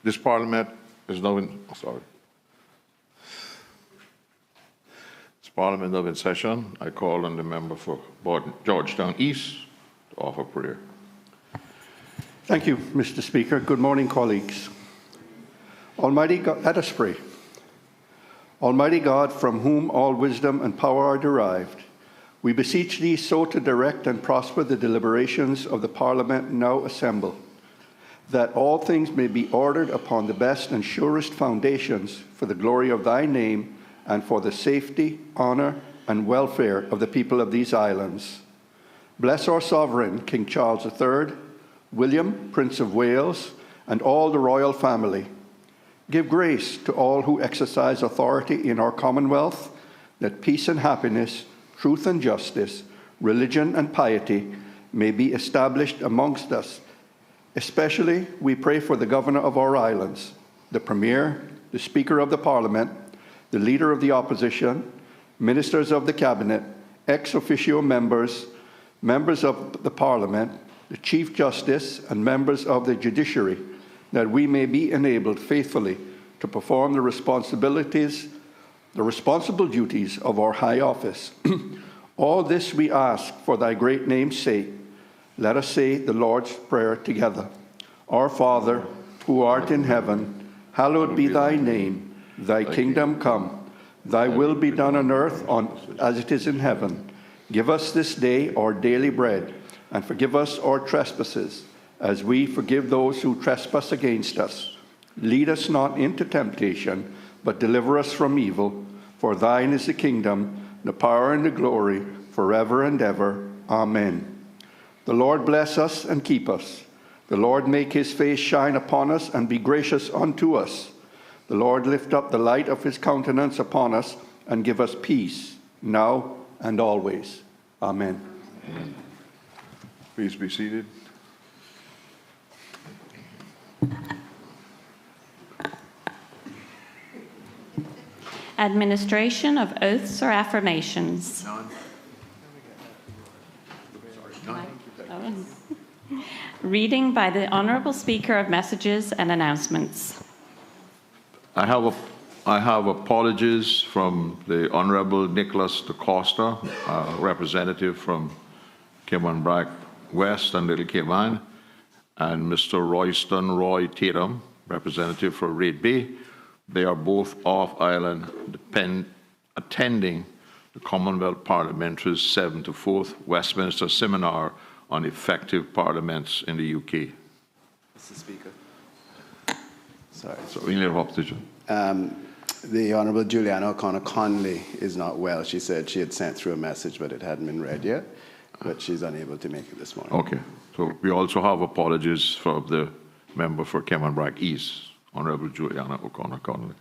This Parliament is now in, This Parliament now in session. I call on the member for Georgetown East to offer prayer. Thank you, Mr. Speaker. Good morning, colleagues. Almighty God, let us pray. Almighty God, from whom all wisdom and power are derived, we beseech thee so to direct and prosper the deliberations of the Parliament now assembled, that all things may be ordered upon the best and surest foundations for the glory of thy name and for the safety, honour, and welfare of the people of these islands. Bless our sovereign, King Charles III, William, Prince of Wales, and all the royal family. Give grace to all who exercise authority in our Commonwealth, that peace and happiness, truth and justice, religion and piety may be established amongst us. Especially, we pray for the Governor of our islands, the Premier, the Speaker of the Parliament, the Leader of the Opposition, Ministers of the Cabinet, ex officio members, members of the Parliament, the Chief Justice, and members of the Judiciary, that we may be enabled faithfully to perform the responsible duties of our high office. All this we ask for thy great name's sake. Let us say the Lord's Prayer together. Our Father, who art in heaven, hallowed be thy name. Thy kingdom come. Thy will be done on earth as it is in heaven. Give us this day our daily bread, and forgive us our trespasses, as we forgive those who trespass against us. Lead us not into temptation, but deliver us from evil. For thine is the kingdom, the power, and the glory, forever and ever. Amen. The Lord bless us and keep us. The Lord make his face shine upon us and be gracious unto us. The Lord lift up the light of his countenance upon us and give us peace, now and always. Amen. Amen. Please be seated. Administration of oaths or affirmations. None. Reading by the Honourable Speaker of Messages and Announcements. I have apologies from the Honourable Nicholas DaCosta, representative from Cayman West and Little Cayman, and Mr. Royston Roy Tatum, representative for Red Bay. They are both off-island attending the Commonwealth Parliamentary's 7th to 4th Westminster Seminar on Effective Parliaments in the UK. Mr. Speaker. Sorry. So, in your opposition. The Honourable Juliana O'Connor-Conley is not well. She said she had sent through a message, but it hadn't been read yet. But she's unable to make it this morning. Okay. So we also have apologies from the member for Cayman East, Honourable Juliana O'Connor-Conley.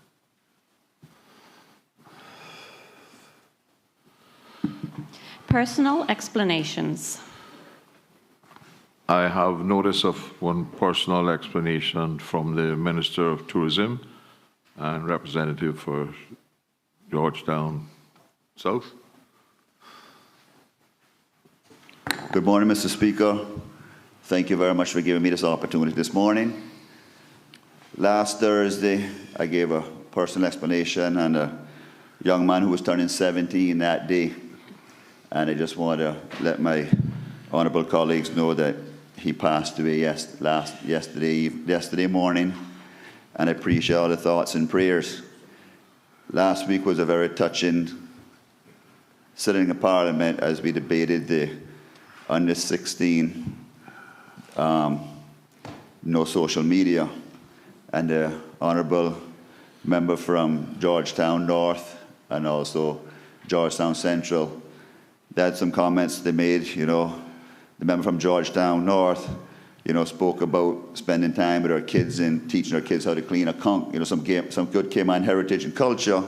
Personal explanations. I have notice of one personal explanation from the Minister of Tourism and representative for Georgetown South. Good morning, Mr. Speaker. Thank you very much for giving me this opportunity this morning. Last Thursday, I gave a personal explanation on a young man who was turning 17 that day. And I just want to let my honourable colleagues know that he passed away yesterday morning, and I appreciate all the thoughts and prayers. Last week was a very touching sitting in Parliament as we debated the under 16 no social media, and the honourable member from Georgetown North and also Georgetown Central, they had some comments they made. The member from Georgetown North, spoke about spending time with our kids and teaching our kids how to clean a conch, some good Cayman heritage and culture.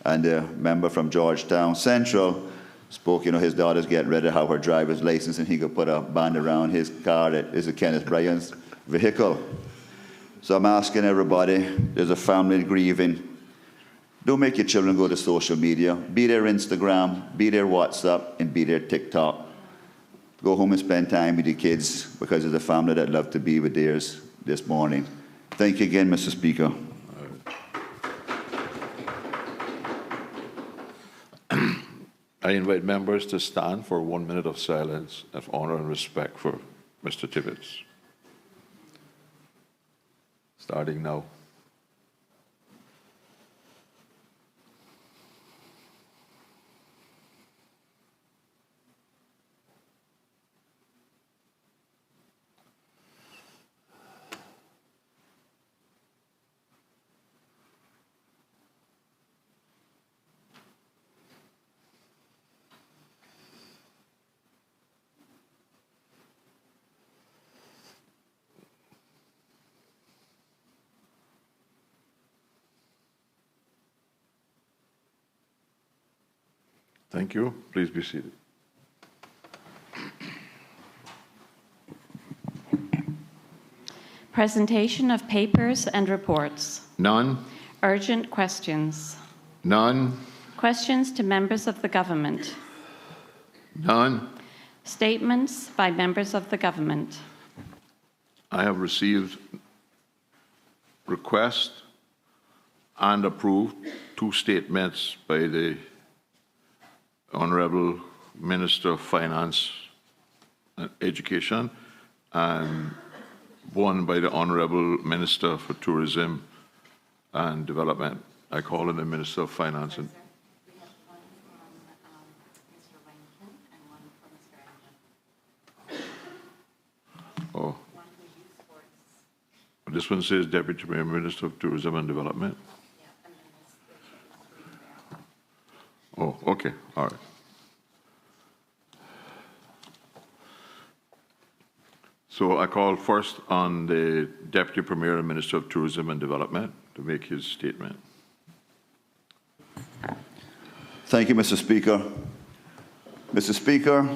And the member from Georgetown Central spoke, his daughter's getting ready to have her driver's license and he could put a band around his car that is a Kenneth Bryan's vehicle. So I'm asking everybody, there's a family grieving. Don't make your children go to social media. Be their Instagram, be their WhatsApp, and be their TikTok. Go home and spend time with your kids because there's a family that love to be with theirs this morning. Thank you again, Mr. Speaker. I invite members to stand for 1 minute of silence of honor and respect for Mr. Tibbetts. Starting now. Thank you. Please be seated. Presentation of papers and reports. None? Urgent questions. None? Questions to members of the government. None? Statements by members of the government. I have received request and approved 2 statements by the Honorable Minister of Finance and Education and one by the Honorable Minister for Tourism and Development. I call on the Minister of Finance. And We have one from Mr. Langton and one from Mr. England. Oh, One who used sports. this one says Deputy Premier Minister of Tourism and Development. Yeah, and then there's Oh, okay, all right. So I call first on the Deputy Premier and Minister of Tourism and Development to make his statement. Thank you, Mr. Speaker. Mr. Speaker,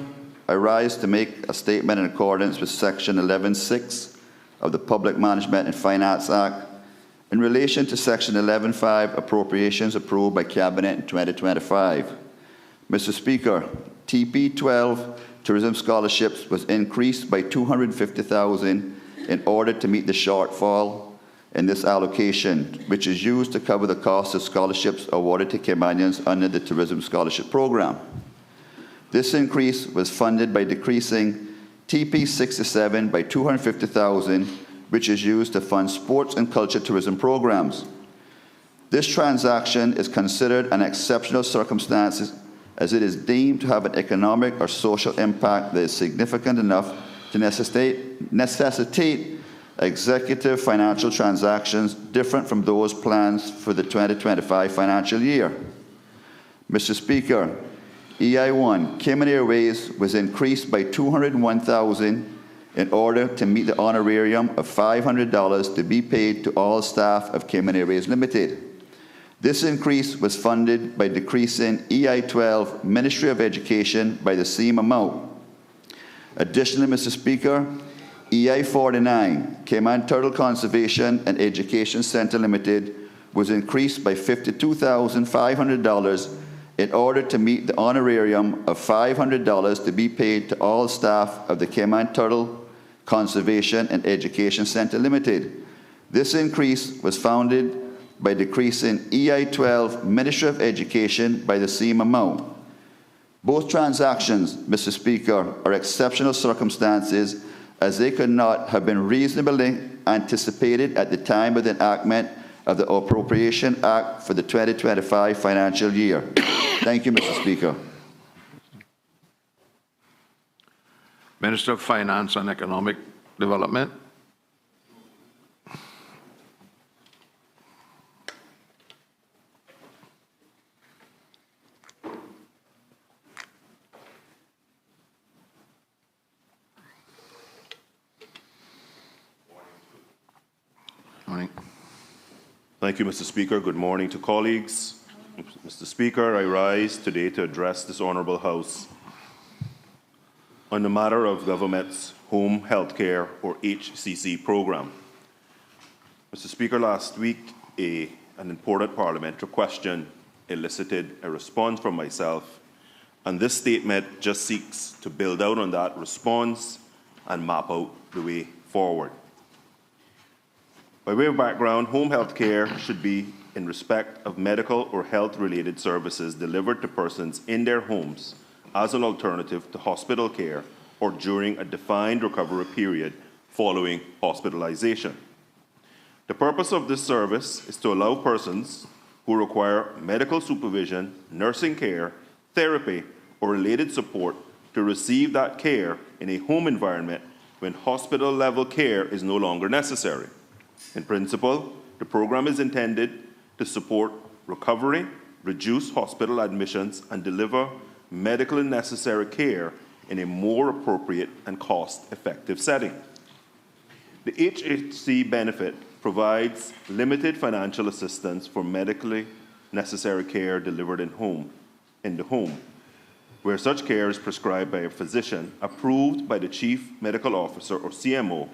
I rise to make a statement in accordance with Section 11.6 of the Public Management and Finance Act in relation to Section 11.5 appropriations approved by Cabinet in 2025. Mr. Speaker, TP12 tourism scholarships was increased by $250,000 in order to meet the shortfall in this allocation, which is used to cover the cost of scholarships awarded to Caymanians under the Tourism Scholarship Program. This increase was funded by decreasing TP67 by $250,000, which is used to fund sports and culture tourism programs. This transaction is considered an exceptional circumstance as it is deemed to have an economic or social impact that is significant enough to necessitate executive financial transactions different from those plans for the 2025 financial year. Mr. Speaker, EI1, Cayman Airways, was increased by $201,000 in order to meet the honorarium of $500 to be paid to all staff of Cayman Airways Limited. This increase was funded by decreasing EI12 Ministry of Education by the same amount. Additionally, Mr. Speaker, EI49 Cayman Turtle Conservation and Education Centre Limited was increased by $52,500 in order to meet the honorarium of $500 to be paid to all staff of the Cayman Turtle Conservation and Education Centre Limited. This increase was funded by decreasing EI12 Ministry of Education by the same amount. Both transactions, Mr. Speaker, are exceptional circumstances as they could not have been reasonably anticipated at the time of the enactment of the Appropriation Act for the 2025 financial year. Thank you, Mr. Speaker. Minister of Finance and Economic Development. Morning. Thank you, Mr. Speaker. Good morning to colleagues. Mr. Speaker, I rise today to address this Honourable House on the matter of government's Home Healthcare or HCC programme. Mr. Speaker, last week an important parliamentary question elicited a response from myself, and this statement just seeks to build out on that response and map out the way forward. By way of background, home health care should be in respect of medical or health-related services delivered to persons in their homes as an alternative to hospital care or during a defined recovery period following hospitalization. The purpose of this service is to allow persons who require medical supervision, nursing care, therapy, or related support to receive that care in a home environment when hospital-level care is no longer necessary. In principle, the program is intended to support recovery, reduce hospital admissions, and deliver medically necessary care in a more appropriate and cost-effective setting. The HHC benefit provides limited financial assistance for medically necessary care delivered in the home, where such care is prescribed by a physician approved by the Chief Medical Officer or CMO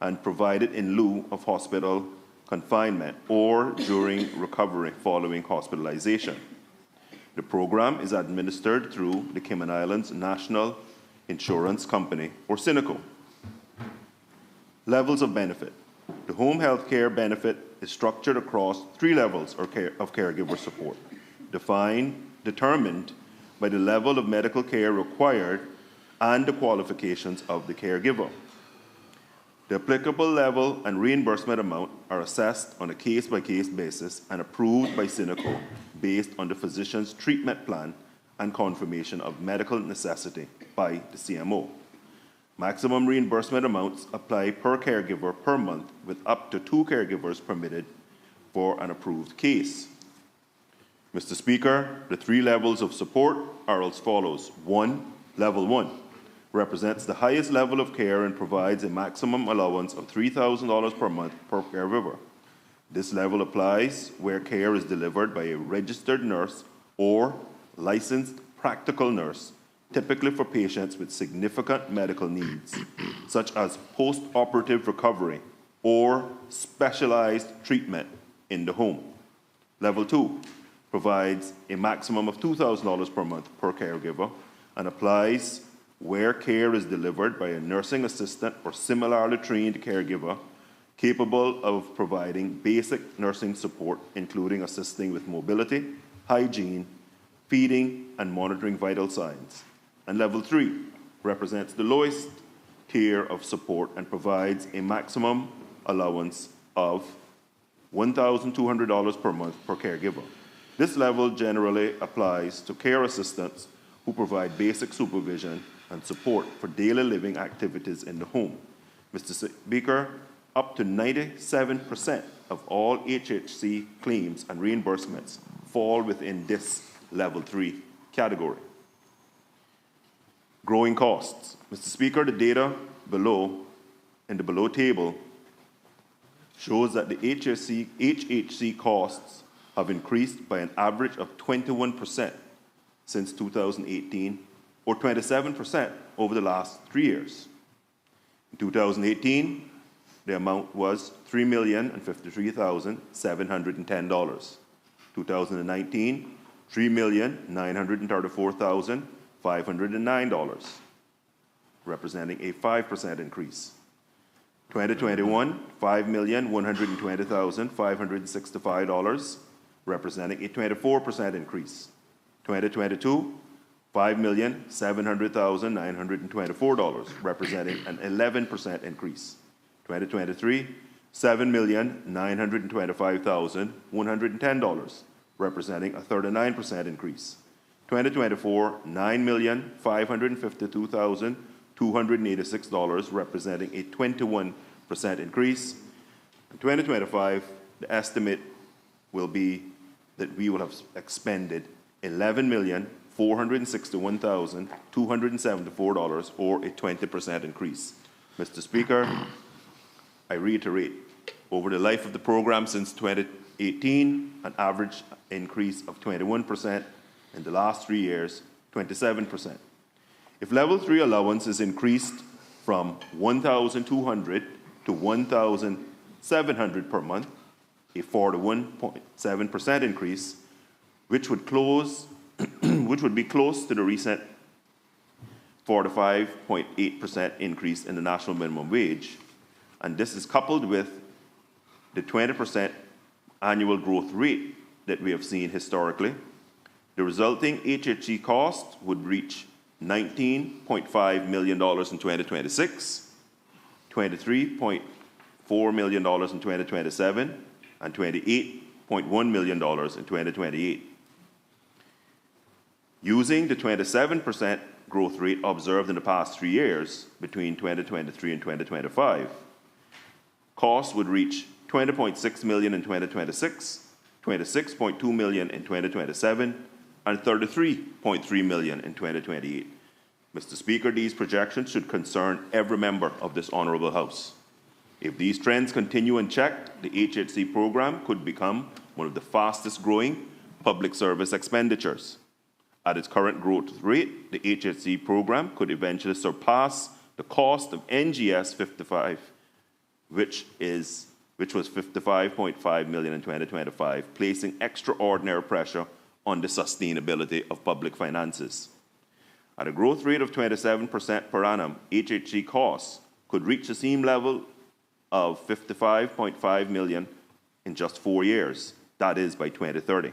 and provided in lieu of hospital confinement or during recovery following hospitalization. The program is administered through the Cayman Islands National Insurance Company, or Synico. Levels of benefit. The home health care benefit is structured across 3 levels of caregiver support, determined by the level of medical care required and the qualifications of the caregiver. The applicable level and reimbursement amount are assessed on a case-by-case basis and approved by Synico based on the physician's treatment plan and confirmation of medical necessity by the CMO. Maximum reimbursement amounts apply per caregiver per month, with up to 2 caregivers permitted for an approved case. Mr. Speaker, the 3 levels of support are as follows. Level 1 represents the highest level of care and provides a maximum allowance of $3,000 per month per caregiver. This level applies where care is delivered by a registered nurse or licensed practical nurse, typically for patients with significant medical needs, such as post-operative recovery or specialized treatment in the home. Level 2 provides a maximum of $2,000 per month per caregiver and applies where care is delivered by a nursing assistant or similarly trained caregiver capable of providing basic nursing support, including assisting with mobility, hygiene, feeding, and monitoring vital signs. And level 3 represents the lowest tier of support and provides a maximum allowance of $1,200 per month per caregiver. This level generally applies to care assistants who provide basic supervision and support for daily living activities in the home. Mr. Speaker, up to 97% of all HHC claims and reimbursements fall within this level 3 category. Growing costs. Mr. Speaker, the data in the below table shows that the HHC costs have increased by an average of 21% since 2018, or 27% over the last 3 years. In 2018, the amount was $3,053,710. 2019, $3,934,509, representing a 5% increase. 2021, $5,120,565, representing a 24% increase. 2022, $5,700,924, representing an 11% increase. 2023, $7,925,110, representing a 39% increase. 2024, $9,552,286, representing a 21% increase. In 2025, the estimate will be that we will have expended $11,461,274, or a 20% increase. Mr. Speaker, I reiterate, over the life of the program since 2018, an average increase of 21%, in the last 3 years, 27%. If level 3 allowance is increased from $1,200 to $1,700 per month, a 41.7% increase, which would be close to the recent 45.8% increase in the national minimum wage, and this is coupled with the 20% annual growth rate that we have seen historically, the resulting HHC cost would reach $19.5 million in 2026, $23.4 million in 2027, and $28.1 million in 2028. Using the 27% growth rate observed in the past 3 years between 2023 and 2025, costs would reach $20.6 million in 2026, $26.2 million in 2027, and $33.3 million in 2028. Mr. Speaker, these projections should concern every member of this Honourable House. If these trends continue unchecked, the HHC program could become one of the fastest growing public service expenditures. At its current growth rate, the HHC program could eventually surpass the cost of NGS 55, which was $55.5 million in 2025, placing extraordinary pressure on the sustainability of public finances. At a growth rate of 27% per annum, HHC costs could reach the same level of $55.5 million in just 4 years, that is, by 2030.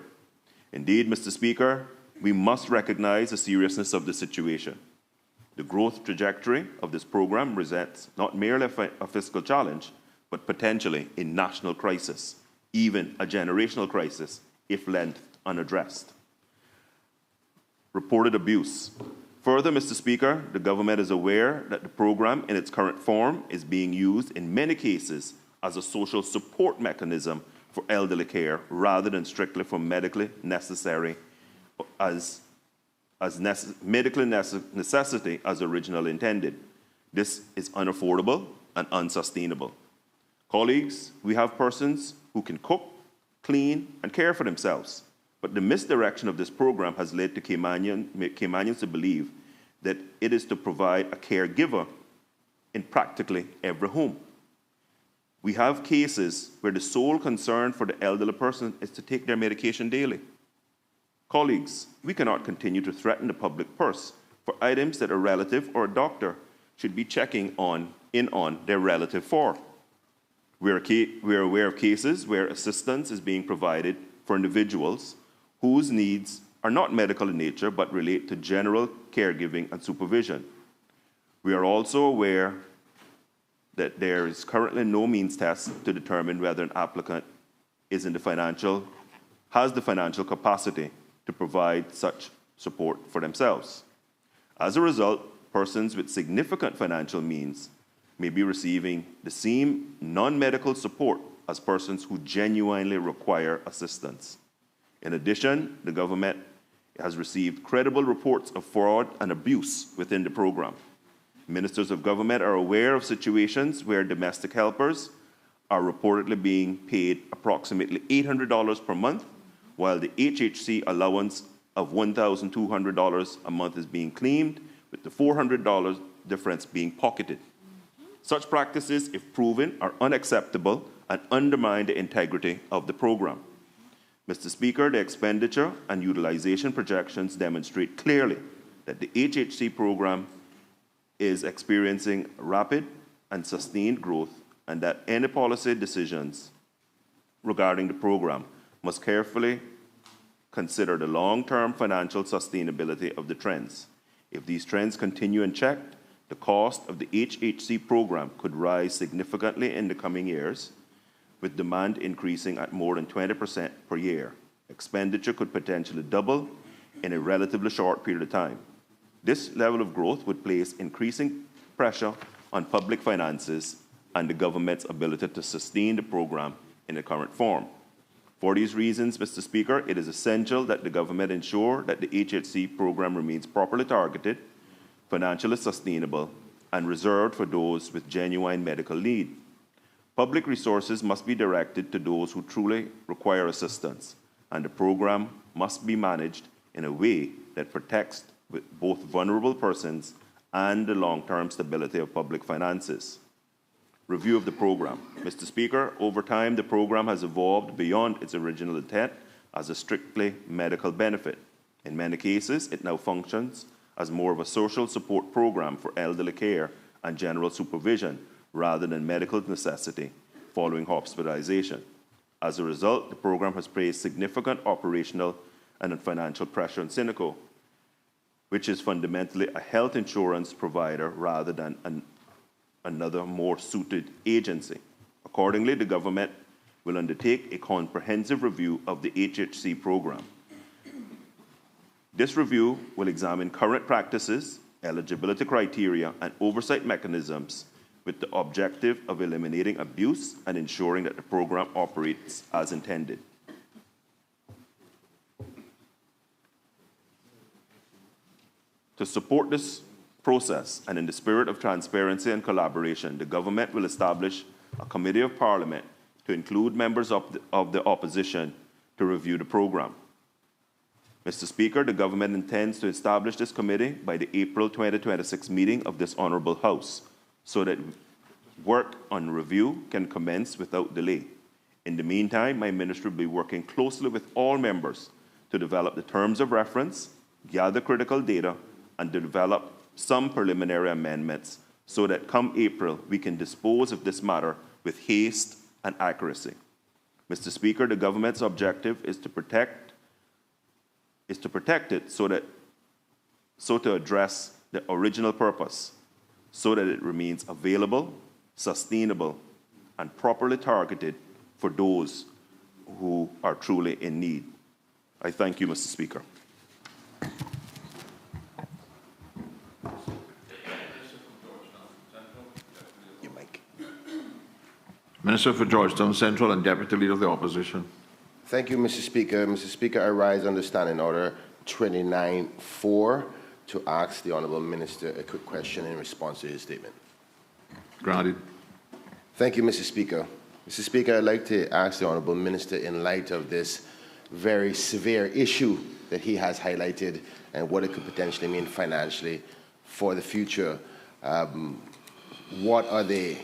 Indeed, Mr. Speaker, we must recognize the seriousness of the situation. The growth trajectory of this program presents not merely a fiscal challenge, but potentially a national crisis, even a generational crisis, if left unaddressed. Reported abuse. Further, Mr. Speaker, the government is aware that the program in its current form is being used in many cases as a social support mechanism for elderly care rather than strictly for medically necessary necessity as originally intended. This is unaffordable and unsustainable. Colleagues, we have persons who can cook, clean, and care for themselves. But the misdirection of this program has led to Caymanians to believe that it is to provide a caregiver in practically every home. We have cases where the sole concern for the elderly person is to take their medication daily. Colleagues, we cannot continue to threaten the public purse for items that a relative or a doctor should be checking in on their relative for. We are aware of cases where assistance is being provided for individuals whose needs are not medical in nature but relate to general caregiving and supervision. We are also aware that there is currently no means test to determine whether an applicant has the financial capacity to provide such support for themselves. As a result, persons with significant financial means may be receiving the same non-medical support as persons who genuinely require assistance. In addition, the government has received credible reports of fraud and abuse within the program. Ministers of government are aware of situations where domestic helpers are reportedly being paid approximately $800 per month, while the HHC allowance of $1,200 a month is being claimed, with the $400 difference being pocketed. Such practices, if proven, are unacceptable and undermine the integrity of the program. Mr. Speaker, the expenditure and utilization projections demonstrate clearly that the HHC program is experiencing rapid and sustained growth, and that any policy decisions regarding the program must carefully consider the long-term financial sustainability of the trends. If these trends continue unchecked, the cost of the HHC program could rise significantly in the coming years, with demand increasing at more than 20% per year. Expenditure could potentially double in a relatively short period of time. This level of growth would place increasing pressure on public finances and the government's ability to sustain the program in the current form. For these reasons, Mr. Speaker, it is essential that the government ensure that the HHC program remains properly targeted, financially sustainable, and reserved for those with genuine medical need. Public resources must be directed to those who truly require assistance, and the program must be managed in a way that protects both vulnerable persons and the long-term stability of public finances. Review of the program. Mr. Speaker, over time, the program has evolved beyond its original intent as a strictly medical benefit. In many cases, it now functions as more of a social support program for elderly care and general supervision rather than medical necessity, following hospitalization. As a result, the program has placed significant operational and financial pressure on Cineco, which is fundamentally a health insurance provider rather than another more suited agency. Accordingly, the government will undertake a comprehensive review of the HHC program. This review will examine current practices, eligibility criteria, and oversight mechanisms with the objective of eliminating abuse and ensuring that the program operates as intended. To support this process and in the spirit of transparency and collaboration, the government will establish a committee of parliament to include members of the opposition to review the program. Mr. Speaker, the government intends to establish this committee by the April 2026 meeting of this Honourable House so that work on review can commence without delay. In the meantime, my ministry will be working closely with all members to develop the terms of reference, gather critical data, and to develop some preliminary amendments so that come April, we can dispose of this matter with haste and accuracy. Mr. Speaker, the government's objective is to protect it so to address the original purpose, so that it remains available, sustainable, and properly targeted for those who are truly in need. I thank you, Mr. Speaker. Minister for Georgetown Central and Deputy Leader of the Opposition. Thank you, Mr. Speaker. Mr. Speaker, I rise under Standing Order 29-4 to ask the Honourable Minister a quick question in response to his statement. Granted. Thank you, Mr. Speaker. Mr. Speaker, I'd like to ask the Honourable Minister, in light of this very severe issue that he has highlighted and what it could potentially mean financially for the future, what are the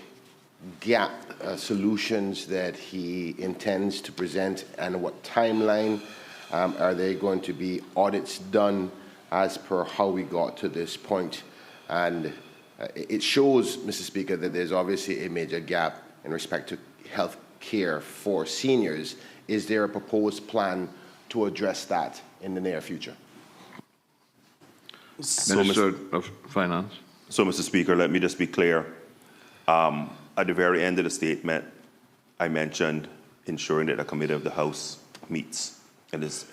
gap solutions that he intends to present, and what timeline are there going to be audits done as per how we got to this point? And it shows, Mr. Speaker, that there's obviously a major gap in respect to health care for seniors. Is there a proposed plan to address that in the near future? Minister of Finance. So, Mr. Speaker, let me just be clear. At the very end of the statement, I mentioned ensuring that a committee of the House meets and is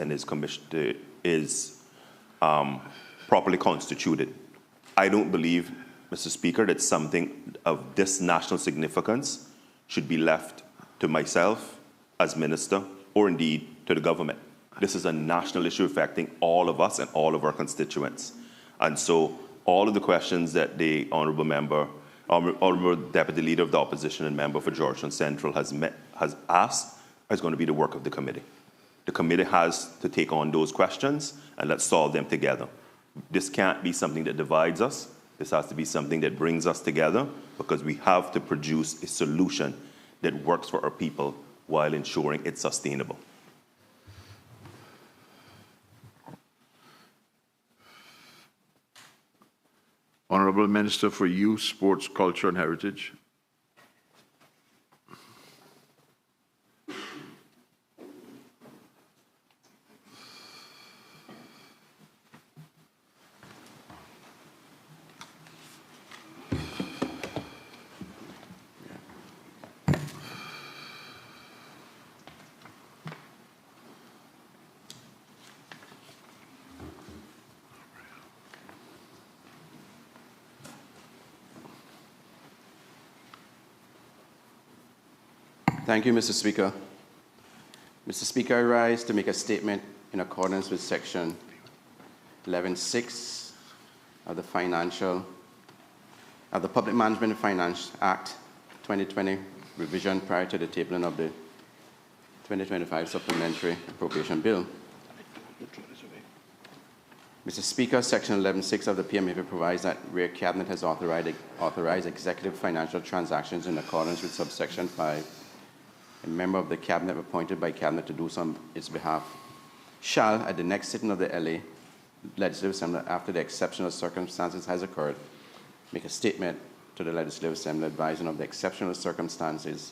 properly constituted. I don't believe, Mr. Speaker, that something of this national significance should be left to myself as minister or indeed to the government. This is a national issue affecting all of us and all of our constituents. And so all of the questions that the Honourable Deputy Leader of the Opposition and Member for Georgetown Central has asked is going to be the work of the committee. The committee has to take on those questions and let's solve them together. This can't be something that divides us. This has to be something that brings us together, because we have to produce a solution that works for our people while ensuring it's sustainable. Honourable Minister for Youth, Sports, Culture and Heritage. Thank you, Mr. Speaker. Mr. Speaker, I rise to make a statement in accordance with Section 11(6) of the Public Management and Finance Act 2020 revision prior to the tabling of the 2025 Supplementary Appropriation Bill. Mr. Speaker, Section 11(6) of the PMAP provides that where Cabinet has authorized executive financial transactions in accordance with subsection 5, a member of the Cabinet appointed by Cabinet to do so on its behalf shall, at the next sitting of the LA Legislative Assembly, after the exceptional circumstances has occurred, make a statement to the Legislative Assembly advising of the exceptional circumstances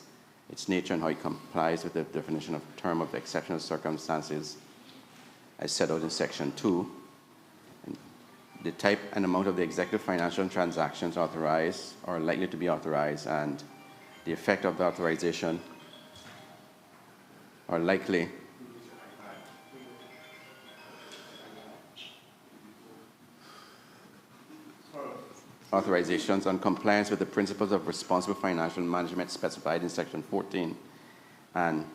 its nature, and how it complies with the definition of term of the exceptional circumstances as set out in Section 2. And the type and amount of the executive financial transactions authorized or likely to be authorized, and the effect of the authorization are likely authorizations on compliance with the principles of responsible financial management specified in Section 14, and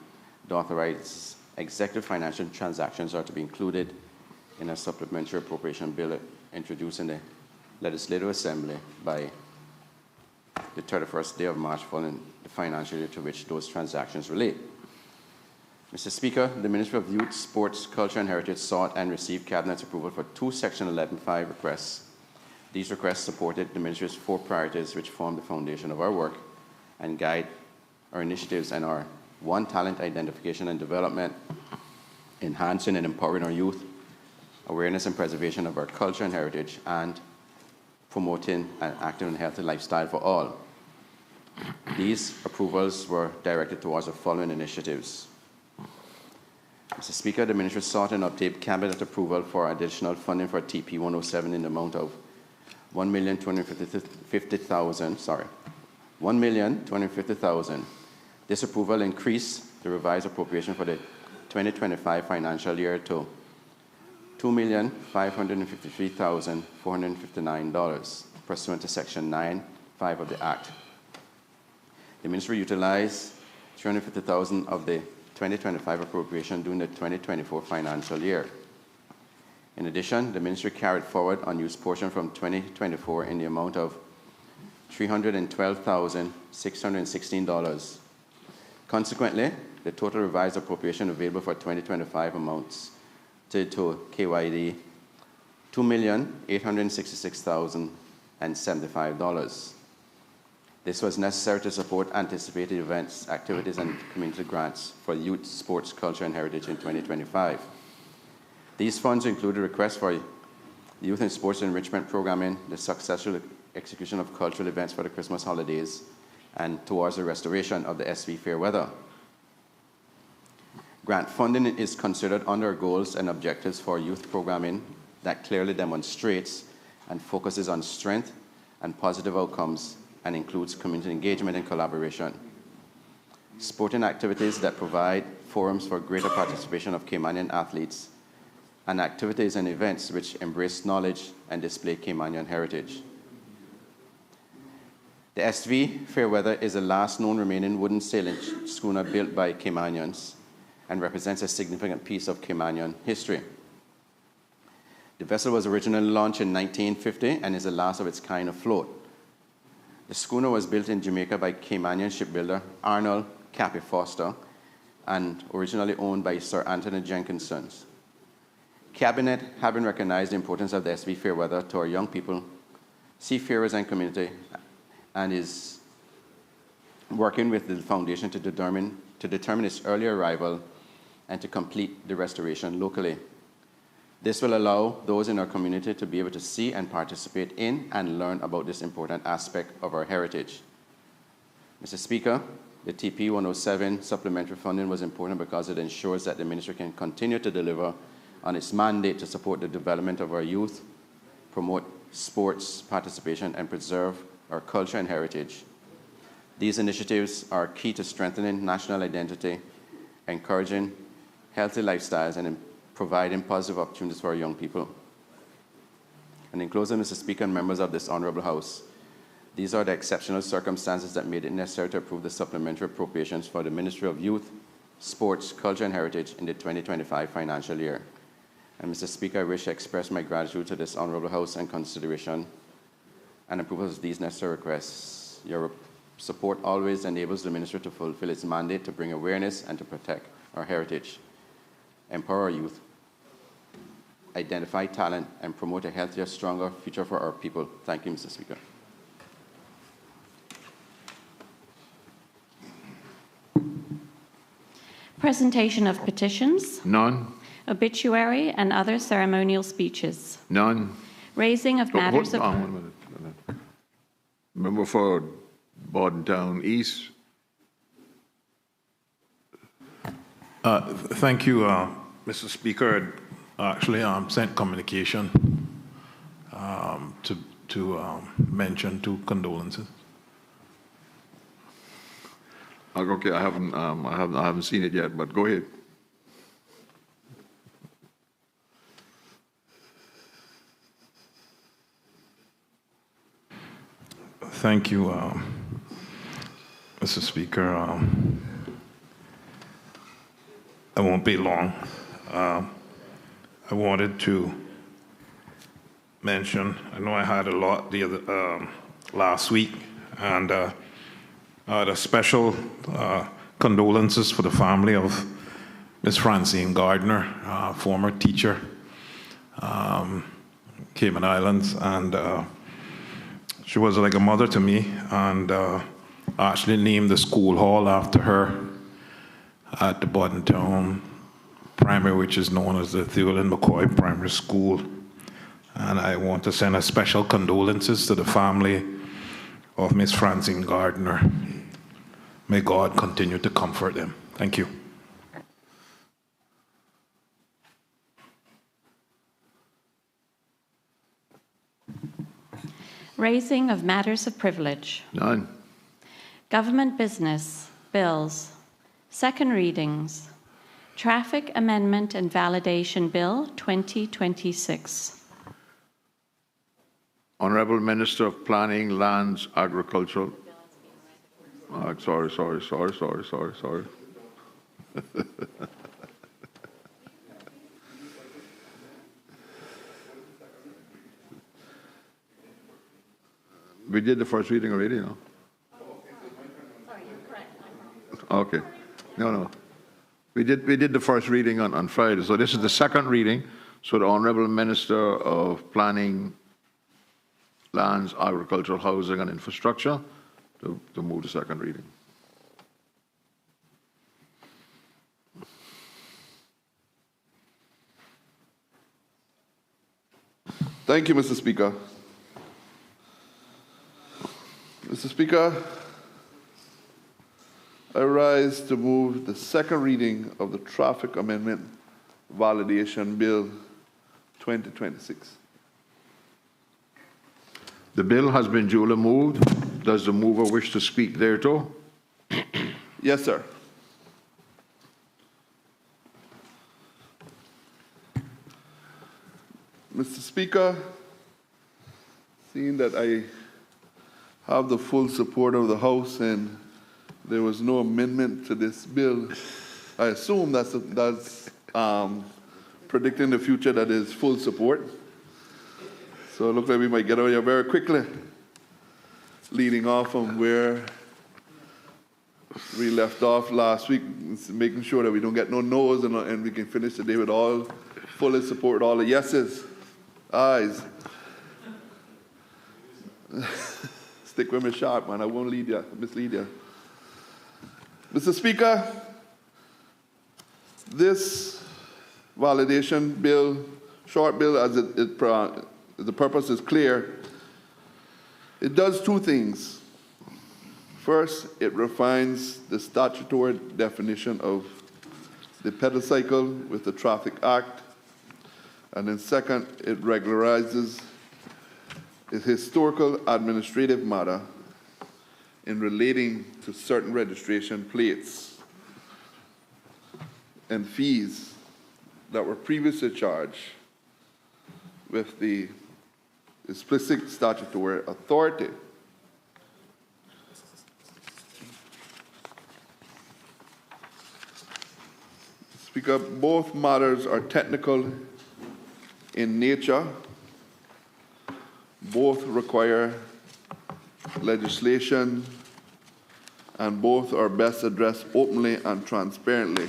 the authorized executive financial transactions are to be included in a supplementary appropriation bill introduced in the Legislative Assembly by the 31st day of March following the financial year to which those transactions relate. Mr. Speaker, the Ministry of Youth, Sports, Culture and Heritage sought and received Cabinet's approval for 2 Section 11.5 requests. These requests supported the Ministry's 4 priorities, which form the foundation of our work and guide our initiatives, and are 1, talent identification and development, enhancing and empowering our youth, awareness and preservation of our culture and heritage, and promoting an active and healthy lifestyle for all. These approvals were directed towards the following initiatives. Mr. Speaker, the Ministry sought and obtained Cabinet approval for additional funding for TP 107 in the amount of $1,250,000. This approval increased the revised appropriation for the 2025 financial year to $2,553,459 pursuant to Section 9(5) of the Act. The Ministry utilized $350,000 of the 2025 appropriation during the 2024 financial year. In addition, the Ministry carried forward unused portion from 2024 in the amount of $312,616. Consequently, the total revised appropriation available for 2025 amounts to KYD $2,866,075. This was necessary to support anticipated events, activities, and community grants for youth, sports, culture, and heritage in 2025. These funds included requests for youth and sports enrichment programming, the successful execution of cultural events for the Christmas holidays, and towards the restoration of the SV Fairweather. Grant funding is considered under goals and objectives for youth programming that clearly demonstrates and focuses on strength and positive outcomes, and includes community engagement and collaboration. Sporting activities that provide forums for greater participation of Caymanian athletes, and activities and events which embrace knowledge and display Caymanian heritage. The SV Fairweather is the last known remaining wooden sailing schooner built by Caymanians and represents a significant piece of Caymanian history. The vessel was originally launched in 1950 and is the last of its kind afloat. The schooner was built in Jamaica by Caymanian shipbuilder Arnold Cappy Foster and originally owned by Sir Anthony Jenkinson. Cabinet, having recognized the importance of the SV Fairweather to our young people, seafarers, and community, and is working with the foundation to determine its early arrival and to complete the restoration locally. This will allow those in our community to be able to see and participate in and learn about this important aspect of our heritage. Mr. Speaker, the TP 107 supplementary funding was important because it ensures that the Ministry can continue to deliver on its mandate to support the development of our youth, promote sports participation, and preserve our culture and heritage. These initiatives are key to strengthening national identity, encouraging healthy lifestyles, and providing positive opportunities for our young people. And in closing, Mr. Speaker and members of this Honorable House, these are the exceptional circumstances that made it necessary to approve the supplementary appropriations for the Ministry of Youth, Sports, Culture and Heritage in the 2025 financial year. And Mr. Speaker, I wish to express my gratitude to this Honorable House and consideration and approval of these necessary requests. Your support always enables the Ministry to fulfill its mandate to bring awareness and to protect our heritage, empower our youth, identify talent, and promote a healthier, stronger future for our people. Thank you, Mr. Speaker. Presentation of petitions. None. Obituary and other ceremonial speeches. None. Raising of matters of... Hold on 1 minute. Member for Bordentown East. Thank you, Mr. Speaker. Actually, sent communication to mention two condolences. Okay, I haven't seen it yet, but go ahead. Thank you, Mr. Speaker. I won't be long. I wanted to mention, I know I had a lot the other last week, and the special condolences for the family of Miss Francine Gardner, former teacher, Cayman Islands, and she was like a mother to me, and actually named the school hall after her at the Bordentown Primary, which is known as the Theolin McCoy Primary School. And I want to send a special condolences to the family of Miss Francine Gardner. May God continue to comfort them. Thank you. Raising of matters of privilege. None. Government business, bills. Second readings. Traffic Amendment and Validation Bill 2026. Honorable Minister of Planning, Lands, Agricultural. Sorry. We did the first reading already, no? Sorry, you're correct. Okay. No. We did the first reading on Friday, so this is the second reading. So the Honorable Minister of Planning, Lands, Agricultural, Housing and Infrastructure to move the second reading. Thank you, Mr. Speaker. Mr. Speaker, I rise to move the second reading of the Traffic Amendment Validation Bill 2026. The bill has been duly moved. Does the mover wish to speak thereto? Yes, sir. Mr. Speaker, seeing that I have the full support of the House and there was no amendment to this bill, I assume that's predicting the future that is full support. So it looks like we might get over here very quickly, leading off from where we left off last week, making sure that we don't get no no's and we can finish the day with all fully support, all the yeses, ayes. Stick with me sharp, man. I won't mislead you. Mr. Speaker, this validation bill, short bill as the purpose is clear, it does two things. First, it refines the statutory definition of the pedal with the Traffic Act. And then second, it regularizes a historical administrative matter in relating to certain registration plates and fees that were previously charged with the explicit statutory authority. Speaker, both matters are technical in nature. Both require legislation, and both are best addressed openly and transparently.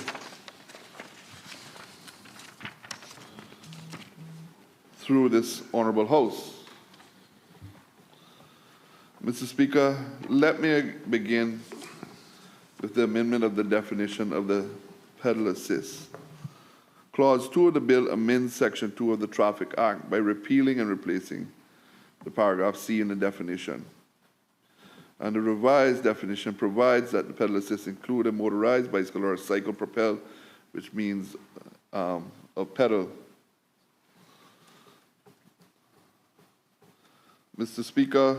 Through this honorable House. Mr. Speaker, let me begin with the amendment of the definition of the pedal assist. Clause 2 of the bill amends Section 2 of the Traffic Act by repealing and replacing the paragraph C in the definition. And the revised definition provides that the pedal assist include a motorized bicycle or a cycle-propelled which means a pedal. Mr. Speaker,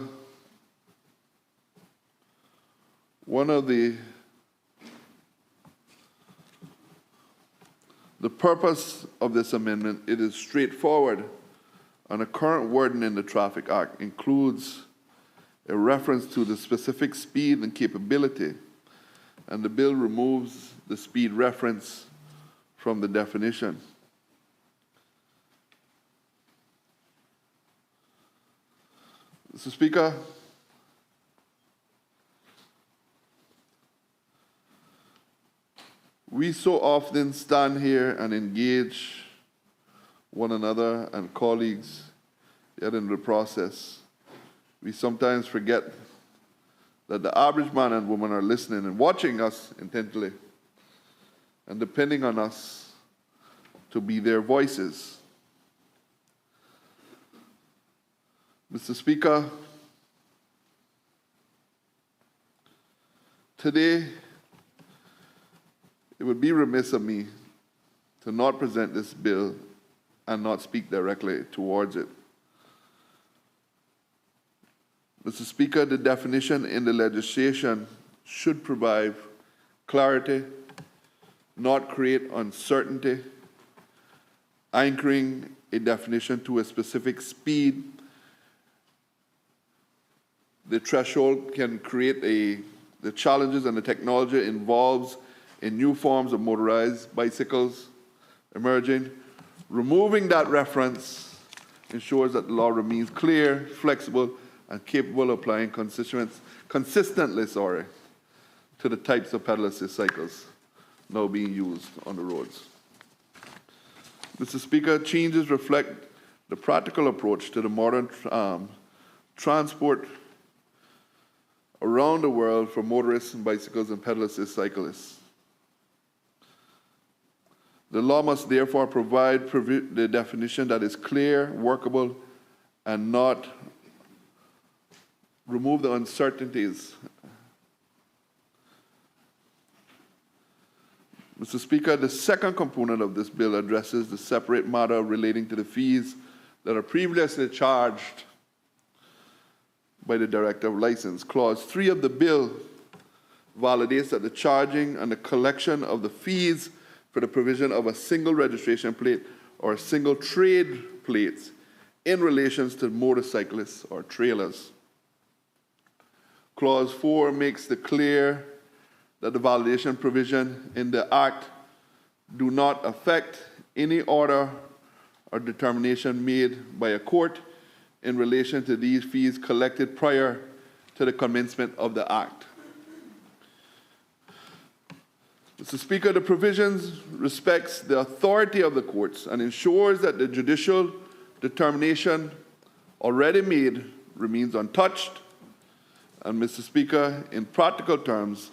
one of the purpose of this amendment, it is straightforward, and the current wording in the Traffic Act includes a reference to the specific speed and capability, and the bill removes the speed reference from the definition. Mr. Speaker, we so often stand here and engage one another and colleagues, yet in the process, we sometimes forget that the average man and woman are listening and watching us intently and depending on us to be their voices. Mr. Speaker, today, it would be remiss of me to not present this bill and not speak directly towards it. Mr. Speaker, the definition in the legislation should provide clarity, not create uncertainty, anchoring a definition to a specific speed. The threshold can create the challenges and the technology involves in new forms of motorized bicycles emerging. Removing that reference ensures that the law remains clear, flexible, and capable of applying consistently to the types of pedal assist cycles now being used on the roads. Mr. Speaker, changes reflect the practical approach to the modern transport around the world for motorists and bicycles and pedal assist cyclists. The law must therefore provide the definition that is clear, workable, and not remove the uncertainties. Mr. Speaker, the second component of this bill addresses the separate matter relating to the fees that are previously charged by the Director of License. Clause 3 of the bill validates that the charging and the collection of the fees for the provision of a single registration plate or a single trade plate in relation to motorcyclists or trailers. Clause 4 makes it clear that the validation provision in the Act do not affect any order or determination made by a court in relation to these fees collected prior to the commencement of the Act. Mr. Speaker, the provisions respects the authority of the courts and ensures that the judicial determination already made remains untouched. And Mr. Speaker, in practical terms,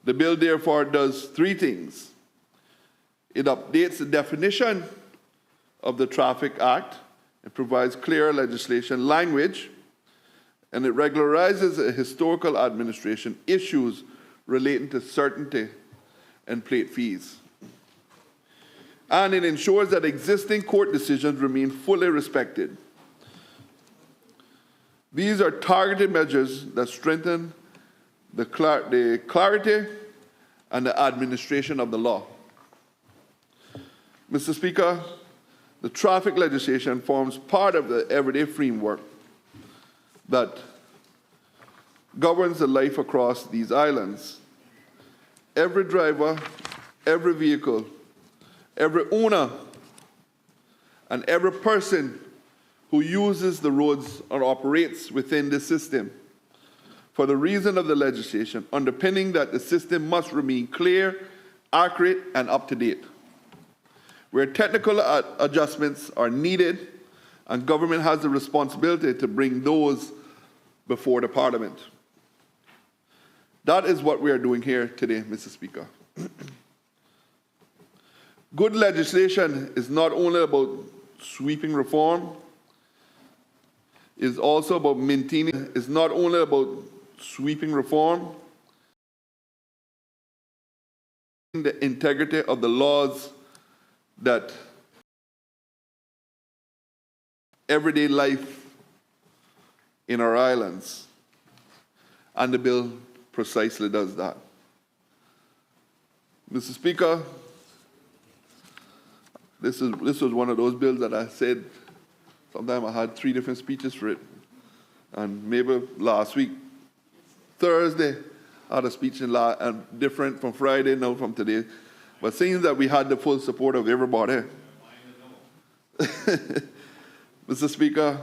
the bill therefore does three things. It updates the definition of the Traffic Act, it provides clear legislation language, and it regularizes historical administration issues relating to certainty and plate fees. And it ensures that existing court decisions remain fully respected. These are targeted measures that strengthen the clarity and the administration of the law. Mr. Speaker, the traffic legislation forms part of the everyday framework that governs the life across these islands. Every driver, every vehicle, every owner, and every person who uses the roads or operates within the system, for the reason of the legislation, underpinning that the system must remain clear, accurate, and up-to-date. Where technical adjustments are needed, and government has the responsibility to bring those before the Parliament. That is what we are doing here today, Mr. Speaker. Good legislation is not only about sweeping reform, is also about maintaining, is not only about sweeping reform, protecting the integrity of the laws that everyday life in our islands. And the bill precisely does that. Mr. Speaker, this was one of those bills that I said, sometime I had 3 different speeches for it. And maybe last week, Thursday, I had a speech different from Friday, now from today. But seeing that we had the full support of everybody, Mr. Speaker,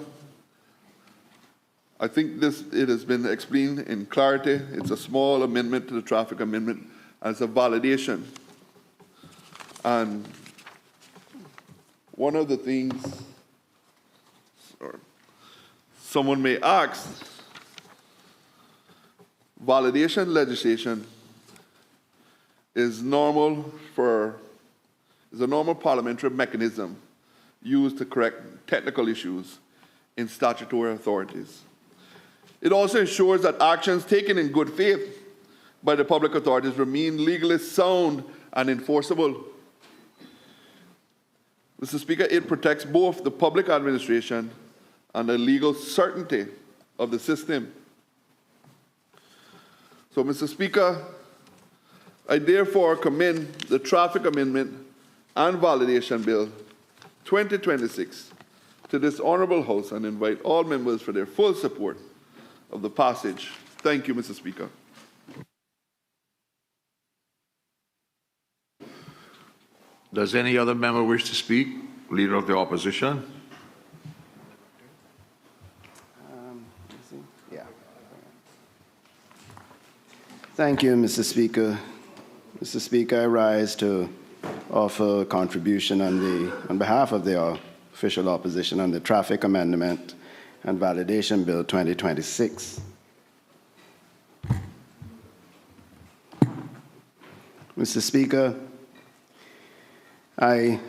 I think it has been explained in clarity. It's a small amendment to the traffic amendment, and it's a validation. And one of the things someone may ask, validation legislation is a normal parliamentary mechanism used to correct technical issues in statutory authorities. It also ensures that actions taken in good faith by the public authorities remain legally sound and enforceable. Mr. Speaker, it protects both the public administration and the legal certainty of the system. So, Mr. Speaker, I therefore commend the Traffic Amendment and Validation Bill 2026 to this honourable House and invite all members for their full support of the passage. Thank you, Mr. Speaker. Does any other member wish to speak? Leader of the opposition? Thank you, Mr. Speaker. Mr. Speaker, I rise to offer a contribution on behalf of the official opposition on the Traffic Amendment and Validation Bill 2026. Mr. Speaker, I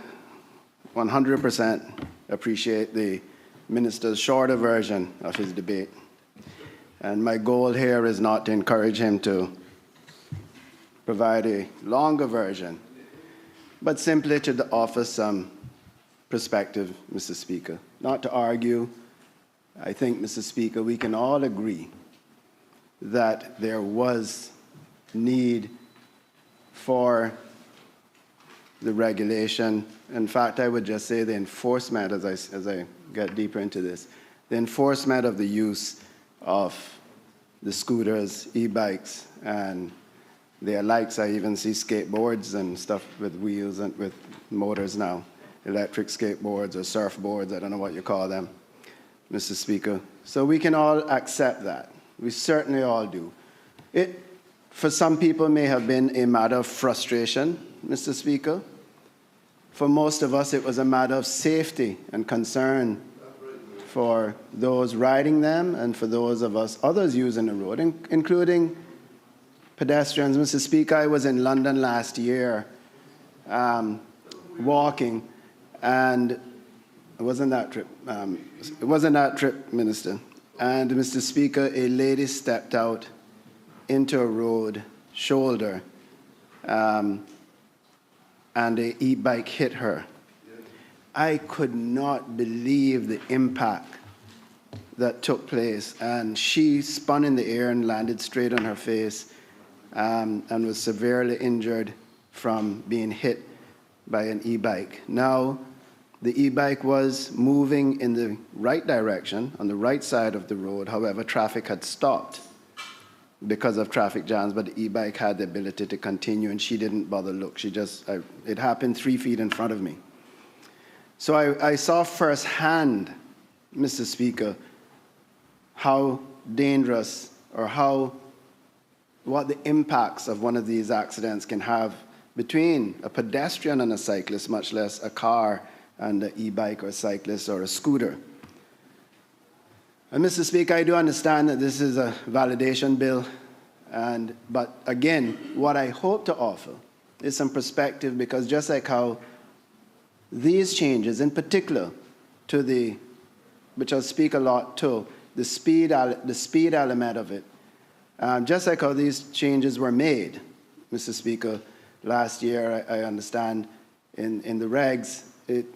100% appreciate the Minister's shorter version of his debate. And my goal here is not to encourage him to provide a longer version, but simply to offer some perspective, Mr. Speaker. Not to argue. I think, Mr. Speaker, we can all agree that there was need for the regulation. In fact, I would just say the enforcement, as I get deeper into this, the enforcement of the use of the scooters, e-bikes, and their likes. I even see skateboards and stuff with wheels and with motors now, electric skateboards or surfboards, I don't know what you call them, Mr. Speaker. So we can all accept that. We certainly all do. It, for some people, may have been a matter of frustration, Mr. Speaker. For most of us, it was a matter of safety and concern for those riding them and for those of us, others using the road, including pedestrians. Mr. Speaker, I was in London last year walking, and it wasn't that trip, Minister. And Mr. Speaker, a lady stepped out into a road shoulder, and an e-bike hit her. I could not believe the impact that took place, and she spun in the air and landed straight on her face, and was severely injured from being hit by an e-bike. Now, the e-bike was moving in the right direction, on the right side of the road. However, traffic had stopped because of traffic jams, but the e-bike had the ability to continue, and she didn't bother look. She just, it happened 3 feet in front of me. So I saw firsthand, Mr. Speaker, how dangerous or what the impacts of one of these accidents can have between a pedestrian and a cyclist, much less a car and an e-bike or a cyclist or a scooter. And Mr. Speaker, I do understand that this is a validation bill, but again, what I hope to offer is some perspective, because just like how these changes, in particular to which I'll speak a lot to, the speed element of it, just like how these changes were made, Mr. Speaker, last year, I understand, in the regs,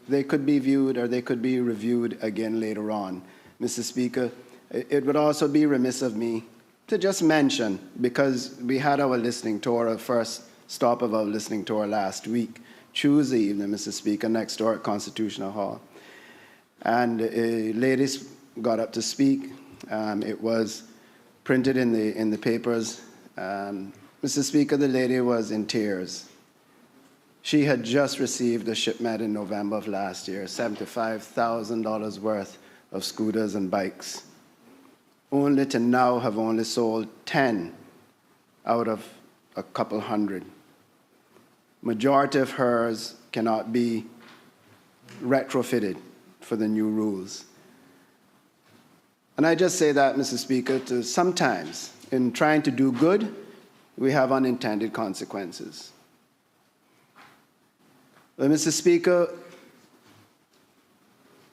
they could be viewed or they could be reviewed again later on. Mr. Speaker, it would also be remiss of me to just mention, because we had our listening tour, our first stop of our listening tour last week, Tuesday evening, Mr. Speaker, next door at Constitutional Hall. And ladies got up to speak. It was printed in the papers. Mr. Speaker, the lady was in tears. She had just received a shipment in November of last year, $75,000 worth of scooters and bikes, only to now have only sold 10 out of a couple hundred. Majority of hers cannot be retrofitted for the new rules. And I just say that, Mr. Speaker, to sometimes in trying to do good, we have unintended consequences. But Mr. Speaker,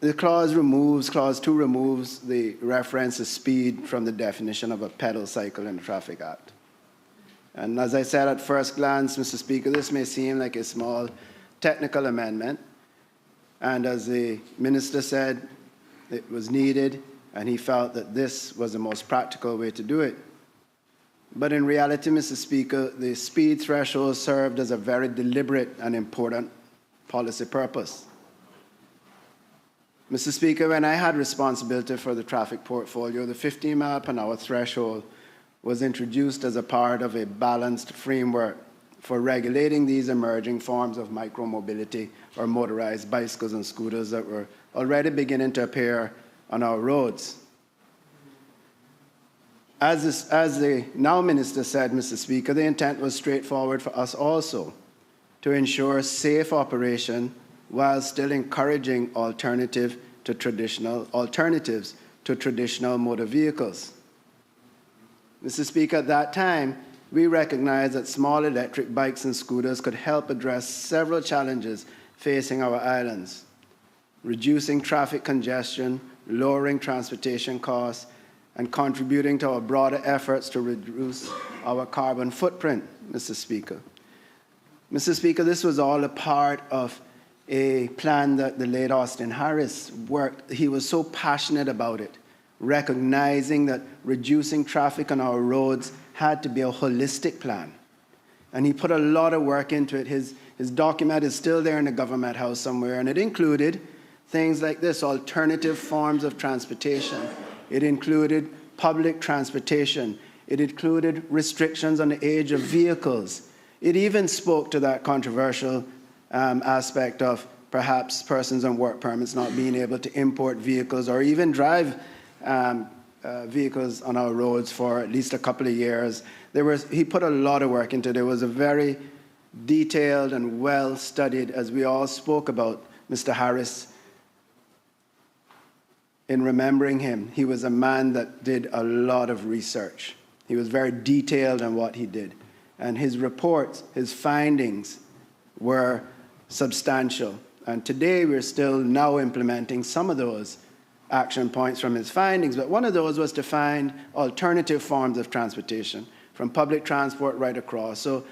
the clause 2 removes the reference to speed from the definition of a pedal cycle in the Traffic Act. And as I said at first glance, Mr. Speaker, this may seem like a small technical amendment. And as the minister said, it was needed, and he felt that this was the most practical way to do it. But in reality, Mr. Speaker, the speed threshold served as a very deliberate and important policy purpose. Mr. Speaker, when I had responsibility for the traffic portfolio, the 15 mile per hour threshold was introduced as a part of a balanced framework for regulating these emerging forms of micromobility or motorized bicycles and scooters that were already beginning to appear on our roads. As the now minister said, Mr. Speaker, the intent was straightforward for us also, to ensure safe operation while still encouraging alternatives to traditional motor vehicles. Mr. Speaker, at that time, we recognized that small electric bikes and scooters could help address several challenges facing our islands: reducing traffic congestion, lowering transportation costs, and contributing to our broader efforts to reduce our carbon footprint, Mr. Speaker. Mr. Speaker, this was all a part of a plan that the late Austin Harris worked. He was so passionate about it, recognizing that reducing traffic on our roads had to be a holistic plan. And he put a lot of work into it. His document is still there in the government house somewhere, and it included things like this: alternative forms of transportation. It included public transportation. It included restrictions on the age of vehicles. It even spoke to that controversial aspect of perhaps persons on work permits not being able to import vehicles or even drive vehicles on our roads for at least a couple of years. He put a lot of work into it. It was a very detailed and well-studied, as we all spoke about Mr. Harris. In remembering him, he was a man that did a lot of research. He was very detailed in what he did. And his reports, his findings were substantial. And today we're still now implementing some of those action points from his findings. But one of those was to find alternative forms of transportation, from public transport right across. So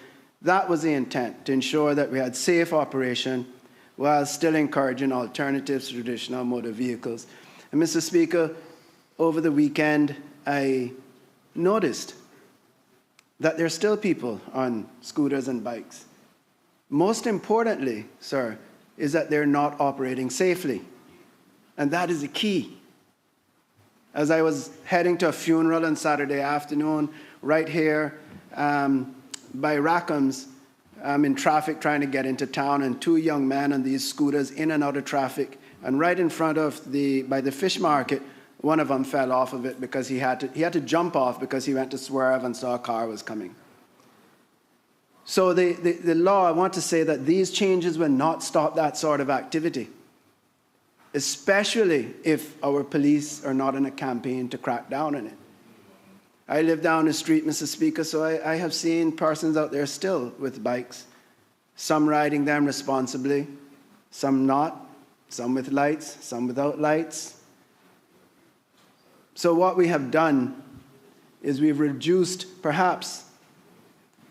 that was the intent, to ensure that we had safe operation while still encouraging alternatives to traditional motor vehicles. And Mr. Speaker, over the weekend, I noticed that there are still people on scooters and bikes. Most importantly, sir, is that they're not operating safely. And that is the key. As I was heading to a funeral on Saturday afternoon, right here by Rackham's, I'm in traffic trying to get into town, and two young men on these scooters in and out of traffic. And right in front of by the fish market, one of them fell off of it because he had to jump off because he went to swerve and saw a car was coming. So the law, I want to say that these changes will not stop that sort of activity, especially if our police are not in a campaign to crack down on it. I live down the street, Mr. Speaker, so I have seen persons out there still with bikes, some riding them responsibly, some not, some with lights, some without lights. So what we have done is we've reduced perhaps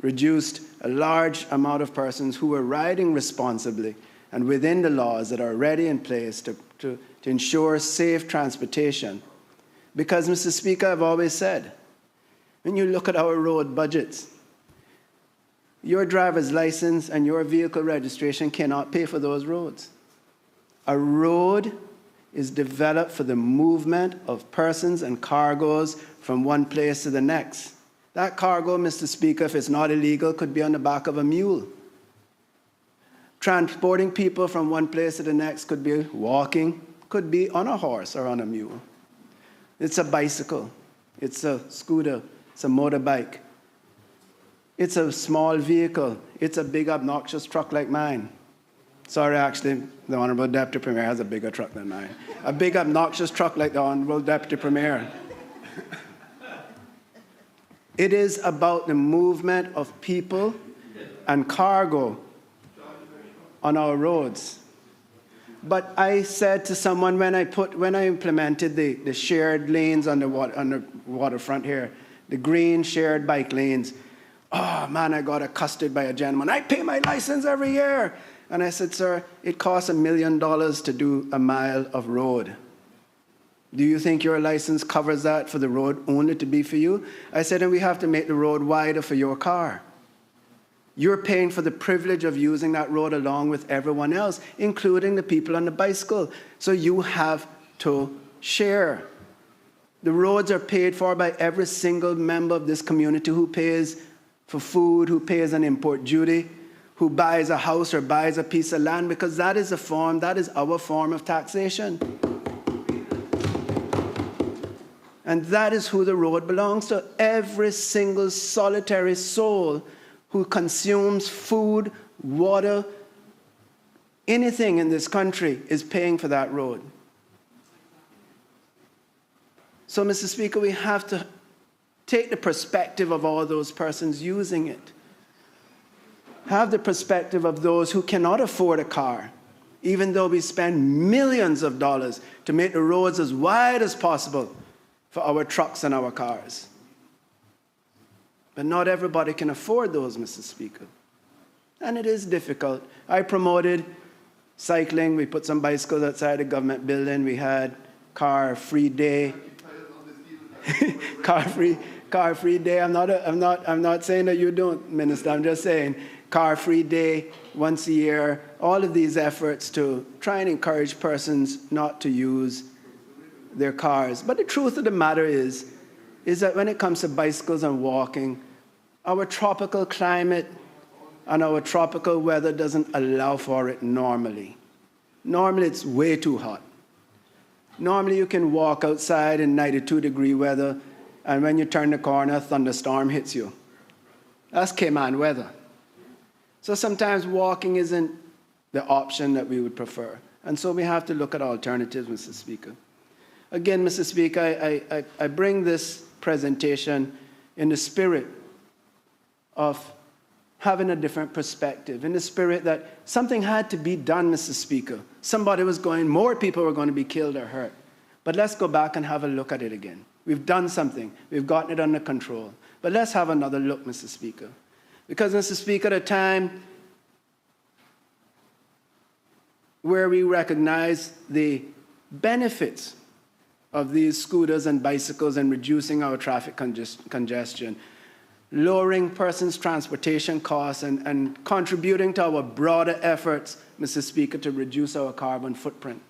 reduced a large amount of persons who were riding responsibly and within the laws that are already in place to ensure safe transportation. Because, Mr. Speaker, I've always said, when you look at our road budgets, your driver's license and your vehicle registration cannot pay for those roads. A road is developed for the movement of persons and cargoes from one place to the next. That cargo, Mr. Speaker, if it's not illegal, could be on the back of a mule. Transporting people from one place to the next could be walking, could be on a horse or on a mule. It's a bicycle, it's a scooter, it's a motorbike. It's a small vehicle. It's a big, obnoxious truck like mine. Sorry, actually, the Honorable Deputy Premier has a bigger truck than mine. A big, obnoxious truck like the Honorable Deputy Premier. It is about the movement of people and cargo on our roads. But I said to someone when I implemented the shared lanes on the waterfront here, the green shared bike lanes, oh man, I got accosted by a gentleman. I pay my license every year. And I said, sir, it costs $1 million to do a mile of road. Do you think your license covers that for the road only to be for you? I said, and we have to make the road wider for your car. You're paying for the privilege of using that road along with everyone else, including the people on the bicycle. So you have to share. The roads are paid for by every single member of this community who pays for food, who pays an import duty, who buys a house or buys a piece of land, because that is our form of taxation. And that is who the road belongs to. Every single solitary soul who consumes food, water, anything in this country is paying for that road. So, Mr. Speaker, we have to take the perspective of all those persons using it. Have the perspective of those who cannot afford a car, even though we spend millions of dollars to make the roads as wide as possible for our trucks and our cars. But not everybody can afford those, Mr. Speaker. And it is difficult. I promoted cycling. We put some bicycles outside the government building. We had car-free day. Car-free day. I'm not saying that you don't, Minister. I'm just saying car-free day once a year. All of these efforts to try and encourage persons not to use their cars. But the truth of the matter is that when it comes to bicycles and walking, our tropical climate and our tropical weather doesn't allow for it normally. Normally, it's way too hot. Normally, you can walk outside in 92-degree weather, and when you turn the corner, a thunderstorm hits you. That's Cayman weather. So sometimes walking isn't the option that we would prefer. And so we have to look at alternatives, Mr. Speaker. Again, Mr. Speaker, I bring this presentation in the spirit of having a different perspective, in the spirit that something had to be done, Mr. Speaker. More people were going to be killed or hurt. But let's go back and have a look at it again. We've done something. We've gotten it under control. But let's have another look, Mr. Speaker. Because, Mr. Speaker, at a time where we recognize the benefits of these scooters and bicycles and reducing our traffic congestion, lowering persons' transportation costs and contributing to our broader efforts, Mr. Speaker, to reduce our carbon footprint.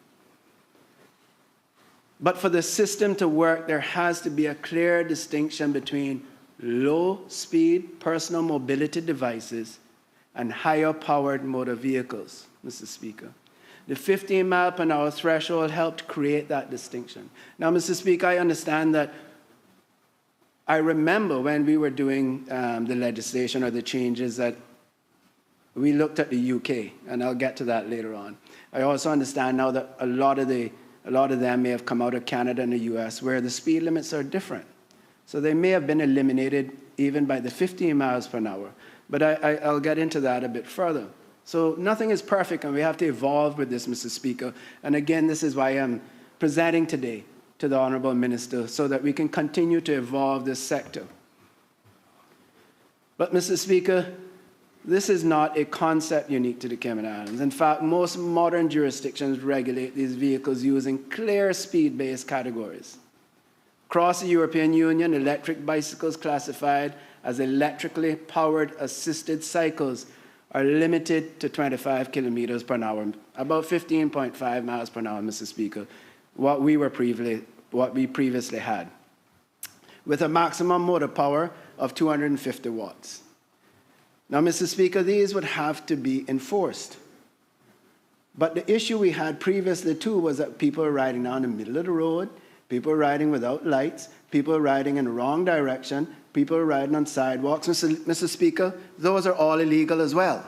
But for the system to work, there has to be a clear distinction between low-speed personal mobility devices and higher-powered motor vehicles, Mr. Speaker. The 15-mile-per-hour threshold helped create that distinction. Now, Mr. Speaker, I understand that I remember when we were doing the legislation or the changes that we looked at the UK, and I'll get to that later on. I also understand now that a lot of them may have come out of Canada and the US, where the speed limits are different. So they may have been eliminated even by the 15 miles per hour. But I'll get into that a bit further. So nothing is perfect, and we have to evolve with this, Mr. Speaker. And again, this is why I'm presenting today to the Honourable Minister, so that we can continue to evolve this sector. But, Mr. Speaker, this is not a concept unique to the Cayman Islands. In fact, most modern jurisdictions regulate these vehicles using clear speed-based categories. Across the European Union, electric bicycles classified as electrically powered assisted cycles are limited to 25 kilometers per hour, about 15.5 miles per hour, Mr. Speaker, what we previously had, with a maximum motor power of 250 watts. Now, Mr. Speaker, these would have to be enforced. But the issue we had previously, too, was that people were riding down the middle of the road, people were riding without lights, people were riding in the wrong direction, people were riding on sidewalks. Mr. Speaker, those are all illegal as well.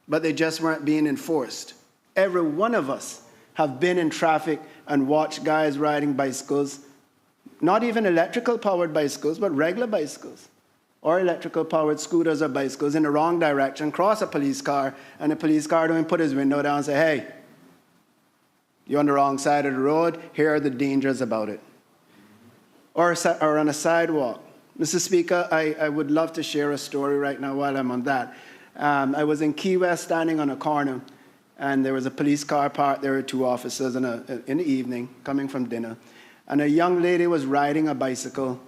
But they just weren't being enforced. Every one of us have been in traffic and watched guys riding bicycles, not even electrical powered bicycles, but regular bicycles, or electrical powered scooters or bicycles in the wrong direction, cross a police car, and the police car don't even put his window down and say, hey, you're on the wrong side of the road, here are the dangers about it. Or on a sidewalk. Mr. Speaker, I would love to share a story right now while I'm on that. I was in Key West standing on a corner, and there was a police car parked. There were two officers in the evening coming from dinner. And a young lady was riding a bicycle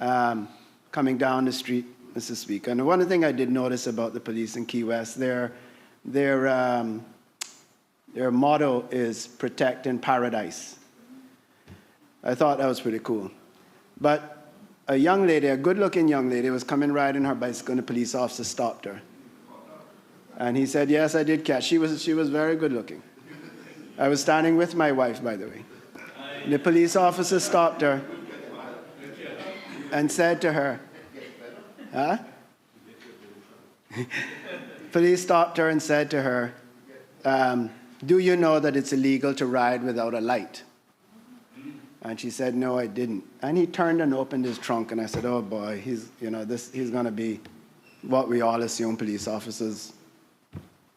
coming down the street, Mr. Speaker. And one thing I did notice about the police in Key West, their motto is protect in paradise. I thought that was pretty cool. But a young lady, a good-looking young lady, was coming riding her bicycle, and the police officer stopped her. And he said, yes, I did catch. She was very good-looking. I was standing with my wife, by the way. The police officer stopped her and said to her, huh? Police stopped her and said to her, do you know that it's illegal to ride without a light? And she said, no, I didn't. And he turned and opened his trunk, and I said, oh boy, he's going to be what we all assume police officers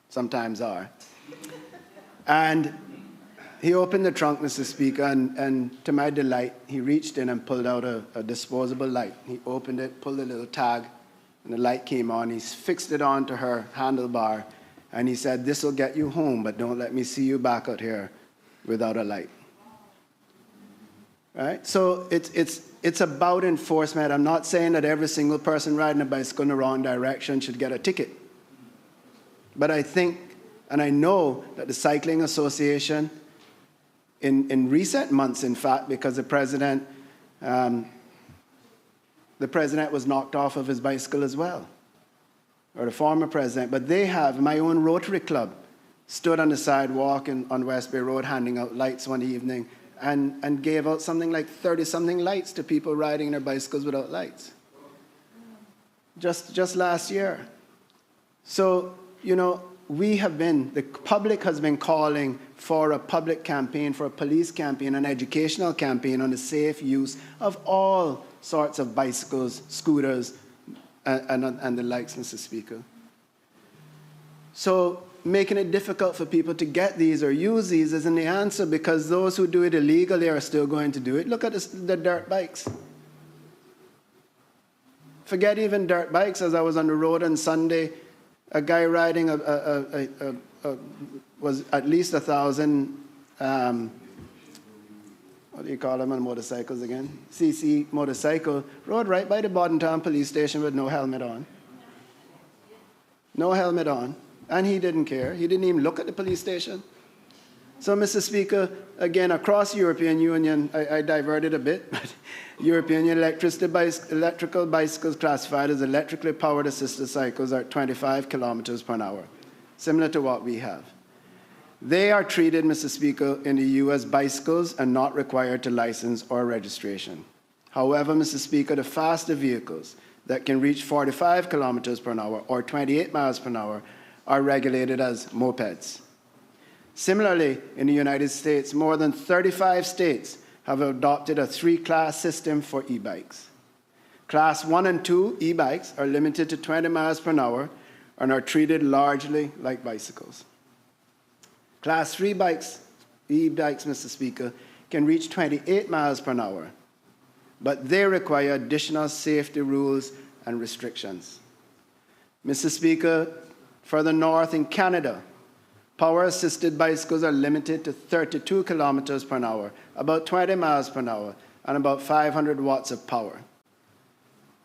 sometimes are. And he opened the trunk, Mr. Speaker, and to my delight, he reached in and pulled out a disposable light. He opened it, pulled a little tag, and the light came on. He fixed it onto her handlebar, and he said, this will get you home, but don't let me see you back out here without a light. Right? So it's about enforcement. I'm not saying that every single person riding a bicycle in the wrong direction should get a ticket. But I think, and I know that the Cycling Association, in recent months, in fact, because the president was knocked off of his bicycle as well, or the former president. But they have, my own Rotary Club, stood on the sidewalk on West Bay Road handing out lights one evening and gave out something like 30-something lights to people riding their bicycles without lights. Just last year. So, the public has been calling for a public campaign, for a police campaign, an educational campaign on the safe use of all sorts of bicycles, scooters, and the likes, Mr. Speaker. So making it difficult for people to get these or use these isn't the answer, because those who do it illegally are still going to do it. Look at the dirt bikes. Forget even dirt bikes. As I was on the road on Sunday, a guy riding was at least 1,000, what do you call them on motorcycles again? CC motorcycle, rode right by the Bordentown police station with no helmet on. No helmet on. And he didn't care. He didn't even look at the police station. So, Mr. Speaker, again, across the European Union, I diverted a bit, but European electrical bicycles classified as electrically powered assisted cycles are at 25 kilometers per hour, similar to what we have. They are treated, Mr. Speaker, in the EU as bicycles and not required to license or registration. However, Mr. Speaker, the faster vehicles that can reach 45 kilometers per hour or 28 miles per hour are regulated as mopeds. Similarly, in the United States, more than 35 states have adopted a three-class system for e-bikes. Class 1 and 2 e-bikes are limited to 20 miles per hour and are treated largely like bicycles. Class 3 e-bikes, Mr. Speaker, can reach 28 miles per hour. but they require additional safety rules and restrictions. Mr. Speaker, further north in Canada, power-assisted bicycles are limited to 32 kilometers per hour, about 20 miles per hour, and about 500 watts of power.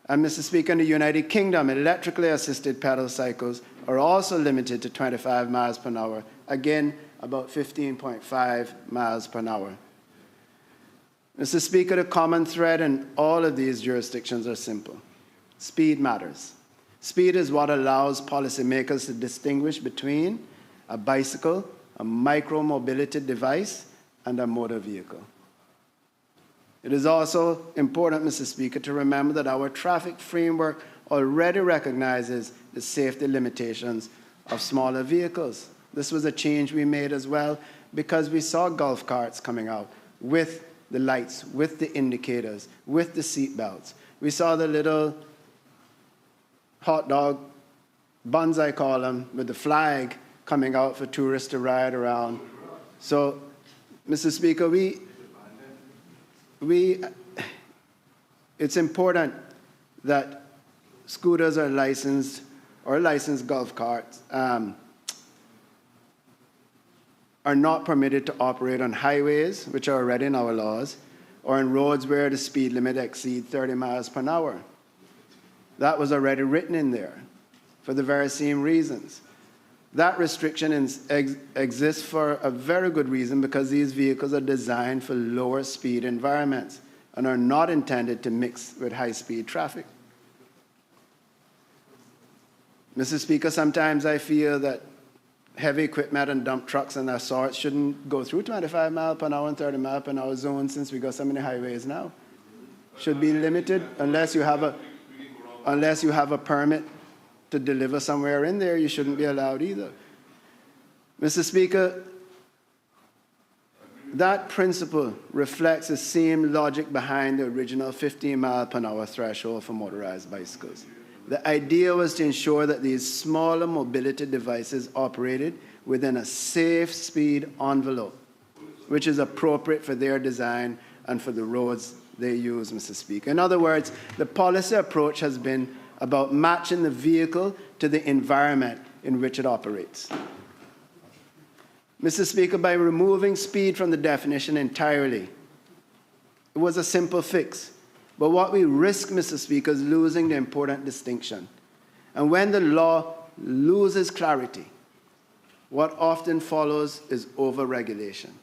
And Mr. Speaker, in the United Kingdom, electrically assisted pedal cycles are also limited to 25 miles per hour, again, about 15.5 miles per hour. Mr. Speaker, the common thread in all of these jurisdictions are simple. Speed matters. Speed is what allows policymakers to distinguish between a bicycle, a micro-mobility device, and a motor vehicle. It is also important, Mr. Speaker, to remember that our traffic framework already recognizes the safety limitations of smaller vehicles. This was a change we made as well because we saw golf carts coming out with the lights, with the indicators, with the seat belts. We saw the little hot dog buns, I call them, with the flag coming out for tourists to ride around. So, Mr. Speaker, it's important that scooters are licensed, or licensed golf carts, are not permitted to operate on highways, which are already in our laws, or on roads where the speed limit exceeds 30 miles per hour. That was already written in there for the very same reasons. That restriction exists for a very good reason, because these vehicles are designed for lower speed environments and are not intended to mix with high-speed traffic. Mr. Speaker, sometimes I feel that heavy equipment and dump trucks and that sort shouldn't go through 25 miles per hour and 30 miles per hour zones, since we got so many highways now. Should be limited unless you have a permit to deliver somewhere in there. You shouldn't be allowed either. Mr. Speaker, that principle reflects the same logic behind the original 15 mile per hour threshold for motorized bicycles. The idea was to ensure that these smaller mobility devices operated within a safe speed envelope, which is appropriate for their design and for the roads they use, Mr. Speaker. In other words, the policy approach has been about matching the vehicle to the environment in which it operates. Mr. Speaker, by removing speed from the definition entirely, it was a simple fix. But what we risk, Mr. Speaker, is losing the important distinction. And when the law loses clarity, what often follows is over-regulation,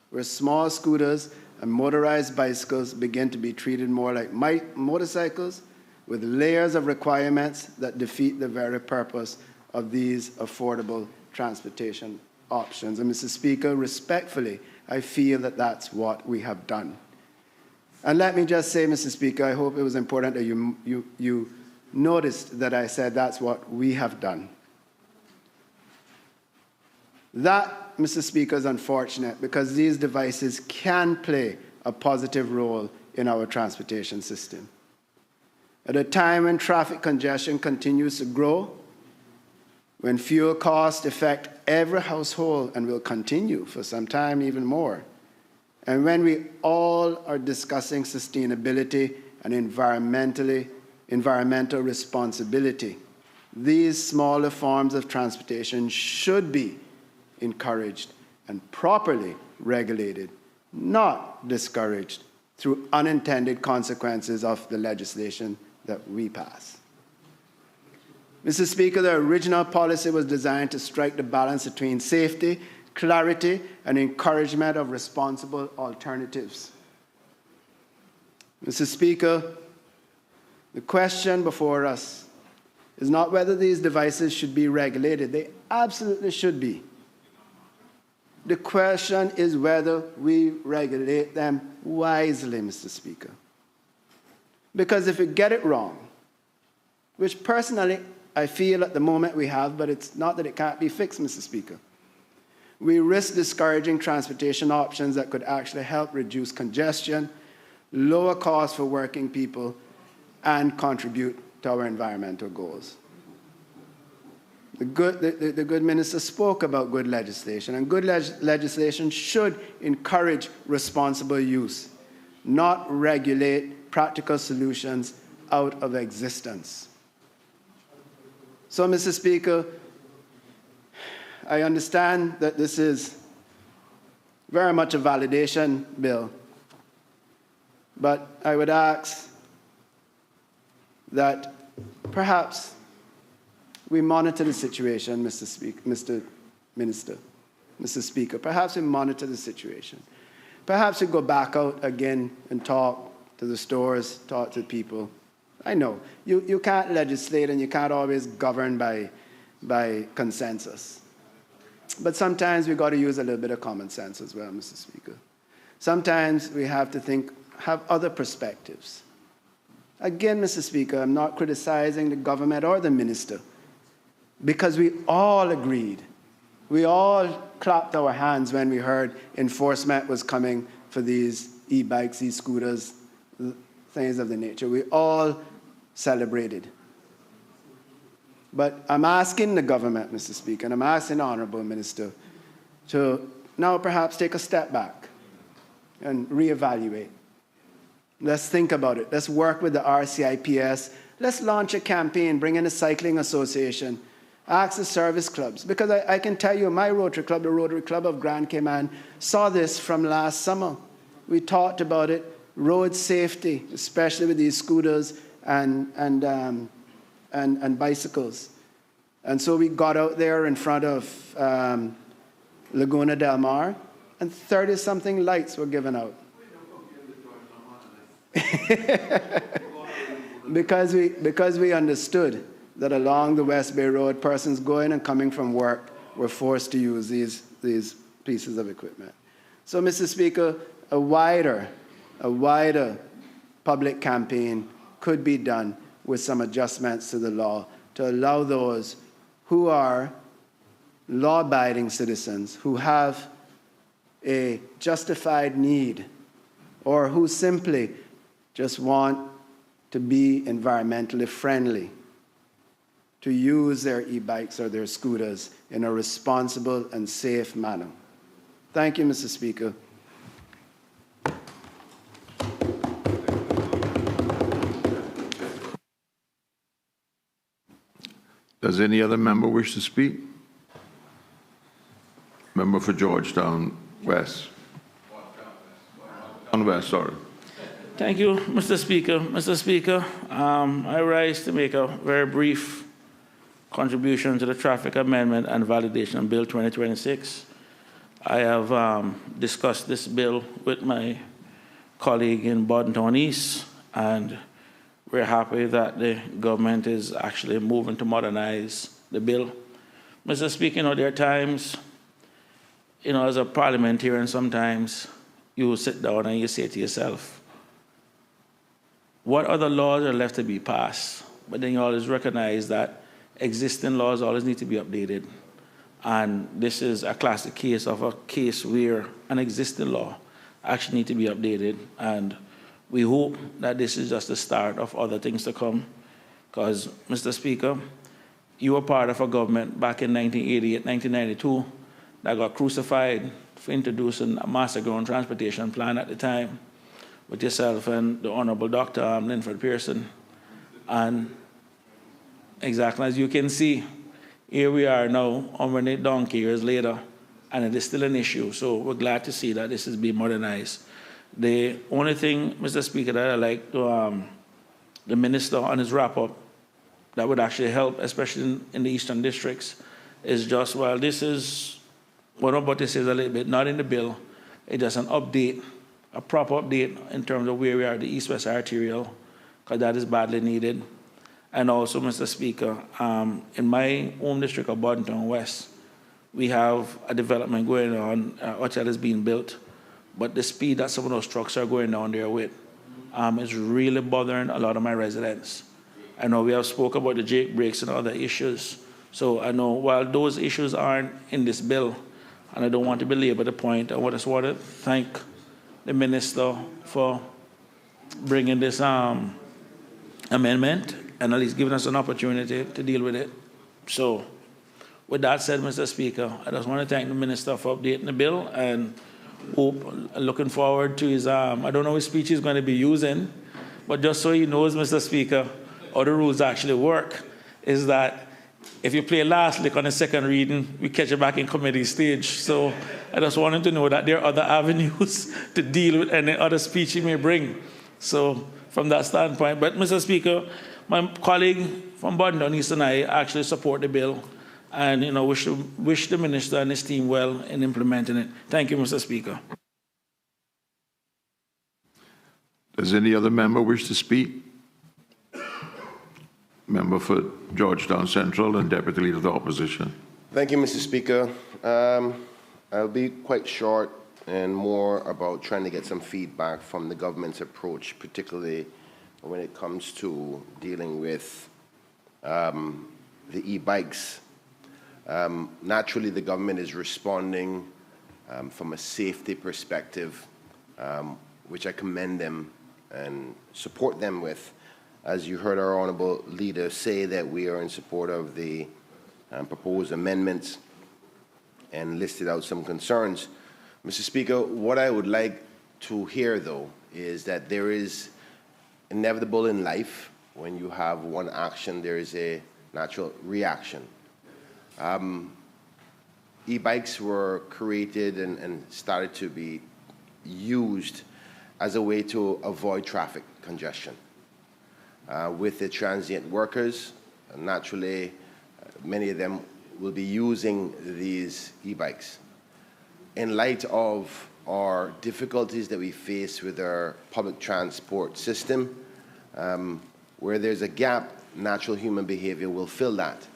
where small scooters and motorized bicycles begin to be treated more like motorcycles, with layers of requirements that defeat the very purpose of these affordable transportation options. And Mr. Speaker, respectfully, I feel that that's what we have done. And let me just say, Mr. Speaker, I hope it was important that you noticed that I said that's what we have done. That, Mr. Speaker, is unfortunate, because these devices can play a positive role in our transportation system. At a time when traffic congestion continues to grow, when fuel costs affect every household and will continue for some time even more, and when we all are discussing sustainability and environmental responsibility, these smaller forms of transportation should be encouraged and properly regulated, not discouraged through unintended consequences of the legislation that we pass. Mr. Speaker, the original policy was designed to strike the balance between safety, clarity, and encouragement of responsible alternatives. Mr. Speaker, the question before us is not whether these devices should be regulated. They absolutely should be. The question is whether we regulate them wisely, Mr. Speaker. Because if we get it wrong, which personally I feel at the moment we have, but it's not that it can't be fixed, Mr. Speaker, we risk discouraging transportation options that could actually help reduce congestion, lower costs for working people, and contribute to our environmental goals. The good minister spoke about good legislation, and good legislation should encourage responsible use, not regulate practical solutions out of existence. So, Mr. Speaker, I understand that this is very much a validation bill, but I would ask that perhaps we monitor the situation, Mr. Speaker. Perhaps we monitor the situation. Perhaps we go back out again and talk to the stores, talk to people. I know you can't legislate and you can't always govern by consensus. But sometimes we've got to use a little bit of common sense as well, Mr. Speaker. Sometimes we have to have other perspectives. Again, Mr. Speaker, I'm not criticizing the government or the minister, because we all agreed. We all clapped our hands when we heard enforcement was coming for these e-bikes, these scooters, things of the nature. We all celebrated. But I'm asking the government, Mr. Speaker, and I'm asking the Honourable Minister to now perhaps take a step back and reevaluate. Let's think about it. Let's work with the RCIPS. Let's launch a campaign, bring in a cycling association, ask the service clubs. Because I can tell you, my Rotary Club, the Rotary Club of Grand Cayman, saw this from last summer. We talked about it, road safety, especially with these scooters and bicycles. And so we got out there in front of Laguna Del Mar, and 30-something lights were given out. because we understood that along the West Bay Road, persons going and coming from work were forced to use these pieces of equipment. So, Mr. Speaker, a wider public campaign could be done with some adjustments to the law to allow those who are law-abiding citizens, who have a justified need, or who simply just want to be environmentally friendly, to use their e-bikes or their scooters in a responsible and safe manner. Thank you, Mr. Speaker. Does any other member wish to speak? Member for Georgetown West. West, sorry. Thank you, Mr. Speaker. Mr. Speaker, I rise to make a very brief contribution to the Traffic Amendment and Validation Bill 2026. I have discussed this bill with my colleague in Bordentown East, and we're happy that the government is actually moving to modernize the bill. Mr. Speaker, there are times, as a parliamentarian, sometimes you sit down and you say to yourself, what other laws are left to be passed? But then you always recognize that existing laws always need to be updated. And this is a classic case of a case where an existing law actually needs to be updated. And we hope that this is just the start of other things to come. Because, Mr. Speaker, you were part of a government back in 1988, 1992 that got crucified for introducing a master ground transportation plan at the time with yourself and the Honorable Dr. Linford Pearson. And exactly as you can see, here we are now, how many donkey years later, and it is still an issue. So we're glad to see that this is being modernized. The only thing, Mr. Speaker, that I'd like to the minister on his wrap-up that would actually help, especially in the eastern districts, is just, well, this is, what I'm about to say is a little bit not in the bill, it's just an update, a proper update in terms of where we are, the east-west arterial, because that is badly needed. And also, Mr. Speaker, in my home district of Bordentown West, we have a development going on, a hotel is being built, but the speed that some of those trucks are going down there with is really bothering a lot of my residents. I know we have spoke about the jake brakes and other issues. So I know while those issues aren't in this bill, and I don't want to belabor the point, I just want to thank the minister for bringing this amendment and at least giving us an opportunity to deal with it. So with that said, Mr. Speaker, I just want to thank the minister for updating the bill and looking forward to his, I don't know which speech he's going to be using, But just so he knows, Mr. Speaker, how the rules actually work is that if you play last lick on the second reading, we catch it back in committee stage. So I just want him to know that there are other avenues to deal with any other speech he may bring. So from that standpoint, but Mr. Speaker, my colleague from Borden East and I actually support the bill and wish the minister and his team well in implementing it. Thank you, Mr. Speaker. Does any other member wish to speak? Member for Georgetown Central and Deputy Leader of the Opposition. Thank you, Mr. Speaker. I'll be quite short and more about trying to get some feedback from the government's approach, particularly when it comes to dealing with the e-bikes. Naturally, the government is responding from a safety perspective, which I commend them and support them with. As you heard our honourable leader say, that we are in support of the proposed amendments and listed out some concerns. Mr. Speaker, what I would like to hear, though, is that there is inevitable in life, when you have one action, there is a natural reaction. E-bikes were created and started to be used as a way to avoid traffic congestion. With the transient workers, naturally, many of them will be using these e-bikes. In light of our difficulties that we face with our public transport system, where there's a gap, natural human behavior will fill that.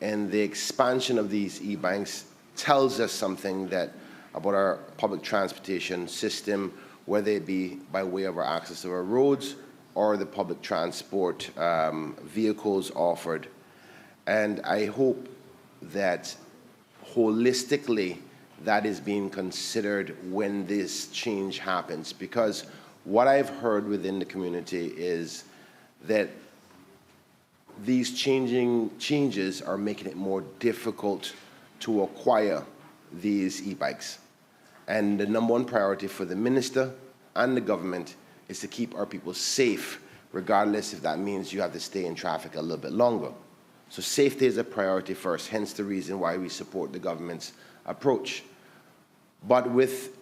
And the expansion of these e-bikes tells us something about our public transportation system, whether it be by way of our access to our roads or the public transport vehicles offered. And I hope that holistically that is being considered when this change happens, because what I've heard within the community is that these changes are making it more difficult to acquire these e-bikes. And the #1 priority for the minister and the government is to keep our people safe, regardless if that means you have to stay in traffic a little bit longer. So safety is a priority first, hence the reason why we support the government's approach. But with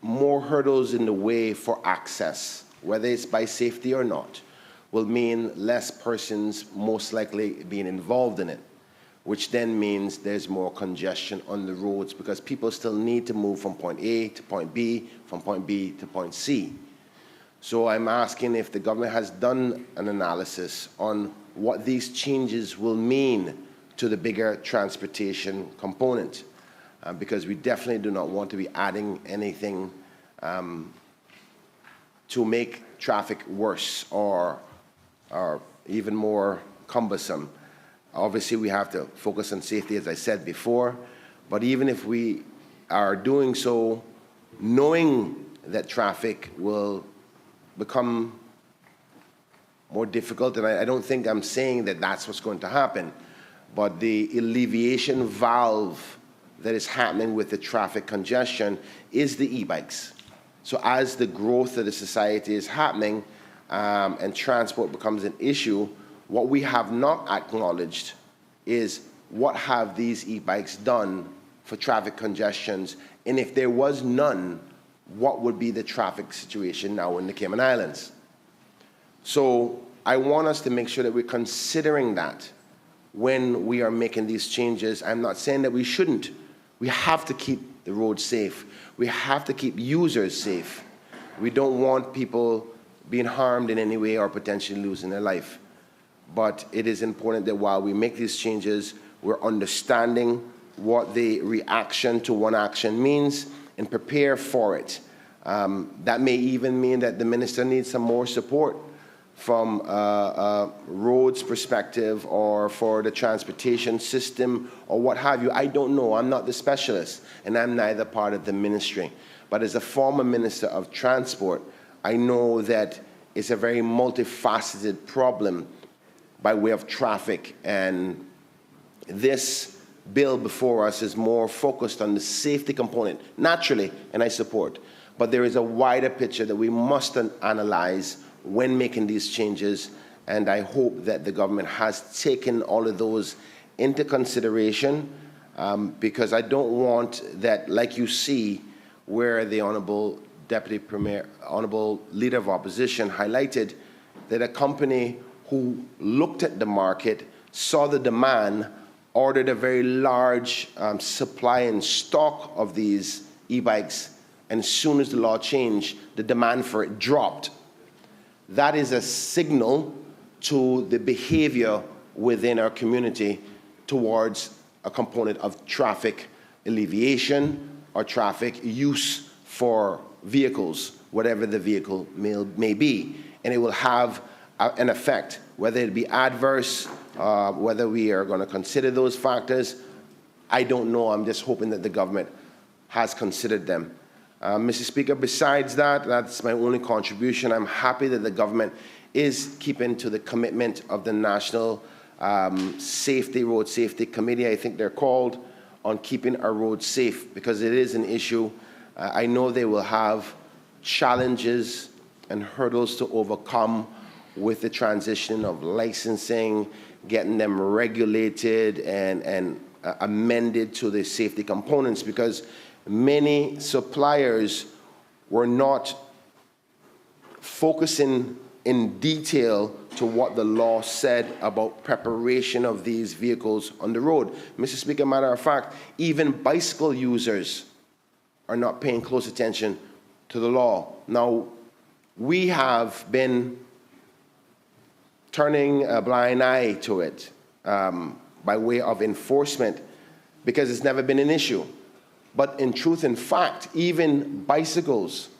more hurdles in the way for access, whether it's by safety or not, will mean less persons most likely being involved in it, which then means there's more congestion on the roads because people still need to move from point A to point B, from point B to point C. So I'm asking if the government has done an analysis on what these changes will mean to the bigger transportation component, because we definitely do not want to be adding anything to make traffic worse or even more cumbersome. Obviously, we have to focus on safety, as I said before, but even if we are doing so, knowing that traffic will become more difficult, and I don't think I'm saying that that's what's going to happen, but the alleviation valve that is happening with the traffic congestion is the e-bikes. So as the growth of the society is happening and transport becomes an issue, what we have not acknowledged is what have these e-bikes done for traffic congestions, and if there was none, what would be the traffic situation now in the Cayman Islands? So I want us to make sure that we're considering that when we are making these changes. I'm not saying that we shouldn't. We have to keep the roads safe. We have to keep users safe. We don't want people being harmed in any way or potentially losing their life. But it is important that while we make these changes, we're understanding what the reaction to one action means and prepare for it. That may even mean that the minister needs some more support from a roads perspective or for the transportation system or what have you. I don't know. I'm not the specialist, and I'm neither part of the ministry. But as a former minister of transport, I know that it's a very multifaceted problem by way of traffic, and this bill before us is more focused on the safety component, naturally, and I support. But there is a wider picture that we must analyze when making these changes, and I hope that the government has taken all of those into consideration, because I don't want that, like you see, where the Honourable Deputy Premier, Honourable Leader of Opposition highlighted that a company who looked at the market, saw the demand, ordered a very large supply and stock of these e-bikes, and as soon as the law changed, the demand for it dropped. That is a signal to the behavior within our community towards a component of traffic alleviation or traffic use for vehicles, whatever the vehicle may be. And it will have an effect, whether it be adverse, whether we are going to consider those factors. I don't know. I'm just hoping that the government has considered them. Mr. Speaker, besides that, that's my only contribution. I'm happy that the government is keeping to the commitment of the National Road Safety Committee, I think they're called, on keeping our roads safe, because it is an issue. I know they will have challenges and hurdles to overcome with the transition of licensing, getting them regulated and amended to the safety components, because many suppliers were not focusing in detail to what the law said about preparation of these vehicles on the road. Mr. Speaker, matter of fact, even bicycle users are not paying close attention to the law. Now, we have been turning a blind eye to it by way of enforcement, because it's never been an issue. But in truth and fact, even bicycles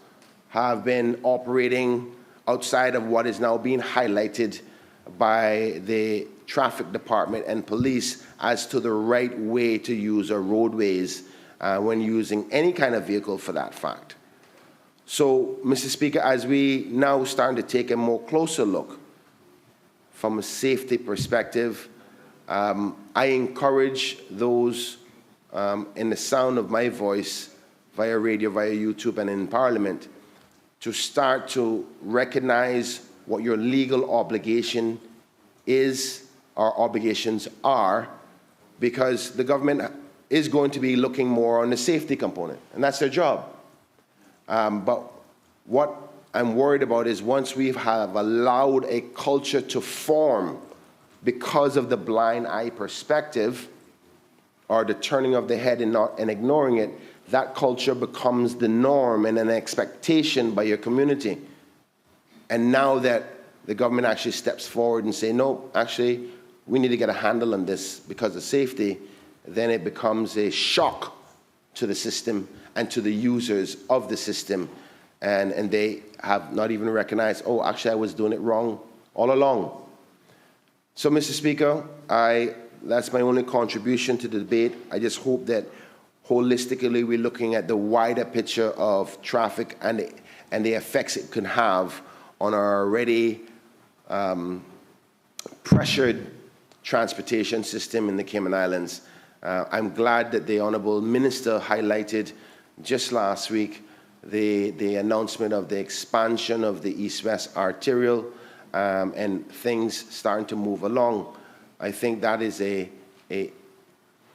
have been operating outside of what is now being highlighted by the traffic department and police as to the right way to use our roadways when using any kind of vehicle for that fact. So, Mr. Speaker, as we now start to take a more closer look from a safety perspective, I encourage those in the sound of my voice, via radio, via YouTube, and in Parliament, to start to recognize what your legal obligation is, or obligations are, because the government is going to be looking more on the safety component, and that's their job. But what I'm worried about is once we have allowed a culture to form because of the blind eye perspective, or the turning of the head and ignoring it, that culture becomes the norm and an expectation by your community. And now that the government actually steps forward and say, no, actually, we need to get a handle on this because of safety, then it becomes a shock to the system and to the users of the system. And they have not even recognized, oh, actually, I was doing it wrong all along. So, Mr. Speaker, that's my only contribution to the debate. I just hope that holistically we're looking at the wider picture of traffic and the effects it can have on our already pressured transportation system in the Cayman Islands. I'm glad that the Honourable Minister highlighted just last week the announcement of the expansion of the East-West arterial and things starting to move along. I think that is a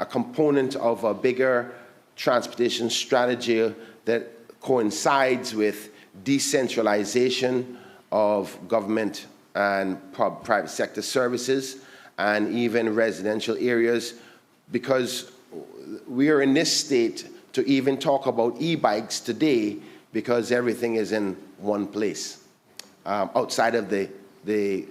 component of a bigger transportation strategy that coincides with decentralization of government and private sector services and even residential areas, because we are in this state to even talk about e-bikes today because everything is in one place, outside of the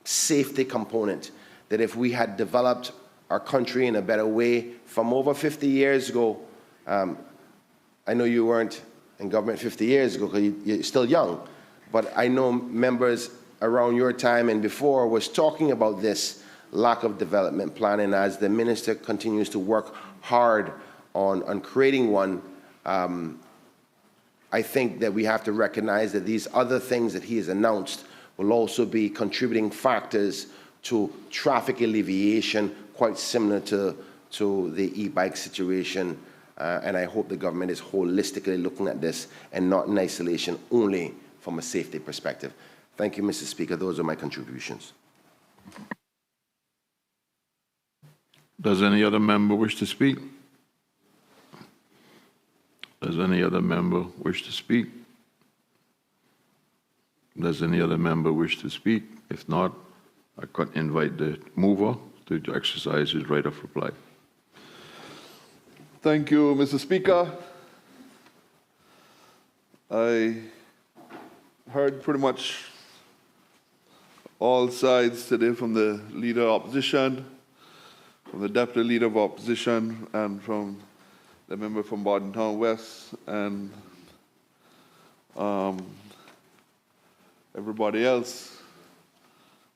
safety component, that if we had developed our country in a better way from over 50 years ago. I know you weren't in government 50 years ago because you're still young, but I know members around your time and before was talking about this lack of development planning. As the minister continues to work hard on creating one, I think that we have to recognize that these other things that he has announced will also be contributing factors to traffic alleviation, quite similar to the e-bike situation. And I hope the government is holistically looking at this and not in isolation only from a safety perspective. Thank you, Mr. Speaker. Those are my contributions. Does any other member wish to speak? Does any other member wish to speak? Does any other member wish to speak? If not, I could invite the mover to exercise his right of reply. Thank you, Mr. Speaker. I heard pretty much all sides today from the Leader of Opposition, from the Deputy Leader of Opposition, and from the member from Bordentown West, and everybody else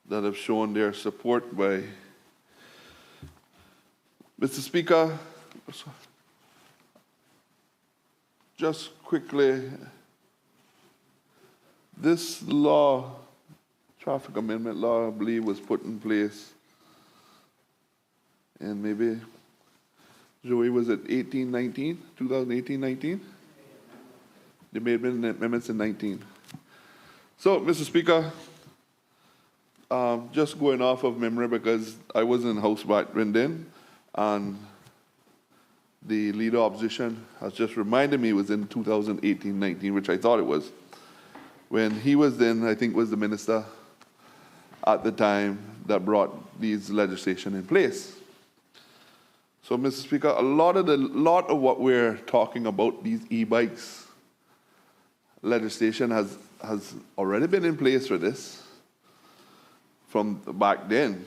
that have shown their support by. Mr. Speaker, just quickly, this law, traffic amendment law, I believe, was put in place, and maybe, Joey, was it 2018, 19? They made amendments in 19. So, Mr. Speaker, just going off of memory, because I was in House back then, and the Leader of Opposition has just reminded me it was in 2018-19, which I thought it was, when he was then, I think, was the minister at the time that brought these legislation in place. So, Mr. Speaker, a lot of what we're talking about, these e-bikes legislation has already been in place for this from back then.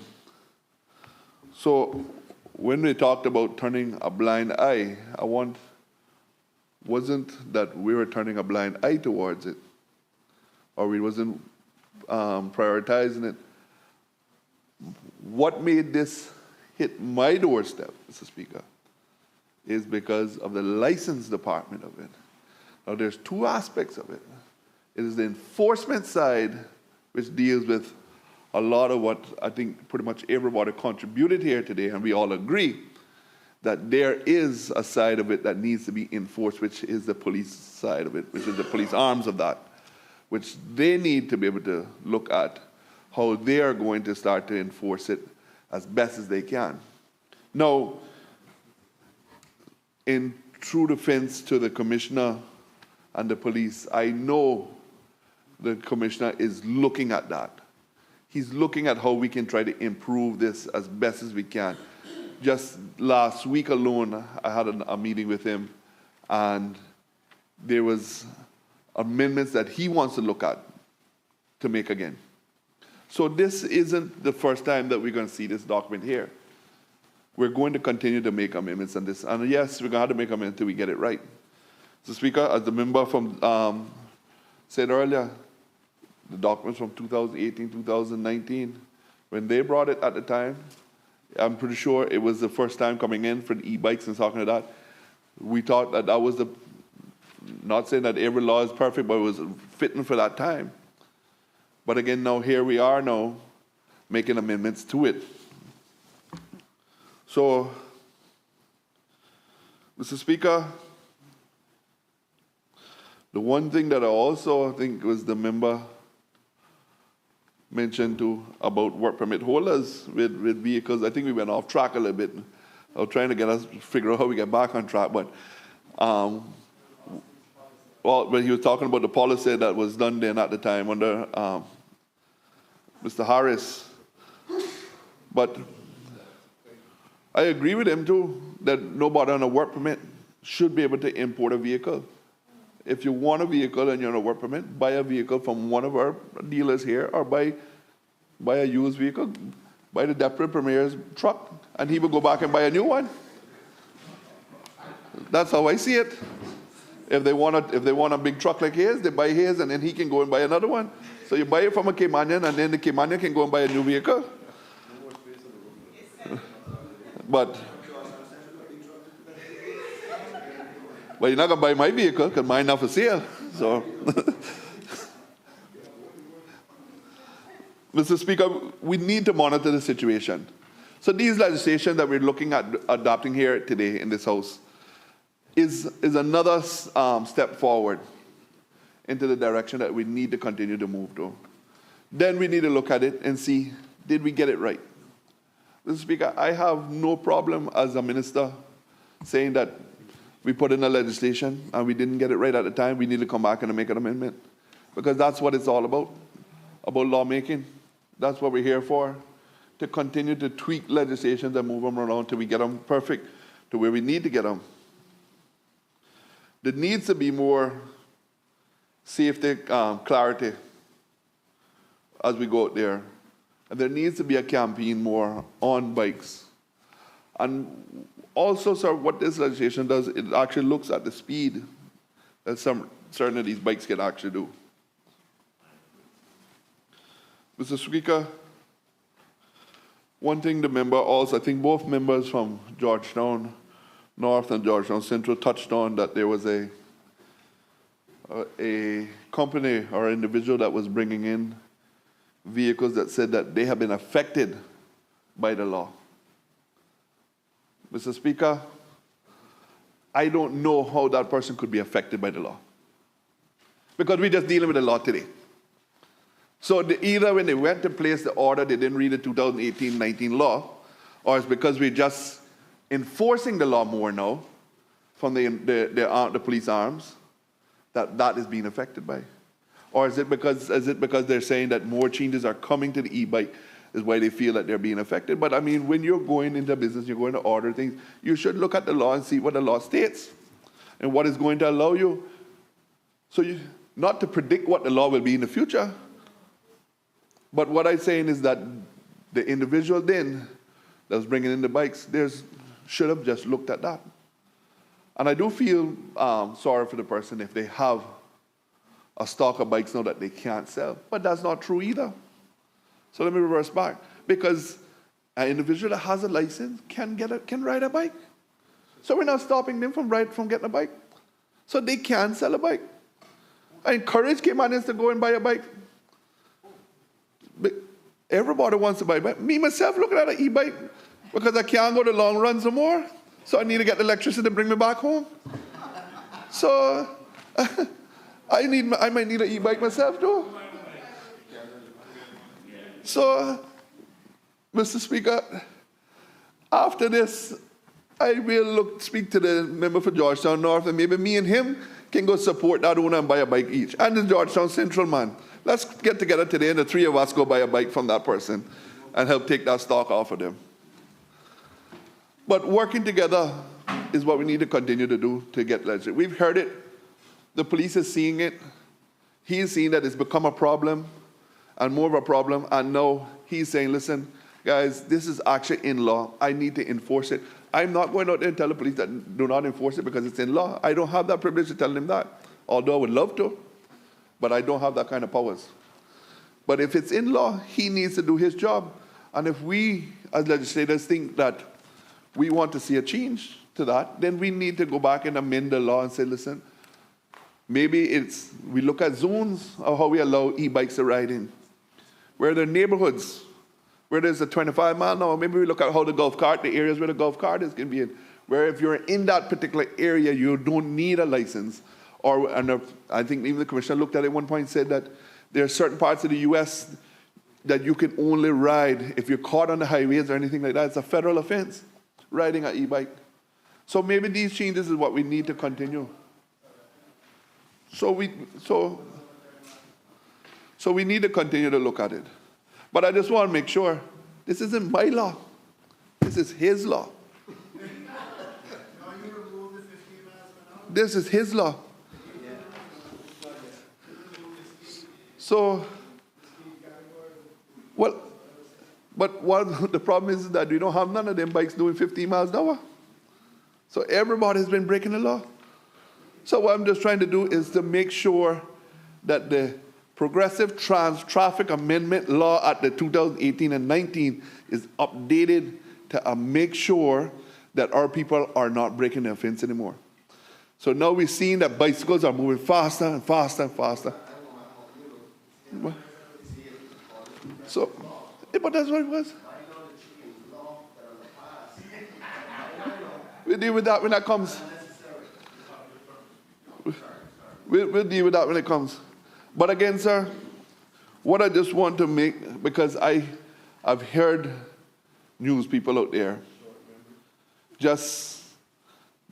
So when we talked about turning a blind eye, wasn't that we were turning a blind eye towards it, or we wasn't prioritizing it. What made this hit my doorstep, Mr. Speaker, is because of the license department of it. Now, there's two aspects of it. It is the enforcement side, which deals with a lot of what I think pretty much everybody contributed here today, and we all agree that there is a side of it that needs to be enforced, which is the police side of it, which is the police arms of that, which they need to be able to look at how they are going to start to enforce it as best as they can. Now, in true defense to the commissioner and the police, I know the commissioner is looking at that. He's looking at how we can try to improve this as best as we can. Just last week alone, I had a meeting with him, and there was amendments that he wants to look at to make again. So this isn't the first time that we're going to see this document here. We're going to continue to make amendments on this. And yes, we're going to have to make amendments until we get it right. So, Speaker, as the member from said earlier, the documents from 2018, 2019, when they brought it at the time, I'm pretty sure it was the first time coming in for the e-bikes and talking about that. We thought that that was not saying that every law is perfect, but it was fitting for that time. But again, now here we are now making amendments to it. So, Mr. Speaker, the one thing that I also think was the member mentioned too about work permit holders with vehicles. I think we went off track a little bit. I was trying to get us figure out how we get back on track, but but he was talking about the policy that was done then at the time under Mr. Harris. But I agree with him too that nobody on a work permit should be able to import a vehicle. If you want a vehicle and you're on a work permit, buy a vehicle from one of our dealers here, or buy a used vehicle, buy the Deputy Premier's truck, and he will go back and buy a new one. That's how I see it. If they want a big truck like his, they buy his, and then he can go and buy another one. So you buy it from a Caymanian, and then the Caymanian can go and buy a new vehicle. But you're not going to buy my vehicle because mine not for sale. So, Mr. Speaker, we need to monitor the situation. So these legislation that we're looking at adopting here today in this House is another step forward into the direction that we need to continue to move to. then we need to look at it and see, did we get it right? Mr. Speaker, I have no problem as a minister saying that we put in a legislation and we didn't get it right at the time. We need to come back and make an amendment, because that's what it's all about lawmaking. That's what we're here for, to continue to tweak legislations and move them around till we get them perfect to where we need to get them. There needs to be more safety, clarity as we go out there. And there needs to be a campaign more on bikes. And also, sir, what this legislation does, it actually looks at the speed that certain of these bikes can actually do. Mr. Speaker, one thing the member also, I think both members from Georgetown North and Georgetown Central touched on, that there was a company or individual that was bringing in vehicles that said that they have been affected by the law. Mr. Speaker, I don't know how that person could be affected by the law, because we're just dealing with the law today. So either when they went to place the order, they didn't read the 2018-19 law, or it's because we're just enforcing the law more now from the police arms that is being affected by. Or is it because they're saying that more changes are coming to the e-bike is why they feel that they're being affected? But I mean, when you're going into business, you're going to order things, you should look at the law and see what the law states and what is going to allow you. So not to predict what the law will be in the future, but what I'm saying is that the individual then that was bringing in the bikes, should have just looked at that. And I do feel sorry for the person if they have a stock of bikes now that they can't sell. But that's not true either. So let me reverse back. Because an individual that has a license can ride a bike. So we're not stopping them from getting a bike. So they can sell a bike. I encourage Cayman Islands to go and buy a bike. But everybody wants to buy a bike. Me, myself, looking at an e-bike because I can't go the long runs no more. So I need to get the electricity to bring me back home. So I might need an e-bike myself too. So, Mr. Speaker, after this, I will speak to the member for Georgetown North, and maybe me and him can go support that owner and buy a bike each. And the Georgetown Central man. Let's get together today and the three of us go buy a bike from that person and help take that stock off of them. But working together is what we need to continue to do to get legislation. We've heard it. The police is seeing it. He's seeing that it's become a problem and more of a problem. And now he's saying, listen, guys, this is actually in law. I need to enforce it. I'm not going out there and tell the police that do not enforce it because it's in law. I don't have that privilege to tell them that, although I would love to, but I don't have that kind of powers. But if it's in law, he needs to do his job. And if we, as legislators, think that we want to see a change to that, then we need to go back and amend the law and say, listen, maybe we look at zones of how we allow e-bikes to ride in. Where there are neighborhoods, where there's a 25 mile an hour, maybe we look at how the areas where the golf cart is can be in. Where if you're in that particular area, you don't need a license. I think even the commissioner looked at it at one point and said that there are certain parts of the U.S. that you can only ride if you're caught on the highways or anything like that. It's a federal offense, riding an e-bike. So maybe these changes is what we need to continue. So we need to continue to look at it. But I just want to make sure this isn't my law. This is his law. This is his law. So, well, but what the problem is that we don't have none of them bikes doing 15 miles an hour. So everybody's been breaking the law. So what I'm just trying to do is to make sure that the progressive traffic amendment law at the 2018 and 19 is updated to make sure that our people are not breaking the offense anymore. So now we're seeing that bicycles are moving faster and faster and faster. So, but that's what it was. We'll deal with that when that comes. We'll deal with that when it comes. But again, sir, what I just want to make, because I've heard news people out there just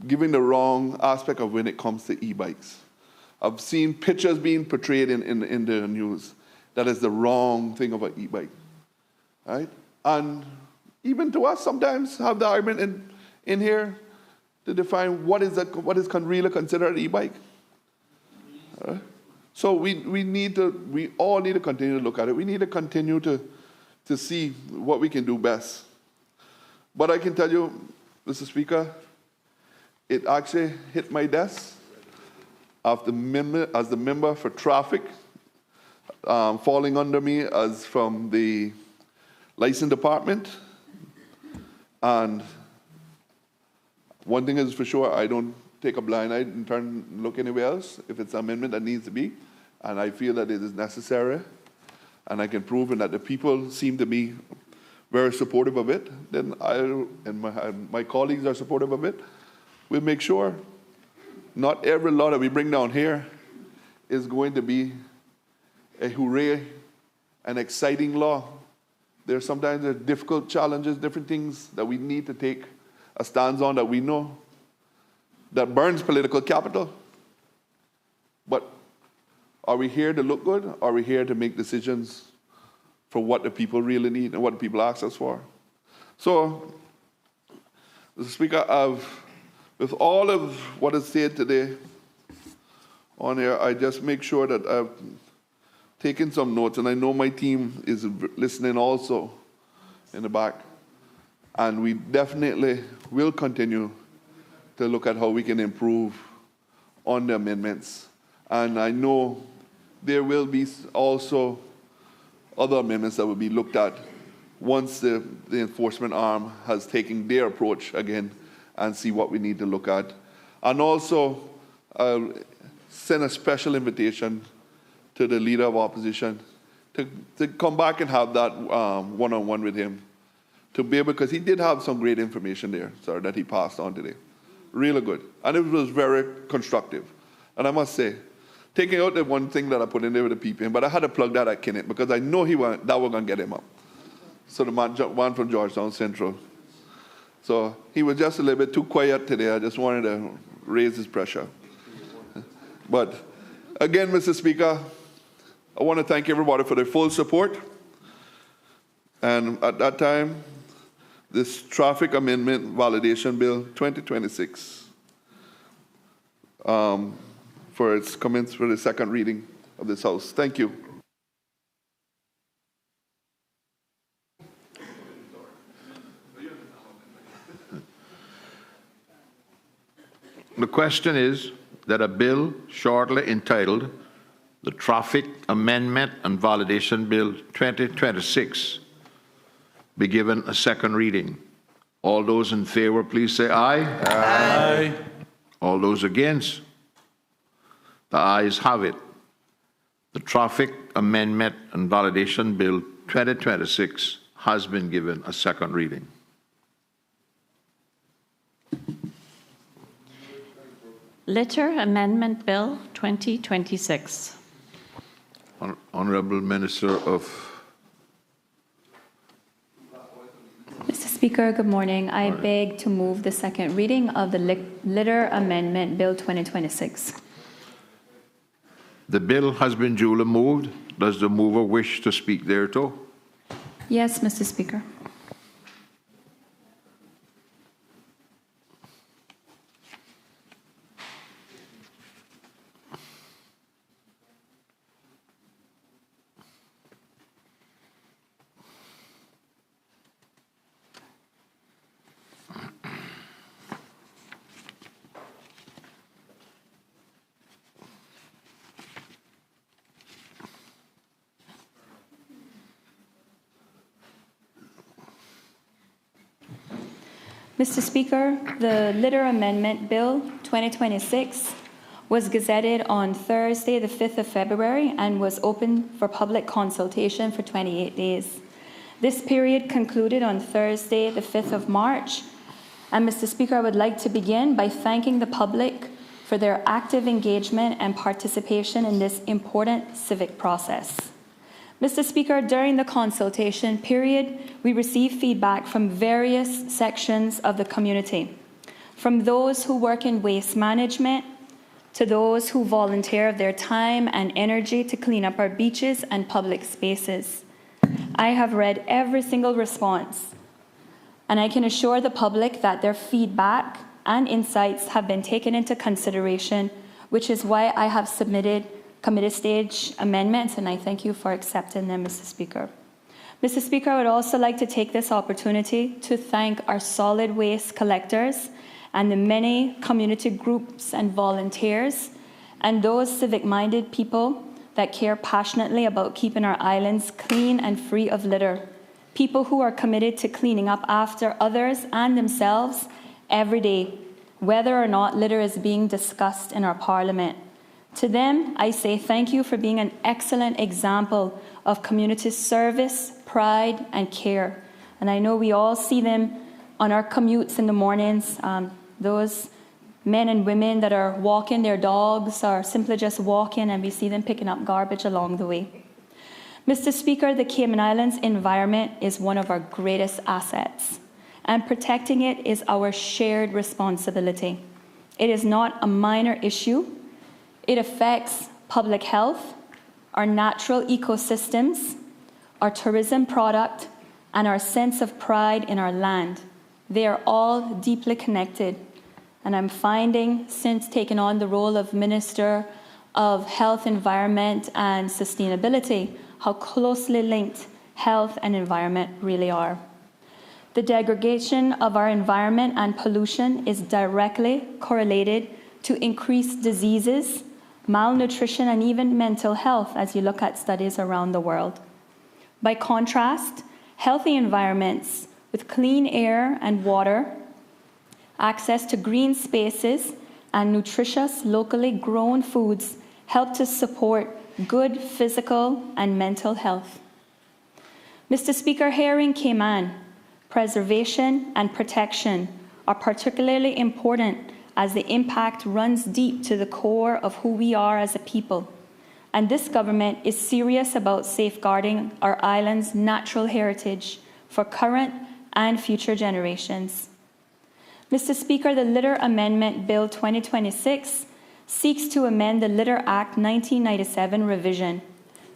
giving the wrong aspect of when it comes to e-bikes. I've seen pictures being portrayed in the news that is the wrong thing of an e-bike, right? And even to us sometimes have the argument in here to define what is really considered an e-bike. So we all need to continue to look at it. We need to continue to see what we can do best. But I can tell you, Mr. Speaker, it actually hit my desk as the member for traffic, falling under me as from the license department. And one thing is for sure, I don't take a blind eye and turn and look anywhere else if it's an amendment that needs to be. And I feel that it is necessary. And I can prove that the people seem to be very supportive of it. Then I and my colleagues are supportive of it. We'll make sure not every law that we bring down here is going to be a hooray, an exciting law. There's sometimes difficult challenges, different things that we need to take a stance on that we know that burns political capital. But are we here to look good? Are we here to make decisions for what the people really need and what the people ask us for? So, Mr. Speaker, with all of what is said today on here, I just make sure that I've taken some notes, and I know my team is listening also in the back. And we definitely will continue to look at how we can improve on the amendments. And I know there will be also other amendments that will be looked at once the enforcement arm has taken their approach again and see what we need to look at. And also send a special invitation to the Leader of Opposition to come back and have that one-on-one with him, to be able, because he did have some great information there, sir, that he passed on today. Really good. And it was very constructive. And I must say, taking out the one thing that I put in there with the PPM, but I had to plug that at Kenneth because I know that was going to get him up. So the one from Georgetown Central. So he was just a little bit too quiet today. I just wanted to raise his pressure. But again, Mr. Speaker, I want to thank everybody for their full support. And at that time, this Traffic Amendment Validation Bill 2026 for its commence for the second reading of this House. Thank you. The question is that a bill shortly entitled the Traffic Amendment and Validation Bill 2026 be given a second reading. All those in favor, please say aye. Aye. All those against? The ayes have it. The Traffic Amendment and Validation Bill 2026 has been given a second reading. Litter Amendment Bill 2026. Honourable Minister of... Mr. Speaker, good morning. I beg to move the second reading of the Litter Amendment Bill 2026. The bill has been duly moved. Does the mover wish to speak thereto? Yes, Mr. Speaker. Mr. Speaker, the Litter Amendment Bill 2026 was gazetted on Thursday, the 5th of February, and was open for public consultation for 28 days. This period concluded on Thursday, the 5th of March. And Mr. Speaker, I would like to begin by thanking the public for their active engagement and participation in this important civic process. Mr. Speaker, during the consultation period, we received feedback from various sections of the community, from those who work in waste management to those who volunteer their time and energy to clean up our beaches and public spaces. I have read every single response, and I can assure the public that their feedback and insights have been taken into consideration, which is why I have submitted committee stage amendments, and I thank you for accepting them, Mr. Speaker. Mr. Speaker, I would also like to take this opportunity to thank our solid waste collectors and the many community groups and volunteers and those civic-minded people that care passionately about keeping our islands clean and free of litter, people who are committed to cleaning up after others and themselves every day, whether or not litter is being discussed in our Parliament. To them, I say thank you for being an excellent example of community service, pride, and care. And I know we all see them on our commutes in the mornings, those men and women that are walking their dogs or simply just walking, and we see them picking up garbage along the way. Mr. Speaker, the Cayman Islands environment is one of our greatest assets, and protecting it is our shared responsibility. It is not a minor issue. It affects public health, our natural ecosystems, our tourism product, and our sense of pride in our land. They are all deeply connected. And I'm finding, since taking on the role of Minister of Health, Environment, and Sustainability, how closely linked health and environment really are. The degradation of our environment and pollution is directly correlated to increased diseases, malnutrition, and even mental health as you look at studies around the world. By contrast, healthy environments with clean air and water, access to green spaces, and nutritious, locally grown foods help to support good physical and mental health. Mr. Speaker, here in Cayman, preservation and protection are particularly important as the impact runs deep to the core of who we are as a people. And this government is serious about safeguarding our island's natural heritage for current and future generations. Mr. Speaker, the Litter Amendment Bill 2026 seeks to amend the Litter Act 1997 revision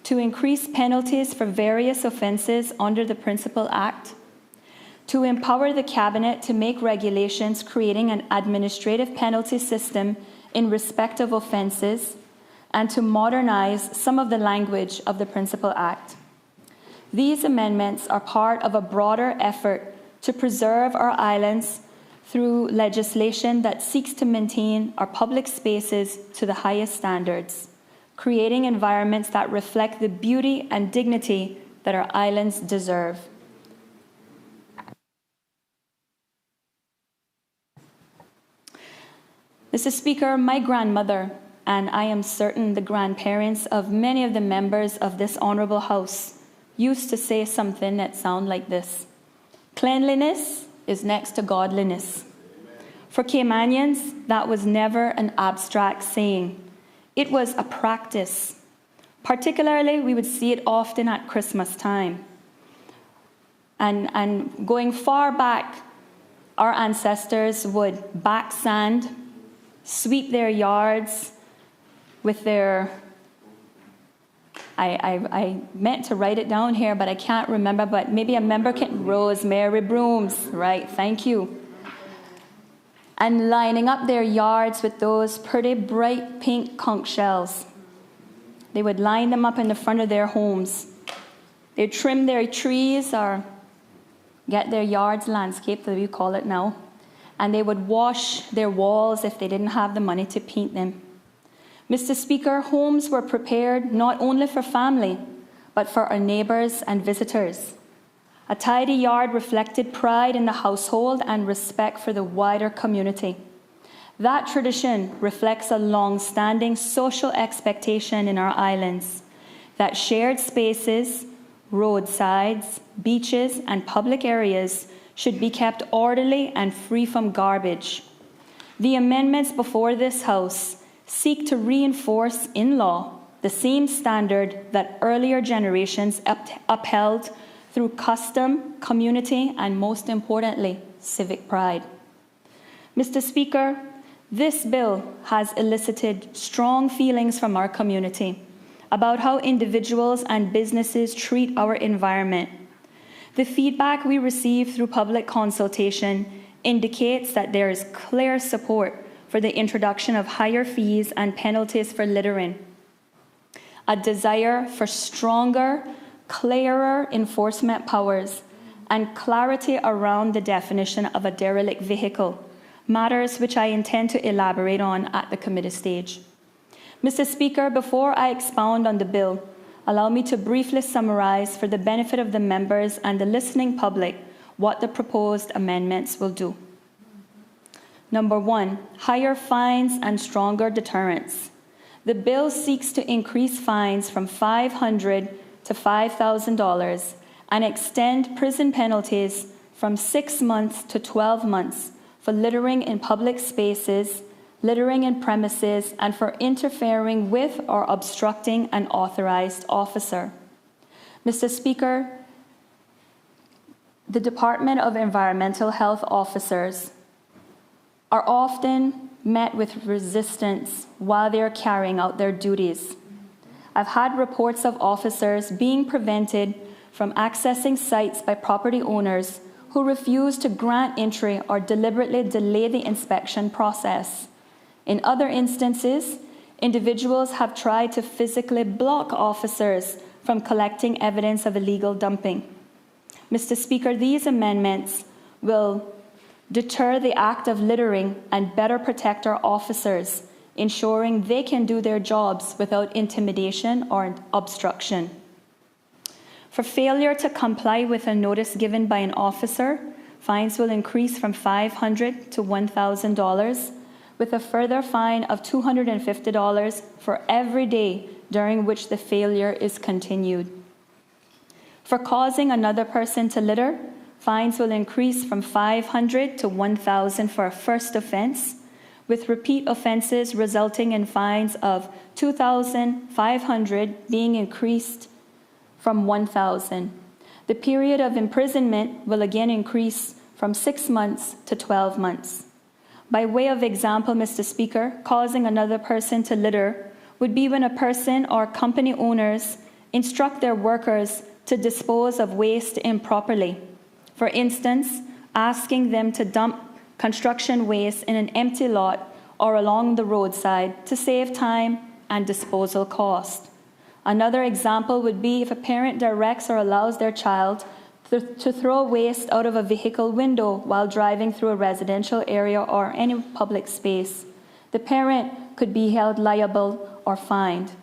to increase penalties for various offenses under the Principal Act, to empower the Cabinet to make regulations creating an administrative penalty system in respect of offences, and to modernize some of the language of the Principal Act. These amendments are part of a broader effort to preserve our islands through legislation that seeks to maintain our public spaces to the highest standards, creating environments that reflect the beauty and dignity that our islands deserve. Mr. Speaker, my grandmother, and I am certain the grandparents of many of the members of this Honourable House, used to say something that sounded like this: cleanliness is next to godliness. For Caymanians, that was never an abstract saying. It was a practice. Particularly, we would see it often at Christmas time. And going far back, our ancestors would back sand, sweep their yards with their, I meant to write it down here, but I can't remember, but maybe a member can, rosemary brooms, right, thank you. And lining up their yards with those pretty bright pink conch shells. They would line them up in the front of their homes. They'd trim their trees or get their yards landscaped, as we call it now. And they would wash their walls if they didn't have the money to paint them. Mr. Speaker, homes were prepared not only for family, but for our neighbours and visitors. A tidy yard reflected pride in the household and respect for the wider community. That tradition reflects a long-standing social expectation in our islands that shared spaces, roadsides, beaches, and public areas should be kept orderly and free from garbage. The amendments before this House seek to reinforce in law the same standard that earlier generations upheld through custom, community, and most importantly, civic pride. Mr. Speaker, this bill has elicited strong feelings from our community about how individuals and businesses treat our environment. The feedback we receive through public consultation indicates that there is clear support for the introduction of higher fees and penalties for littering, a desire for stronger, clearer enforcement powers, and clarity around the definition of a derelict vehicle, matters which I intend to elaborate on at the committee stage. Mr. Speaker, before I expound on the bill, allow me to briefly summarize for the benefit of the members and the listening public what the proposed amendments will do. Number one, higher fines and stronger deterrence. The bill seeks to increase fines from $500 to $5,000 and extend prison penalties from 6 months to 12 months for littering in public spaces, littering in premises, and for interfering with or obstructing an authorized officer. Mr. Speaker, the Department of Environmental Health officers are often met with resistance while they are carrying out their duties. I've had reports of officers being prevented from accessing sites by property owners who refuse to grant entry or deliberately delay the inspection process. In other instances, individuals have tried to physically block officers from collecting evidence of illegal dumping. Mr. Speaker, these amendments will deter the act of littering and better protect our officers, ensuring they can do their jobs without intimidation or obstruction. For failure to comply with a notice given by an officer, fines will increase from $500 to $1,000, with a further fine of $250 for every day during which the failure is continued. For causing another person to litter, fines will increase from $500 to $1,000 for a first offense, with repeat offenses resulting in fines of $2,500 being increased from $1,000. The period of imprisonment will again increase from 6 months to 12 months. By way of example, Mr. Speaker, causing another person to litter would be when a person or company owners instruct their workers to dispose of waste improperly. For instance, asking them to dump construction waste in an empty lot or along the roadside to save time and disposal cost. Another example would be if a parent directs or allows their child to throw waste out of a vehicle window while driving through a residential area or any public space. The parent could be held liable or fined.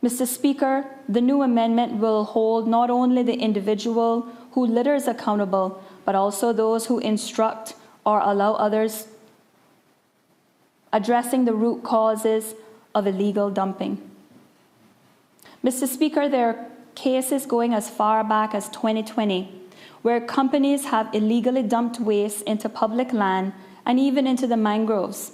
Mr. Speaker, the new amendment will hold not only the individual who litters accountable, but also those who instruct or allow others, addressing the root causes of illegal dumping. Mr. Speaker, there are cases going as far back as 2020 where companies have illegally dumped waste into public land and even into the mangroves.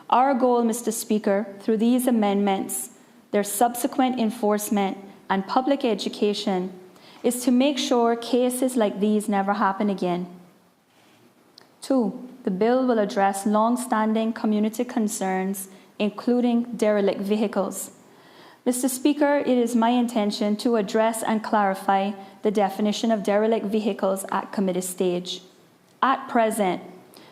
Our goal, Mr. Speaker, through these amendments, their subsequent enforcement and public education, is to make sure cases like these never happen again. 2, the bill will address long-standing community concerns, including derelict vehicles. Mr. Speaker, it is my intention to address and clarify the definition of derelict vehicles at committee stage. At present,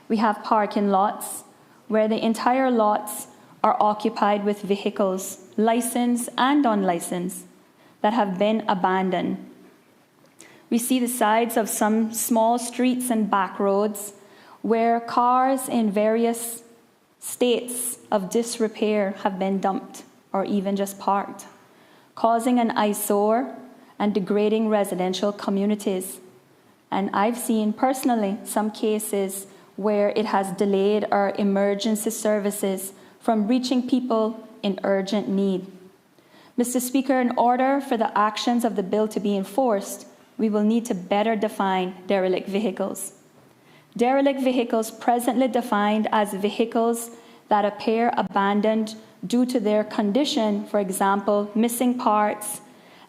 we have parking lots where the entire lots are occupied with vehicles, licensed and unlicensed, that have been abandoned. We see the sides of some small streets and back roads where cars in various states of disrepair have been dumped or even just parked, causing an eyesore and degrading residential communities. And I've seen personally some cases where it has delayed our emergency services from reaching people in urgent need. Mr. Speaker, in order for the actions of the bill to be enforced, we will need to better define derelict vehicles. Derelict vehicles presently defined as vehicles that appear abandoned due to their condition, for example, missing parts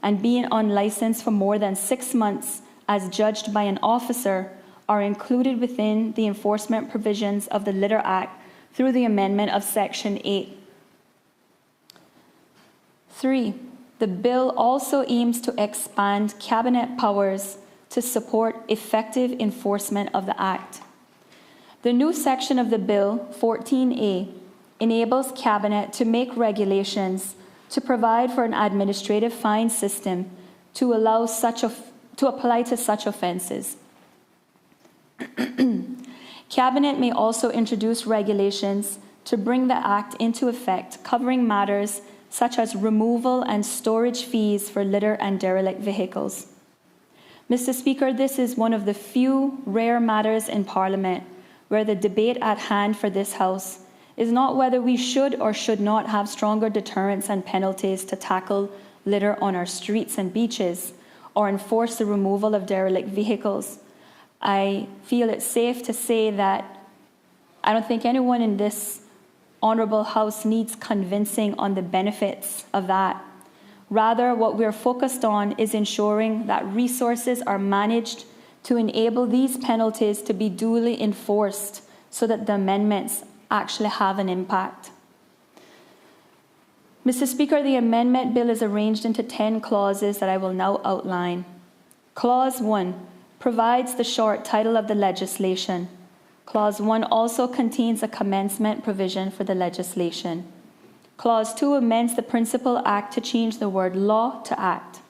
and being unlicensed for more than 6 months as judged by an officer, are included within the enforcement provisions of the Litter Act through the amendment of Section 8. 3. The bill also aims to expand Cabinet powers to support effective enforcement of the Act. The new section of the bill, 14A, enables Cabinet to make regulations to provide for an administrative fine system to apply to such offenses. Cabinet may also introduce regulations to bring the Act into effect, covering matters such as removal and storage fees for litter and derelict vehicles. Mr. Speaker, this is one of the few rare matters in Parliament where the debate at hand for this House is not whether we should or should not have stronger deterrents and penalties to tackle litter on our streets and beaches or enforce the removal of derelict vehicles. I feel it's safe to say that I don't think anyone in this Honourable House needs convincing on the benefits of that. Rather, what we're focused on is ensuring that resources are managed to enable these penalties to be duly enforced so that the amendments actually have an impact. Mr. Speaker, the amendment bill is arranged into 10 clauses that I will now outline. Clause 1 provides the short title of the legislation. Clause 1 also contains a commencement provision for the legislation. Clause 2 amends the Principal Act to change the word law to act.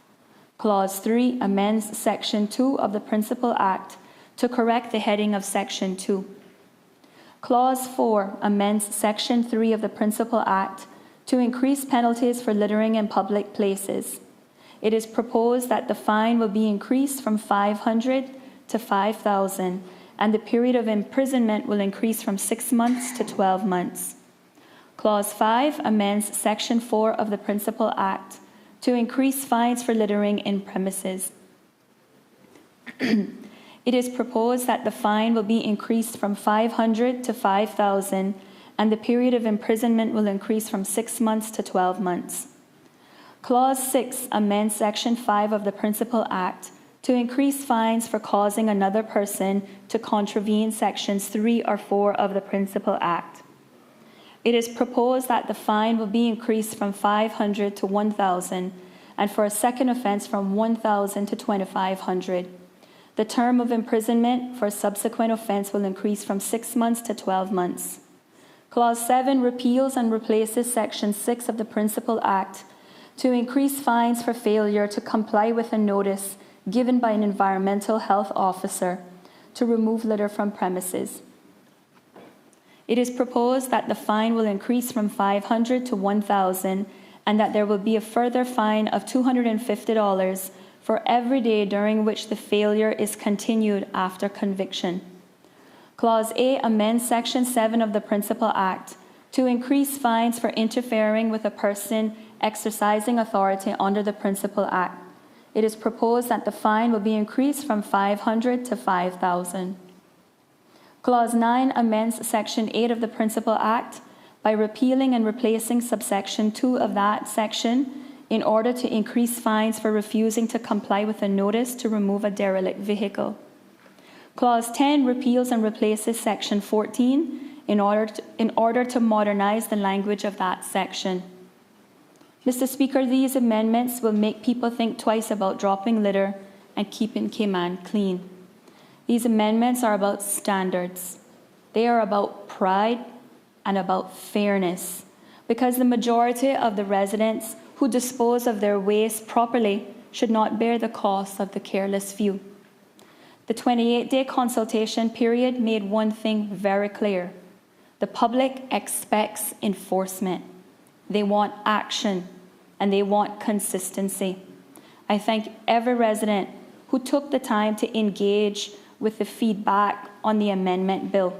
Clause 3 amends Section 2 of the Principal Act to correct the heading of Section 2. Clause 4 amends Section 3 of the Principal Act to increase penalties for littering in public places. It is proposed that the fine will be increased from $500 to $5,000, and the period of imprisonment will increase from 6 months to 12 months. Clause 5 amends Section 4 of the Principal Act to increase fines for littering in premises. It is proposed that the fine will be increased from $500 to $5,000, and the period of imprisonment will increase from 6 months to 12 months. Clause 6 amends Section 5 of the Principal Act to increase fines for causing another person to contravene Sections 3 or 4 of the Principal Act. It is proposed that the fine will be increased from $500 to $1,000, and for a second offence from $1,000 to $2,500. The term of imprisonment for a subsequent offence will increase from 6 months to 12 months. Clause 7 repeals and replaces Section 6 of the Principal Act to increase fines for failure to comply with a notice given by an environmental health officer to remove litter from premises. It is proposed that the fine will increase from $500 to $1,000, and that there will be a further fine of $250 for every day during which the failure is continued after conviction. Clause A amends Section 7 of the Principal Act to increase fines for interfering with a person exercising authority under the Principal Act. It is proposed that the fine will be increased from $500 to $5,000. Clause 9 amends Section 8 of the Principal Act by repealing and replacing subsection 2 of that section in order to increase fines for refusing to comply with a notice to remove a derelict vehicle. Clause 10 repeals and replaces Section 14 in order to modernize the language of that section. Mr. Speaker, these amendments will make people think twice about dropping litter and keeping Cayman clean. These amendments are about standards. They are about pride and about fairness, because the majority of the residents who dispose of their waste properly should not bear the cost of the careless few. The 28-day consultation period made one thing very clear. The public expects enforcement. They want action, and they want consistency. I thank every resident who took the time to engage with the feedback on the amendment bill.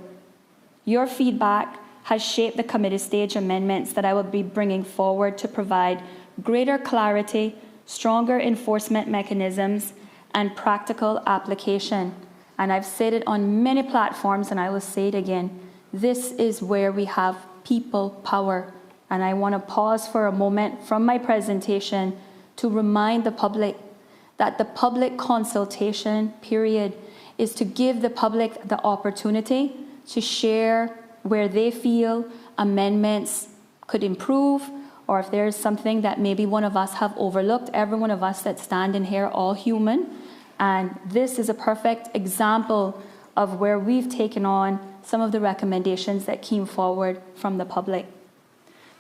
Your feedback has shaped the committee stage amendments that I will be bringing forward to provide greater clarity, stronger enforcement mechanisms, and practical application. And I've said it on many platforms, and I will say it again. This is where we have people power And I want to pause for a moment from my presentation to remind the public that the public consultation period is to give the public the opportunity to share where they feel amendments could improve, or if there's something that maybe one of us have overlooked. Every one of us that stand in here, all human. And this is a perfect example of where we've taken on some of the recommendations that came forward from the public.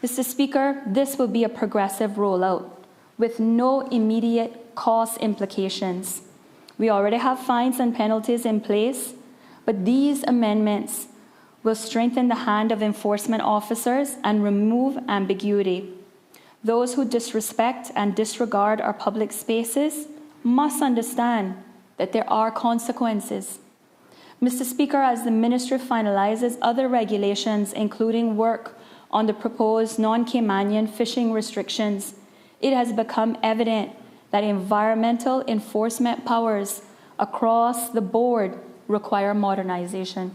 Mr. Speaker, this will be a progressive rollout with no immediate cost implications. We already have fines and penalties in place, but these amendments will strengthen the hand of enforcement officers and remove ambiguity. Those who disrespect and disregard our public spaces must understand that there are consequences. Mr. Speaker, as the Ministry finalizes other regulations, including work on the proposed non-Caymanian fishing restrictions, it has become evident that environmental enforcement powers across the board require modernization.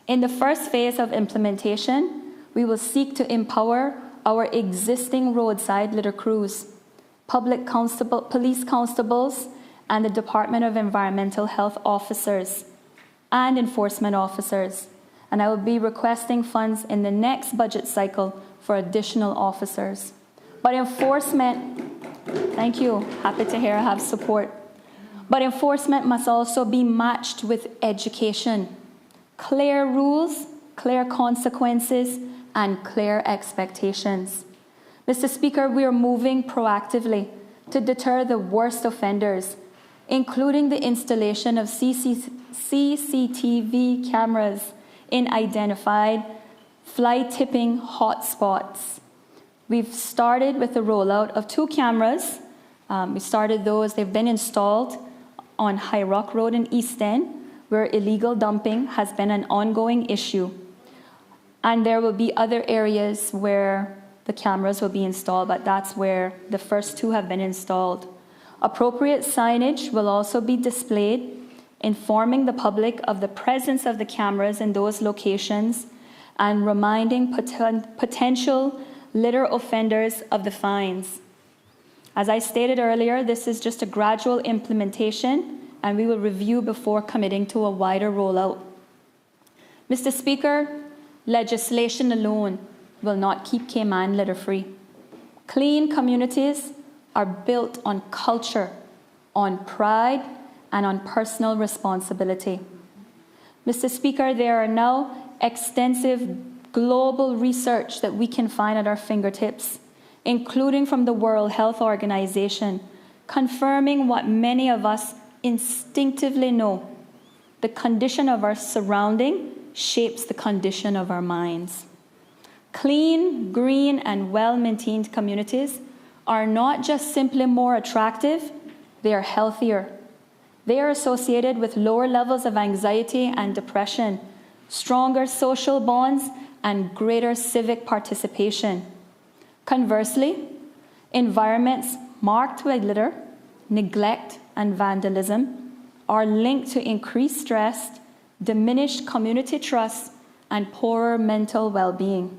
In the first phase of implementation, we will seek to empower our existing roadside litter crews, police constables, and the Department of Environmental Health officers and enforcement officers. And I will be requesting funds in the next budget cycle for additional officers. But enforcement, thank you, happy to hear I have support. But enforcement must also be matched with education, clear rules, clear consequences, and clear expectations. Mr. Speaker, we are moving proactively to deter the worst offenders, including the installation of CCTV cameras in identified fly tipping hotspots. We've started with the rollout of 2 cameras. We started those, they've been installed on High Rock Road in East End, where illegal dumping has been an ongoing issue. And there will be other areas where the cameras will be installed, but that's where the first 2 have been installed. Appropriate signage will also be displayed, informing the public of the presence of the cameras in those locations and reminding potential litter offenders of the fines. As I stated earlier, this is just a gradual implementation, and we will review before committing to a wider rollout. Mr. Speaker, legislation alone will not keep Cayman litter-free. Clean communities are built on culture, on pride, and on personal responsibility. Mr. Speaker, there are now extensive global research that we can find at our fingertips, including from the World Health Organization, confirming what many of us instinctively know. The condition of our surrounding shapes the condition of our minds. Clean, green, and well-maintained communities are not just simply more attractive, they are healthier. They are associated with lower levels of anxiety and depression, stronger social bonds, and greater civic participation. Conversely, environments marked by litter, neglect, and vandalism are linked to increased stress, diminished community trust, and poorer mental well-being.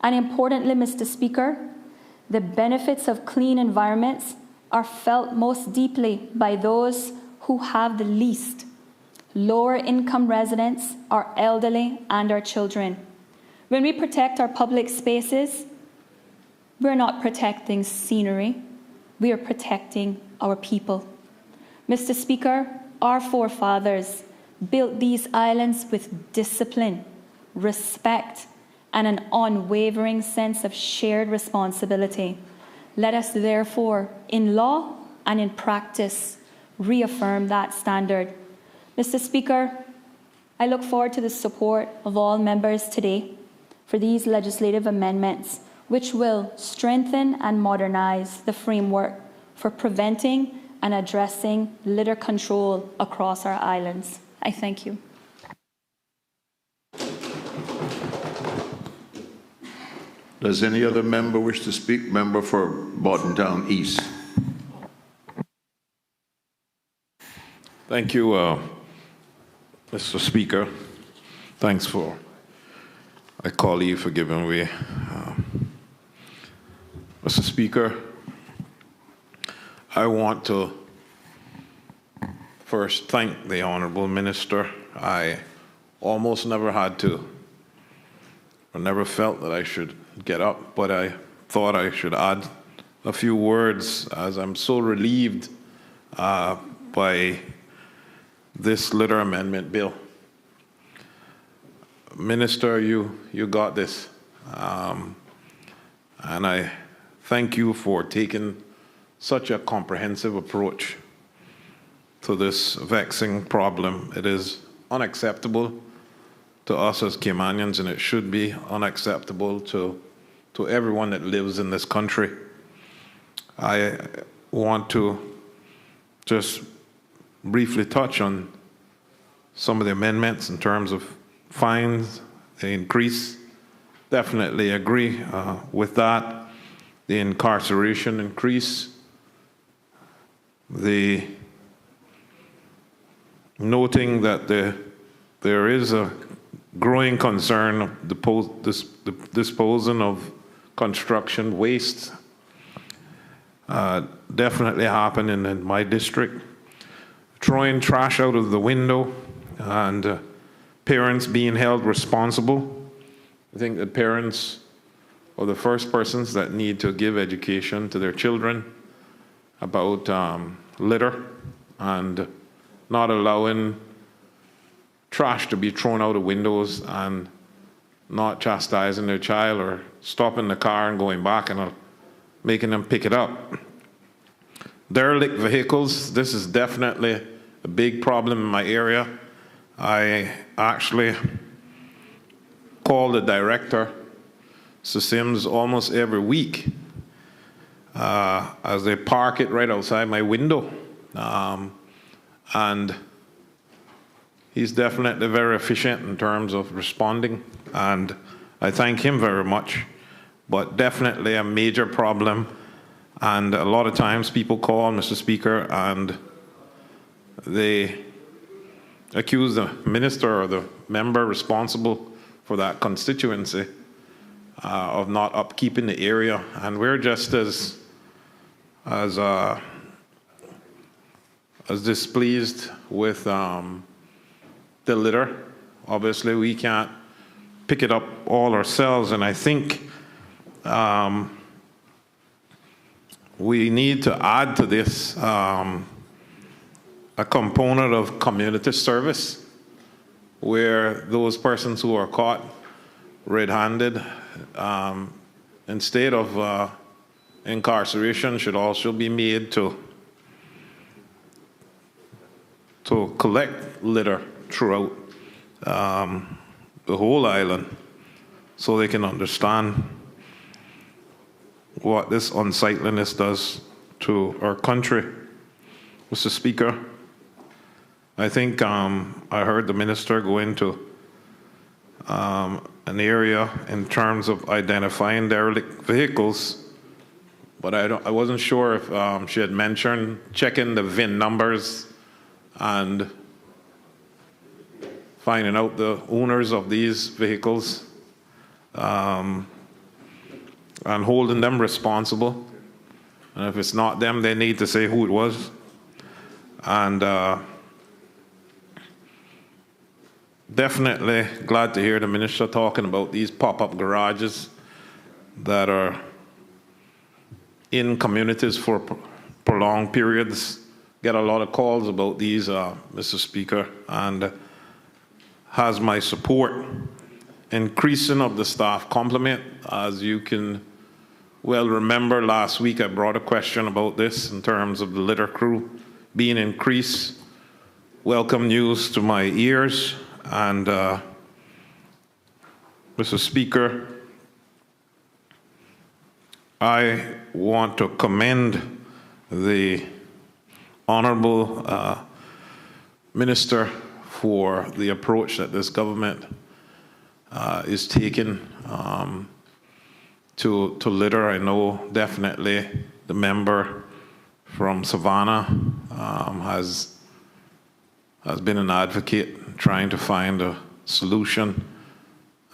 And importantly, Mr. Speaker, the benefits of clean environments are felt most deeply by those who have the least. Lower income residents, our elderly, and our children. When we protect our public spaces, we're not protecting scenery, we are protecting our people. Mr. Speaker, our forefathers built these islands with discipline, respect, and an unwavering sense of shared responsibility. Let us therefore, in law and in practice, reaffirm that standard. Mr. Speaker, I look forward to the support of all members today for these legislative amendments, which will strengthen and modernize the framework for preventing and addressing litter control across our islands. I thank you. Does any other member wish to speak? Member for Bordentown East. Thank you, Mr. Speaker. Thanks for, I call you for giving me Mr. Speaker, I want to first thank the Honorable Minister. I almost never had to, or never felt that I should get up, but I thought I should add a few words as I'm so relieved by this litter amendment bill. Minister, you got this. And I thank you for taking such a comprehensive approach to this vexing problem. It is unacceptable to us as Caymanians, and it should be unacceptable to everyone that lives in this country. I want to just briefly touch on some of the amendments in terms of fines, the increase. Definitely agree with that. The incarceration increase, the noting that there is a growing concern of the disposing of construction waste. Definitely happening in my district. Throwing trash out of the window and parents being held responsible. I think that parents are the first persons that need to give education to their children about litter and not allowing trash to be thrown out of windows and not chastising their child or stopping the car and going back and making them pick it up. Derelict vehicles, this is definitely a big problem in my area. I actually call the director, Sir Sims, almost every week as they park it right outside my window. And he's definitely very efficient in terms of responding, and I thank him very much. But definitely a major problem, and a lot of times people call, Mr. Speaker, and they accuse the minister or the member responsible for that constituency of not upkeeping the area, and we're just as displeased with the litter. Obviously, we can't pick it up all ourselves, and I think we need to add to this a component of community service, where those persons who are caught red-handed, instead of incarceration, should also be made to collect litter throughout the whole island, so they can understand what this unsightliness does to our country. Mr. Speaker, I think I heard the minister go into an area in terms of identifying derelict vehicles, but I wasn't sure if she had mentioned checking the VIN numbers and finding out the owners of these vehicles and holding them responsible. And if it's not them, they need to say who it was. And definitely glad to hear the minister talking about these pop-up garages that are in communities for prolonged periods. Get a lot of calls about these, Mr. Speaker, and has my support. Increasing of the staff complement, as you can well remember, last week I brought a question about this in terms of the litter crew being increased. Welcome news to my ears. And Mr. Speaker, I want to commend the Honorable Minister for the approach that this government is taking to litter. I know definitely the member from Savannah has been an advocate trying to find a solution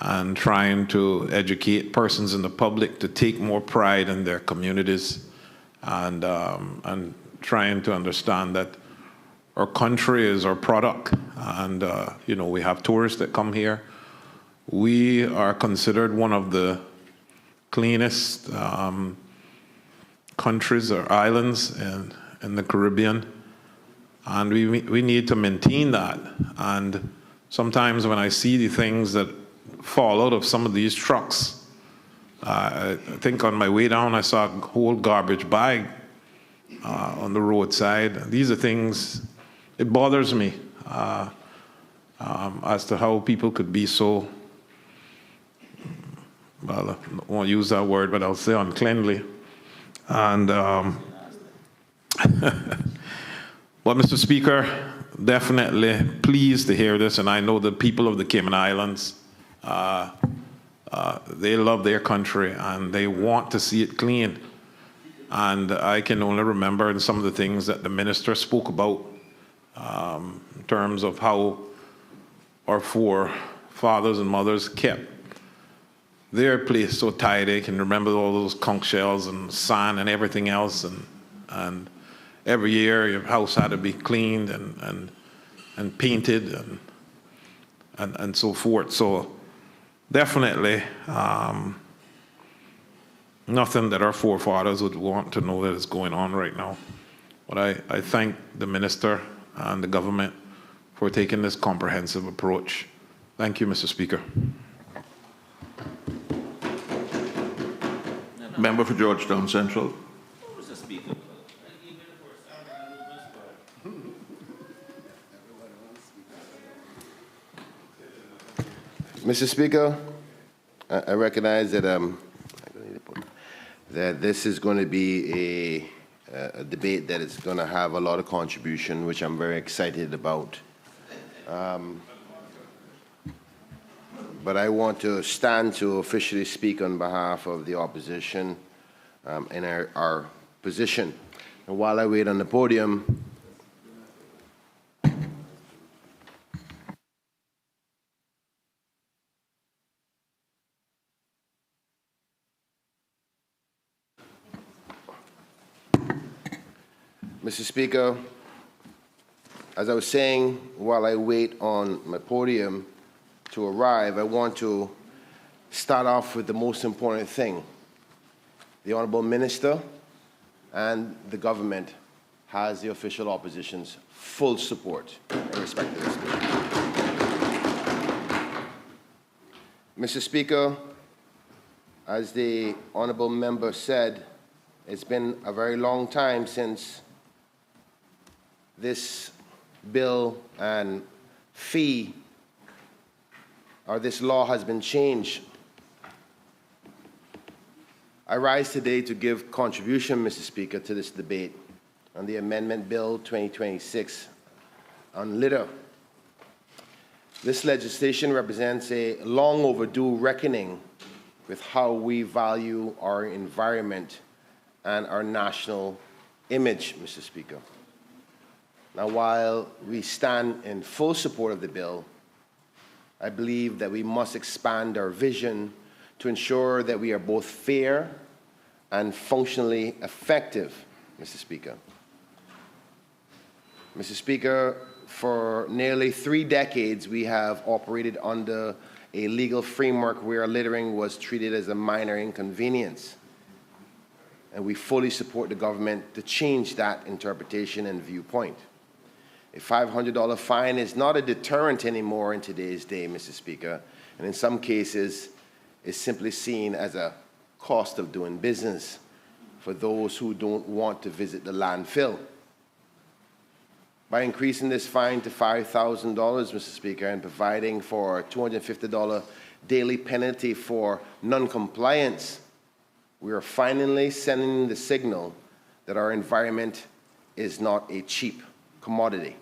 and trying to educate persons in the public to take more pride in their communities, and trying to understand that our country is our product, and you know, we have tourists that come here. We are considered one of the cleanest countries or islands in the Caribbean, and we need to maintain that. And sometimes when I see the things that fall out of some of these trucks, I think on my way down I saw a whole garbage bag on the roadside. These are things, it bothers me as to how people could be so, well, I don't want to use that word, but I'll say uncleanly. And, well, Mr. Speaker, definitely pleased to hear this, and I know the people of the Cayman Islands, they love their country and they want to see it clean. And I can only remember in some of the things that the minister spoke about in terms of how our forefathers and mothers kept their place so tidy. I can remember all those conch shells and sand and everything else, and every year your house had to be cleaned and painted and so forth. So definitely nothing that our forefathers would want to know that is going on right now. But I thank the minister and the government for taking this comprehensive approach. Thank you, Mr. Speaker. Member for Georgetown Central. Mr. Speaker, I recognize that that this is going to be a debate that is going to have a lot of contribution, which I'm very excited about. But I want to stand to officially speak on behalf of the opposition in our position. And while I wait on the podium, Mr. Speaker, as I was saying, while I wait on my podium to arrive, I want to start off with the most important thing. The Honourable Minister and the government has the official opposition's full support in respect to this bill. Mr. Speaker, as the Honourable Member said, it's been a very long time since this bill and fee or this law has been changed. I rise today to give contribution, Mr. Speaker, to this debate on the Amendment Bill 2026 on litter. This legislation represents a long overdue reckoning with how we value our environment and our national image, Mr. Speaker. Now, while we stand in full support of the bill, I believe that we must expand our vision to ensure that we are both fair and functionally effective, Mr. Speaker. Mr. Speaker, for nearly 3 decades, we have operated under a legal framework where littering was treated as a minor inconvenience. And we fully support the government to change that interpretation and viewpoint. A $500 fine is not a deterrent anymore in today's day, Mr. Speaker, and in some cases is simply seen as a cost of doing business for those who don't want to visit the landfill. By increasing this fine to $5,000, Mr. Speaker, and providing for a $250 daily penalty for non-compliance, we are finally sending the signal that our environment is not a cheap commodity.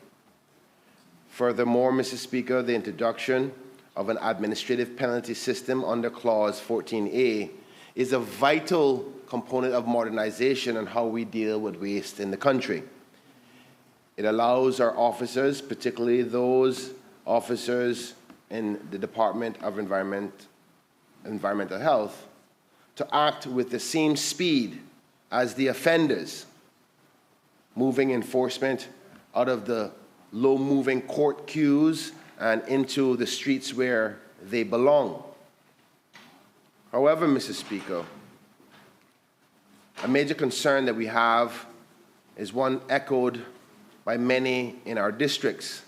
Furthermore, Mr. Speaker, the introduction of an administrative penalty system under Clause 14A is a vital component of modernization and how we deal with waste in the country. It allows our officers, particularly those officers in the Department of Environmental Health to act with the same speed as the offenders, moving enforcement out of the low-moving court queues and into the streets where they belong. However, Mr. Speaker, a major concern that we have is one echoed by many in our districts,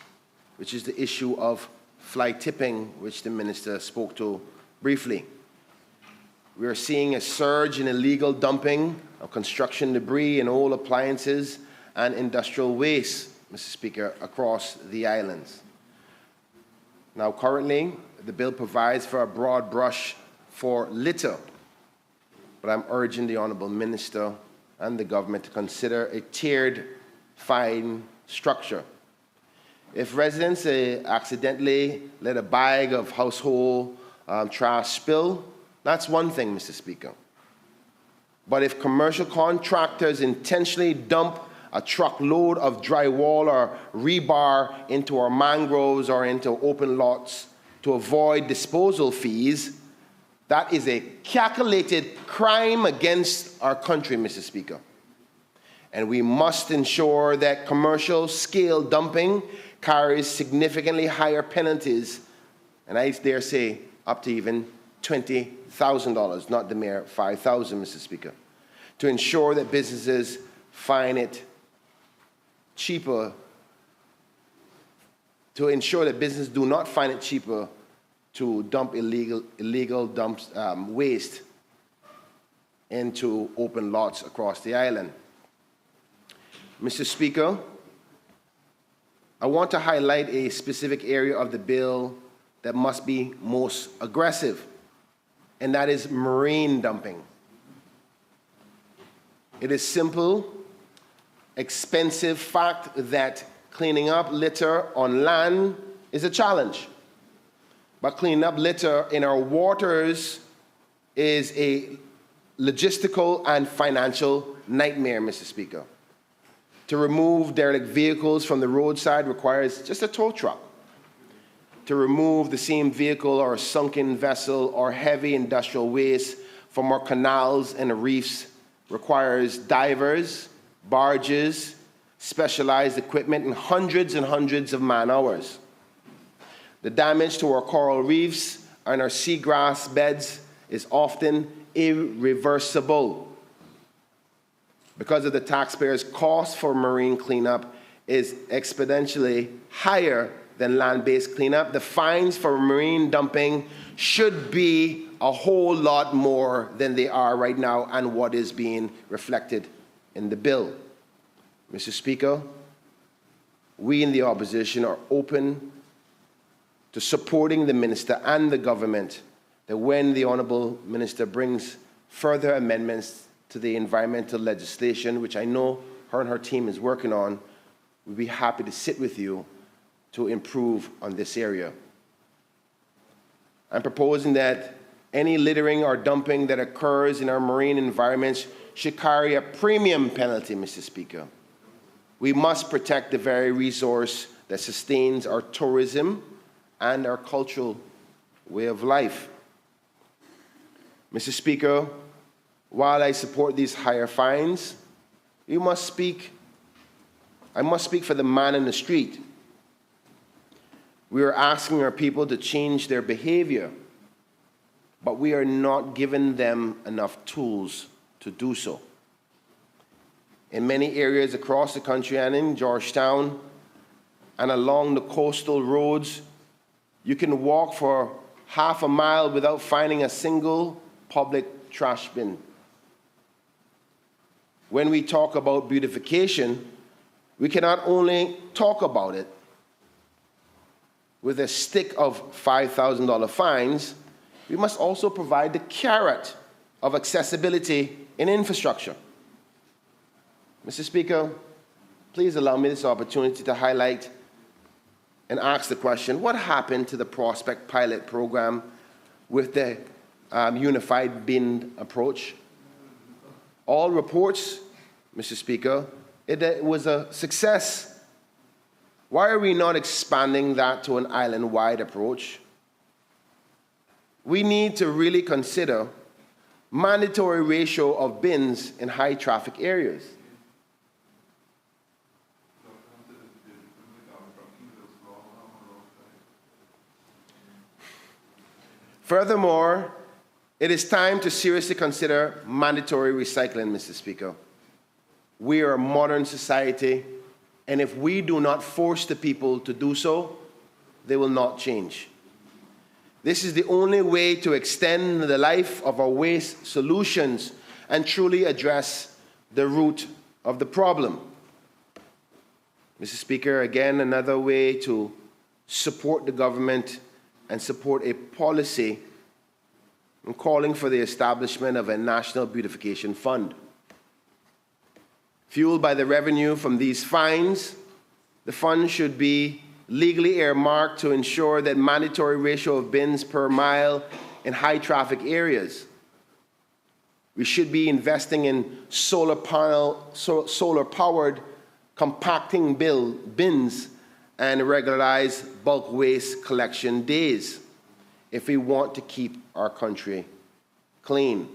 which is the issue of fly tipping, which the minister spoke to briefly. We are seeing a surge in illegal dumping of construction debris and old appliances and industrial waste, Mr. Speaker, across the islands. Now, currently, the bill provides for a broad brush for litter, but I'm urging the Honourable Minister and the government to consider a tiered fine structure. If residents accidentally let a bag of household trash spill, that's one thing, Mr. Speaker. But if commercial contractors intentionally dump a truckload of drywall or rebar into our mangroves or into open lots to avoid disposal fees, that is a calculated crime against our country, Mr. Speaker. And we must ensure that commercial-scale dumping carries significantly higher penalties, and I dare say up to even $20,000, not the mere $5,000, Mr. Speaker, to ensure that businesses find it cheaper, to ensure that businesses do not find it cheaper to dump illegal waste into open lots across the island. Mr. Speaker, I want to highlight a specific area of the bill that must be most aggressive, and that is marine dumping. It is simple, expensive fact that cleaning up litter on land is a challenge. But cleaning up litter in our waters is a logistical and financial nightmare, Mr. Speaker. To remove derelict vehicles from the roadside requires just a tow truck. To remove the same vehicle or a sunken vessel or heavy industrial waste from our canals and reefs requires divers, barges, specialized equipment, and hundreds of man-hours. The damage to our coral reefs and our seagrass beds is often irreversible. Because of the taxpayers' cost for marine cleanup is exponentially higher than land-based cleanup, the fines for marine dumping should be a whole lot more than they are right now and what is being reflected in the bill. Mr. Speaker, we in the opposition are open to supporting the minister and the government that when the Honourable Minister brings further amendments to the environmental legislation, which I know her and her team is working on, we'd be happy to sit with you to improve on this area. I'm proposing that any littering or dumping that occurs in our marine environments should carry a premium penalty, Mr. Speaker. We must protect the very resource that sustains our tourism and our cultural way of life. Mr. Speaker, while I support these higher fines, I must speak for the man in the street. We are asking our people to change their behavior, but we are not giving them enough tools to do so. In many areas across the country and in Georgetown and along the coastal roads, you can walk for half a mile without finding a single public trash bin. When we talk about beautification, we cannot only talk about it with a stick of $5,000 fines, we must also provide the carrot of accessibility in infrastructure. Mr. Speaker, please allow me this opportunity to highlight and ask the question, what happened to the Prospect pilot program with the unified bin approach? All reports, Mr. Speaker, it was a success. Why are we not expanding that to an island-wide approach? we need to really consider mandatory ratio of bins in high traffic areas. Furthermore, it is time to seriously consider mandatory recycling, Mr. Speaker. We are a modern society, and if we do not force the people to do so, they will not change. This is the only way to extend the life of our waste solutions and truly address the root of the problem. Mr. Speaker, again, another way to support the government and support a policy in calling for the establishment of a national beautification fund. Fueled by the revenue from these fines, the fund should be legally earmarked to ensure that mandatory ratio of bins per mile in high traffic areas. We should be investing in solar-powered compacting bins and regularized bulk waste collection days if we want to keep our country clean.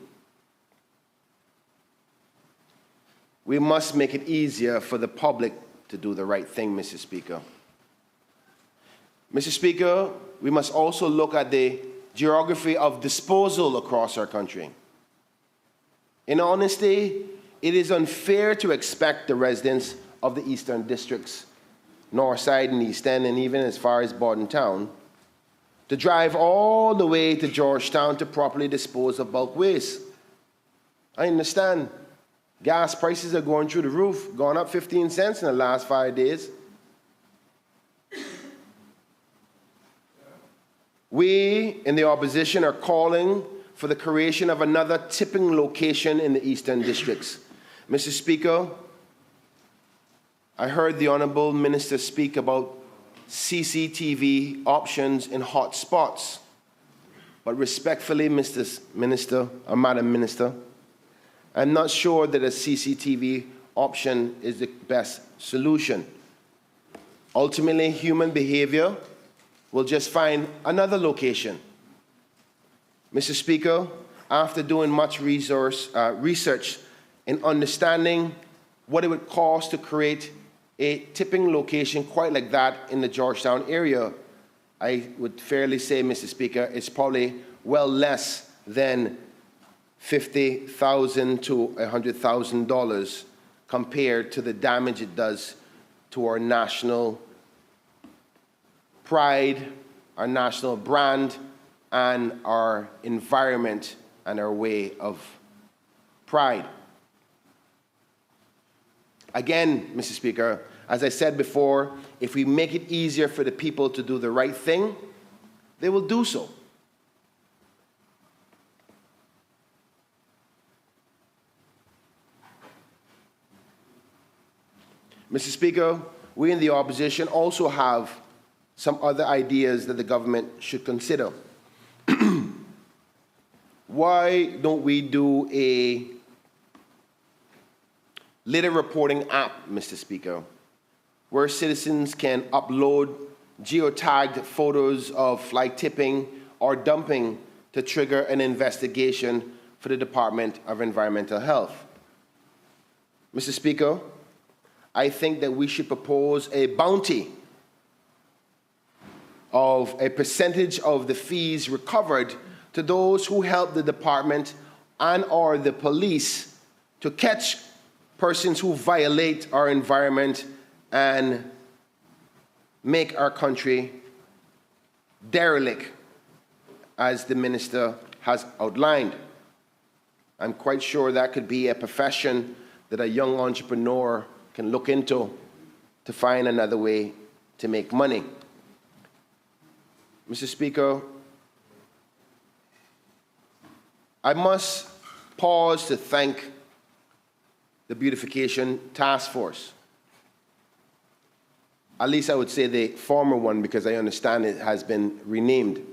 We must make it easier for the public to do the right thing, Mr. Speaker. Mr. Speaker, we must also look at the geography of disposal across our country. In honesty, it is unfair to expect the residents of the eastern districts, North Side and East End, and even as far as Bordentown, to drive all the way to Georgetown to properly dispose of bulk waste. I understand gas prices are going through the roof, gone up 15 cents in the last 5 days. We in the opposition are calling for the creation of another tipping location in the eastern districts. Mr. Speaker, I heard the Honourable Minister speak about CCTV options in hot spots. But respectfully, Mr. Minister, or Madam Minister, I'm not sure that a CCTV option is the best solution. Ultimately, human behavior will just find another location. Mr. Speaker, after doing much research in understanding what it would cost to create a tipping location quite like that in the Georgetown area, I would fairly say, Mr. Speaker, it's probably well less than $50,000 to $100,000 compared to the damage it does to our national pride, our national brand, and our environment and our way of pride. Again, Mr. Speaker, as I said before, if we make it easier for the people to do the right thing, they will do so. Mr. Speaker, we in the opposition also have some other ideas that the government should consider. Why don't we do a litter reporting app, Mr. Speaker, where citizens can upload geotagged photos of fly tipping or dumping to trigger an investigation for the Department of Environmental Health? Mr. Speaker, I think that we should propose a bounty of a percentage of the fees recovered to those who help the department and or the police to catch persons who violate our environment and make our country derelict, as the minister has outlined. I'm quite sure that could be a profession that a young entrepreneur can look into to find another way to make money. Mr. Speaker, I must pause to thank the Beautification Task Force. At least I would say the former one, because I understand it has been renamed.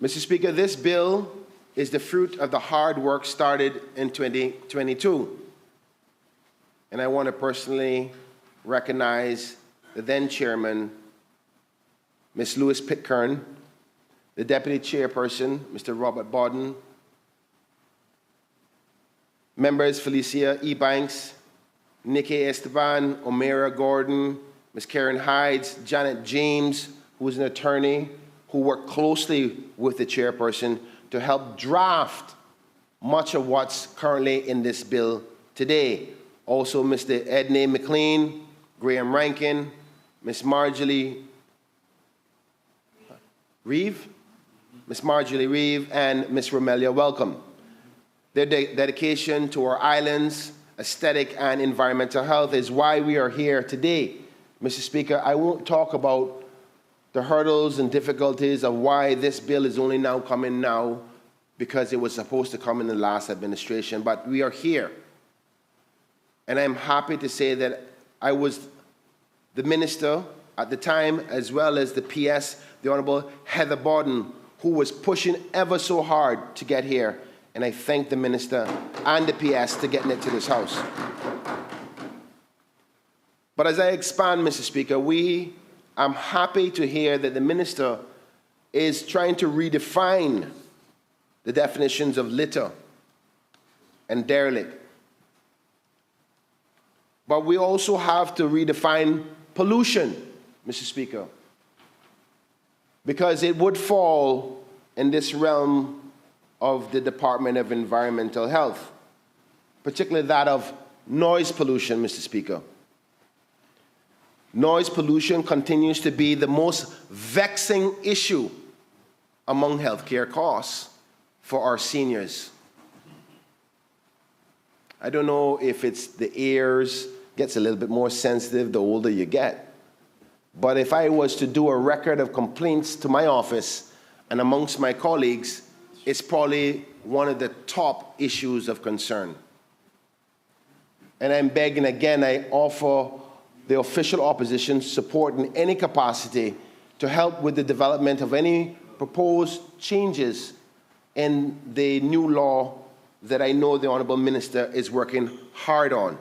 Mr. Speaker, this bill is the fruit of the hard work started in 2022. And I want to personally recognize the then chairman, Ms. Lewis Pitcairn, the Deputy Chairperson, Mr. Robert Bodden, members Felicia E. Banks, Nikki Esteban, Omera Gordon, Ms. Karen Hides, Janet James, who is an attorney who worked closely with the chairperson to help draft much of what's currently in this bill today. Also, Mr. Edney McLean, Graham Rankin, Ms. Marjorie Reeve, and Ms. Romelia Welcome. Their dedication to our islands, aesthetic and environmental health is why we are here today. Mr. Speaker, I won't talk about the hurdles and difficulties of why this bill is only now coming now, because it was supposed to come in the last administration, but we are here. And I'm happy to say that I was the minister at the time, as well as the PS, the Honorable Heather Bodden, who was pushing ever so hard to get here. And I thank the minister and the PS for getting it to this House. But as I expand, Mr. Speaker, I'm happy to hear that the minister is trying to redefine the definitions of litter and derelict. But we also have to redefine pollution, Mr. Speaker, because it would fall in this realm of the Department of Environmental Health, particularly that of noise pollution, Mr. Speaker. Noise pollution continues to be the most vexing issue among healthcare costs for our seniors. I don't know if it's the ears gets a little bit more sensitive the older you get, but if I was to do a record of complaints to my office and amongst my colleagues, it's probably one of the top issues of concern. And I'm begging again, I offer the official opposition support in any capacity to help with the development of any proposed changes in the new law that I know the Honourable Minister is working hard on.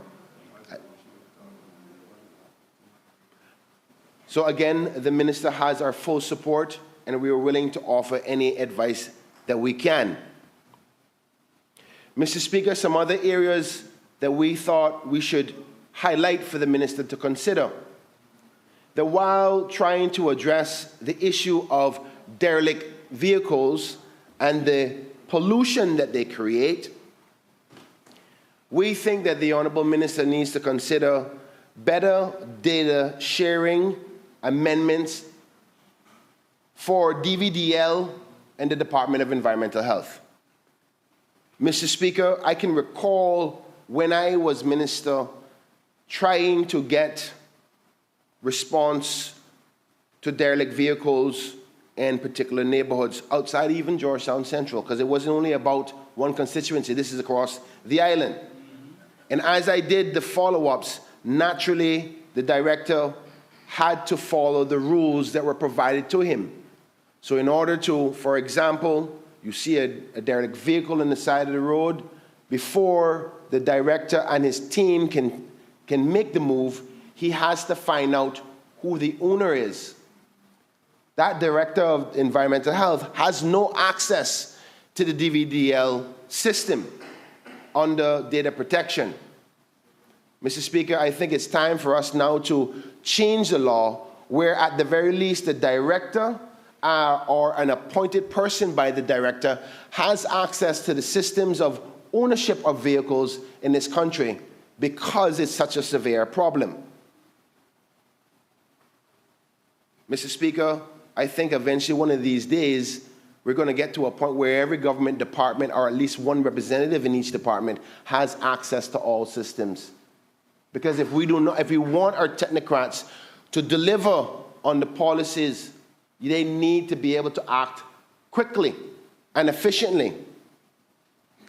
So again, the Minister has our full support, and we are willing to offer any advice that we can. Mr. Speaker, some other areas that we thought we should highlight for the Minister to consider. That while trying to address the issue of derelict vehicles and the pollution that they create, we think that the Honourable Minister needs to consider better data sharing amendments for DVDL and the Department of Environmental Health. Mr. Speaker, I can recall when I was Minister trying to get response to derelict vehicles in particular neighborhoods outside even Georgetown Central, because it wasn't only about one constituency, this is across the island. And as I did the follow-ups, naturally the director had to follow the rules that were provided to him. So in order to, for example, you see a derelict vehicle on the side of the road, before the director and his team can make the move, he has to find out who the owner is. That Director of Environmental Health has no access to the DVDL system under data protection. Mr. Speaker, I think it's time for us now to change the law where at the very least the director or an appointed person by the director has access to the systems of ownership of vehicles in this country, because it's such a severe problem. Mr. Speaker, I think eventually one of these days we're going to get to a point where every government department, or at least one representative in each department, has access to all systems. Because if we want our technocrats to deliver on the policies, they need to be able to act quickly and efficiently.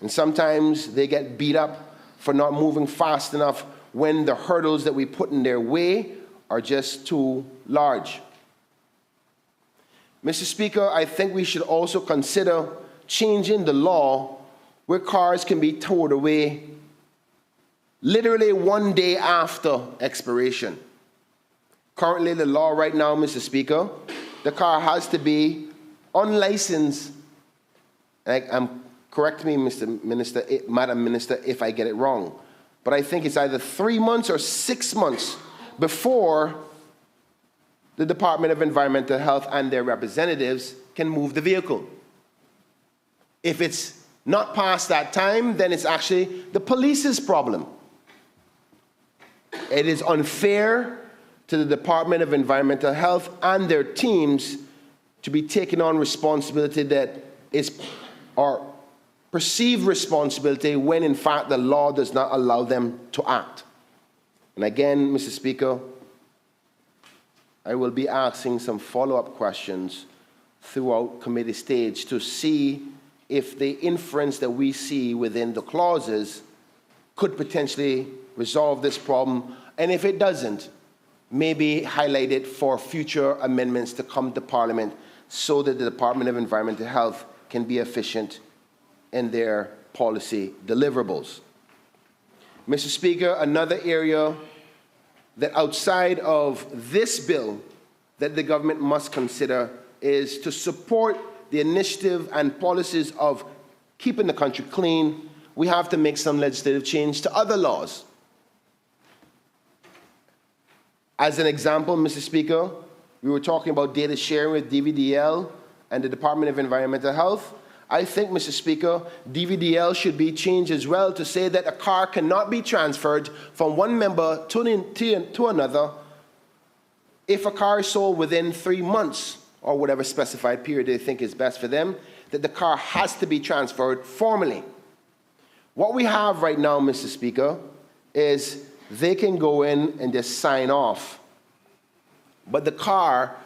And sometimes they get beat up for not moving fast enough when the hurdles that we put in their way are just too large. Mr. Speaker, I think we should also consider changing the law where cars can be towed away literally one day after expiration. Currently, the law right now, Mr. Speaker, the car has to be unlicensed. Correct me, Mr. Minister, Madam Minister, if I get it wrong. But I think it's either 3 months or 6 months before the Department of Environmental Health and their representatives can move the vehicle. If it's not past that time, then it's actually the police's problem. It is unfair to the Department of Environmental Health and their teams to be taking on responsibility that is or perceived responsibility when in fact the law does not allow them to act. And again, Mr. Speaker, I will be asking some follow-up questions throughout committee stage to see if the inference that we see within the clauses could potentially resolve this problem, and if it doesn't, maybe highlight it for future amendments to come to Parliament so that the Department of Environmental Health can be efficient in their policy deliverables. Mr. Speaker, another area that outside of this bill that the government must consider is to support the initiative and policies of keeping the country clean. We have to make some legislative change to other laws. As an example, Mr. Speaker, we were talking about data sharing with DVDL and the Department of Environmental Health. I think, Mr. Speaker, DVDL should be changed as well to say that a car cannot be transferred from one member to another if a car is sold within 3 months or whatever specified period they think is best for them, that the car has to be transferred formally. What we have right now, Mr. Speaker, is they can go in and just sign off, but the car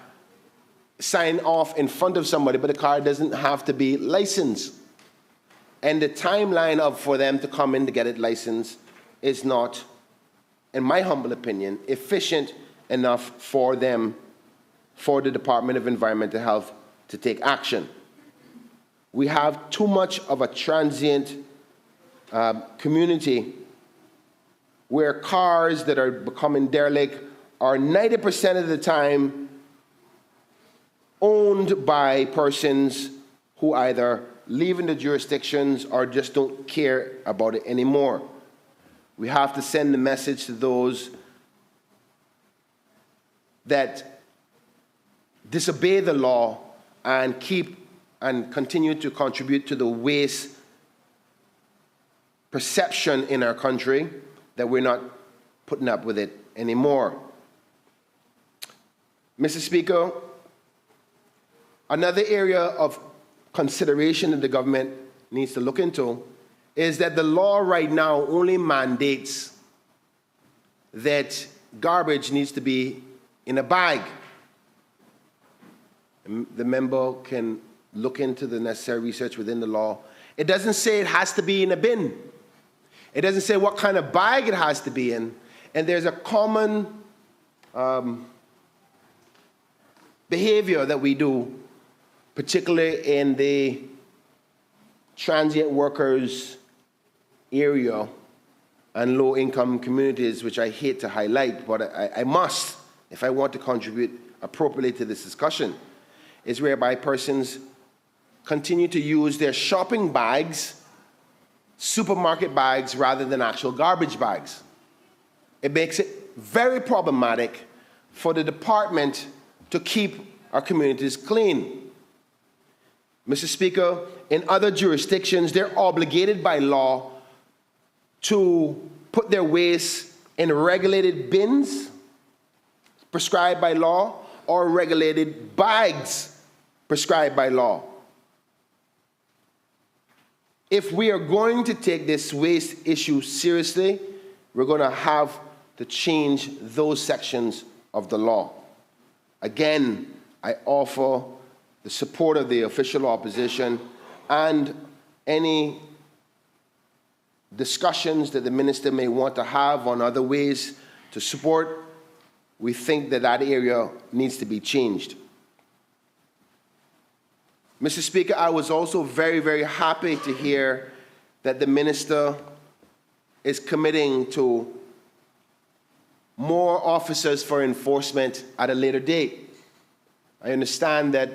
sign off in front of somebody, but the car doesn't have to be licensed. And the timeline for them to come in to get it licensed is not, in my humble opinion, efficient enough for them, for the Department of Environmental Health to take action. We have too much of a transient community where cars that are becoming derelict are 90% of the time owned by persons who either live in the jurisdictions or just don't care about it anymore. We have to send the message to those that disobey the law and continue to contribute to the waste perception in our country that we're not putting up with it anymore. Mr. Speaker, another area of consideration that the government needs to look into is that the law right now only mandates that garbage needs to be in a bag. The member can look into the necessary research within the law. It doesn't say it has to be in a bin. It doesn't say what kind of bag it has to be in. And there's a common behavior that we do, particularly in the transient workers area and low-income communities, which I hate to highlight, but I must, if I want to contribute appropriately to this discussion, is whereby persons continue to use their shopping bags, supermarket bags, rather than actual garbage bags. It makes it very problematic for the department to keep our communities clean. Mr. Speaker, in other jurisdictions, they're obligated by law to put their waste in regulated bins prescribed by law or regulated bags prescribed by law. If we are going to take this waste issue seriously, we're going to have to change those sections of the law. Again, I offer the support of the official opposition and any discussions that the minister may want to have on other ways to support. We think that that area needs to be changed. Mr. Speaker, I was also very, very happy to hear that the minister is committing to more officers for enforcement at a later date. I understand that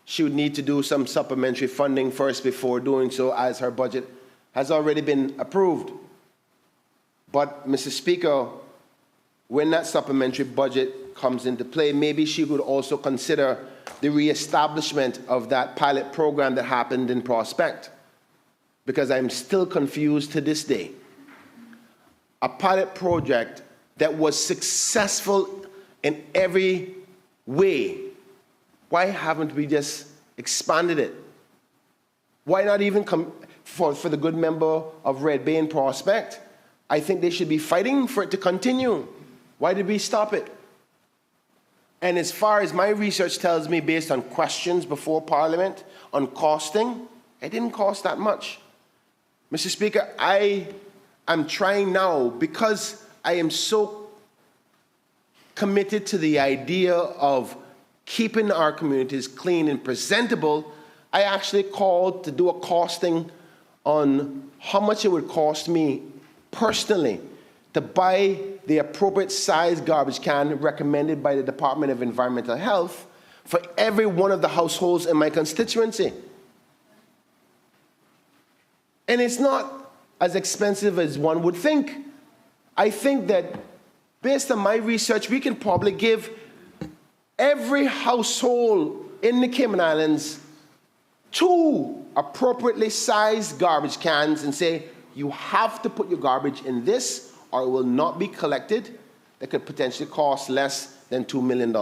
she would need to do some supplementary funding first before doing so, as her budget has already been approved. But, Mr. Speaker, when that supplementary budget comes into play, maybe she could also consider the reestablishment of that pilot program that happened in Prospect, because I'm still confused to this day. A pilot project that was successful in every way. Why haven't we just expanded it? Why not even come for the good member of Red Bay and Prospect? I think they should be fighting for it to continue. Why did we stop it? And as far as my research tells me, based on questions before Parliament on costing, it didn't cost that much. Mr. Speaker, I am trying now, because I am so committed to the idea of keeping our communities clean and presentable, I actually called to do a costing on how much it would cost me personally to buy the appropriate size garbage can recommended by the Department of Environmental Health for every one of the households in my constituency. And it's not as expensive as one would think. I think that based on my research, we can probably give every household in the Cayman Islands 2 appropriately sized garbage cans and say, you have to put your garbage in this or it will not be collected. That could potentially cost less than $2 million.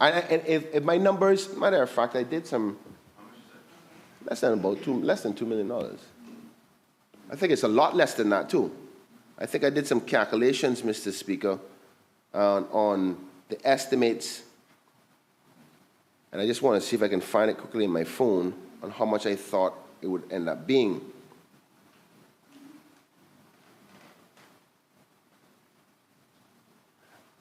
And if my numbers, matter of fact, I did some, less than $2 million. I think it's a lot less than that too. I think I did some calculations, Mr. Speaker, on the estimates, and I just want to see if I can find it quickly in my phone on how much I thought it would end up being.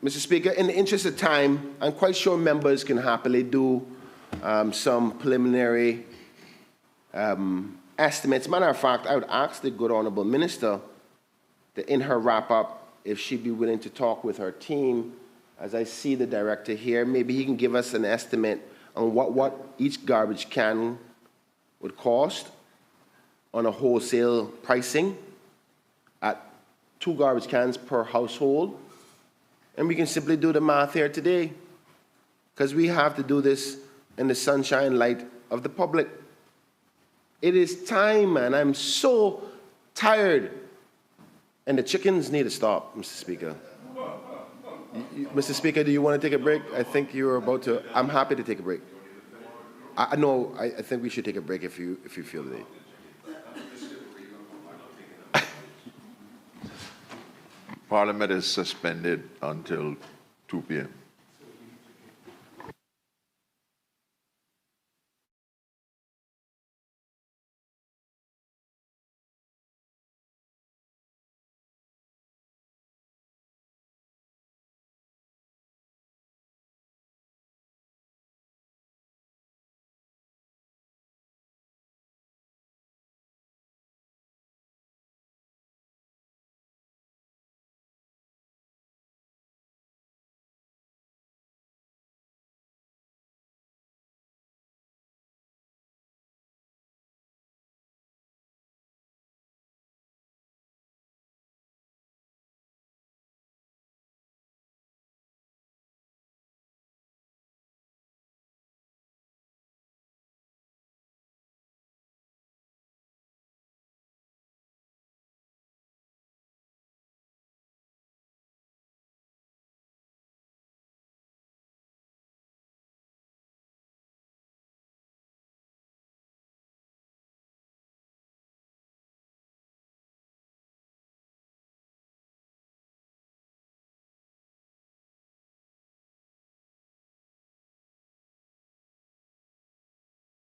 Mr. Speaker, in the interest of time, I'm quite sure members can happily do some preliminary estimates. Matter of fact, I would ask the good honorable minister that in her wrap-up, if she'd be willing to talk with her team, as I see the director here, maybe he can give us an estimate on what each garbage can would cost on a wholesale pricing at 2 garbage cans per household. And we can simply do the math here today, because we have to do this in the sunshine light of the public. It is time, man. I'm so tired. And the chickens need to stop, Mr. Speaker. Mr. Speaker, do you want to take a break? I think you're about to. I'm happy to take a break. I think we should take a break if you feel the need. Parliament is suspended until 2 p.m.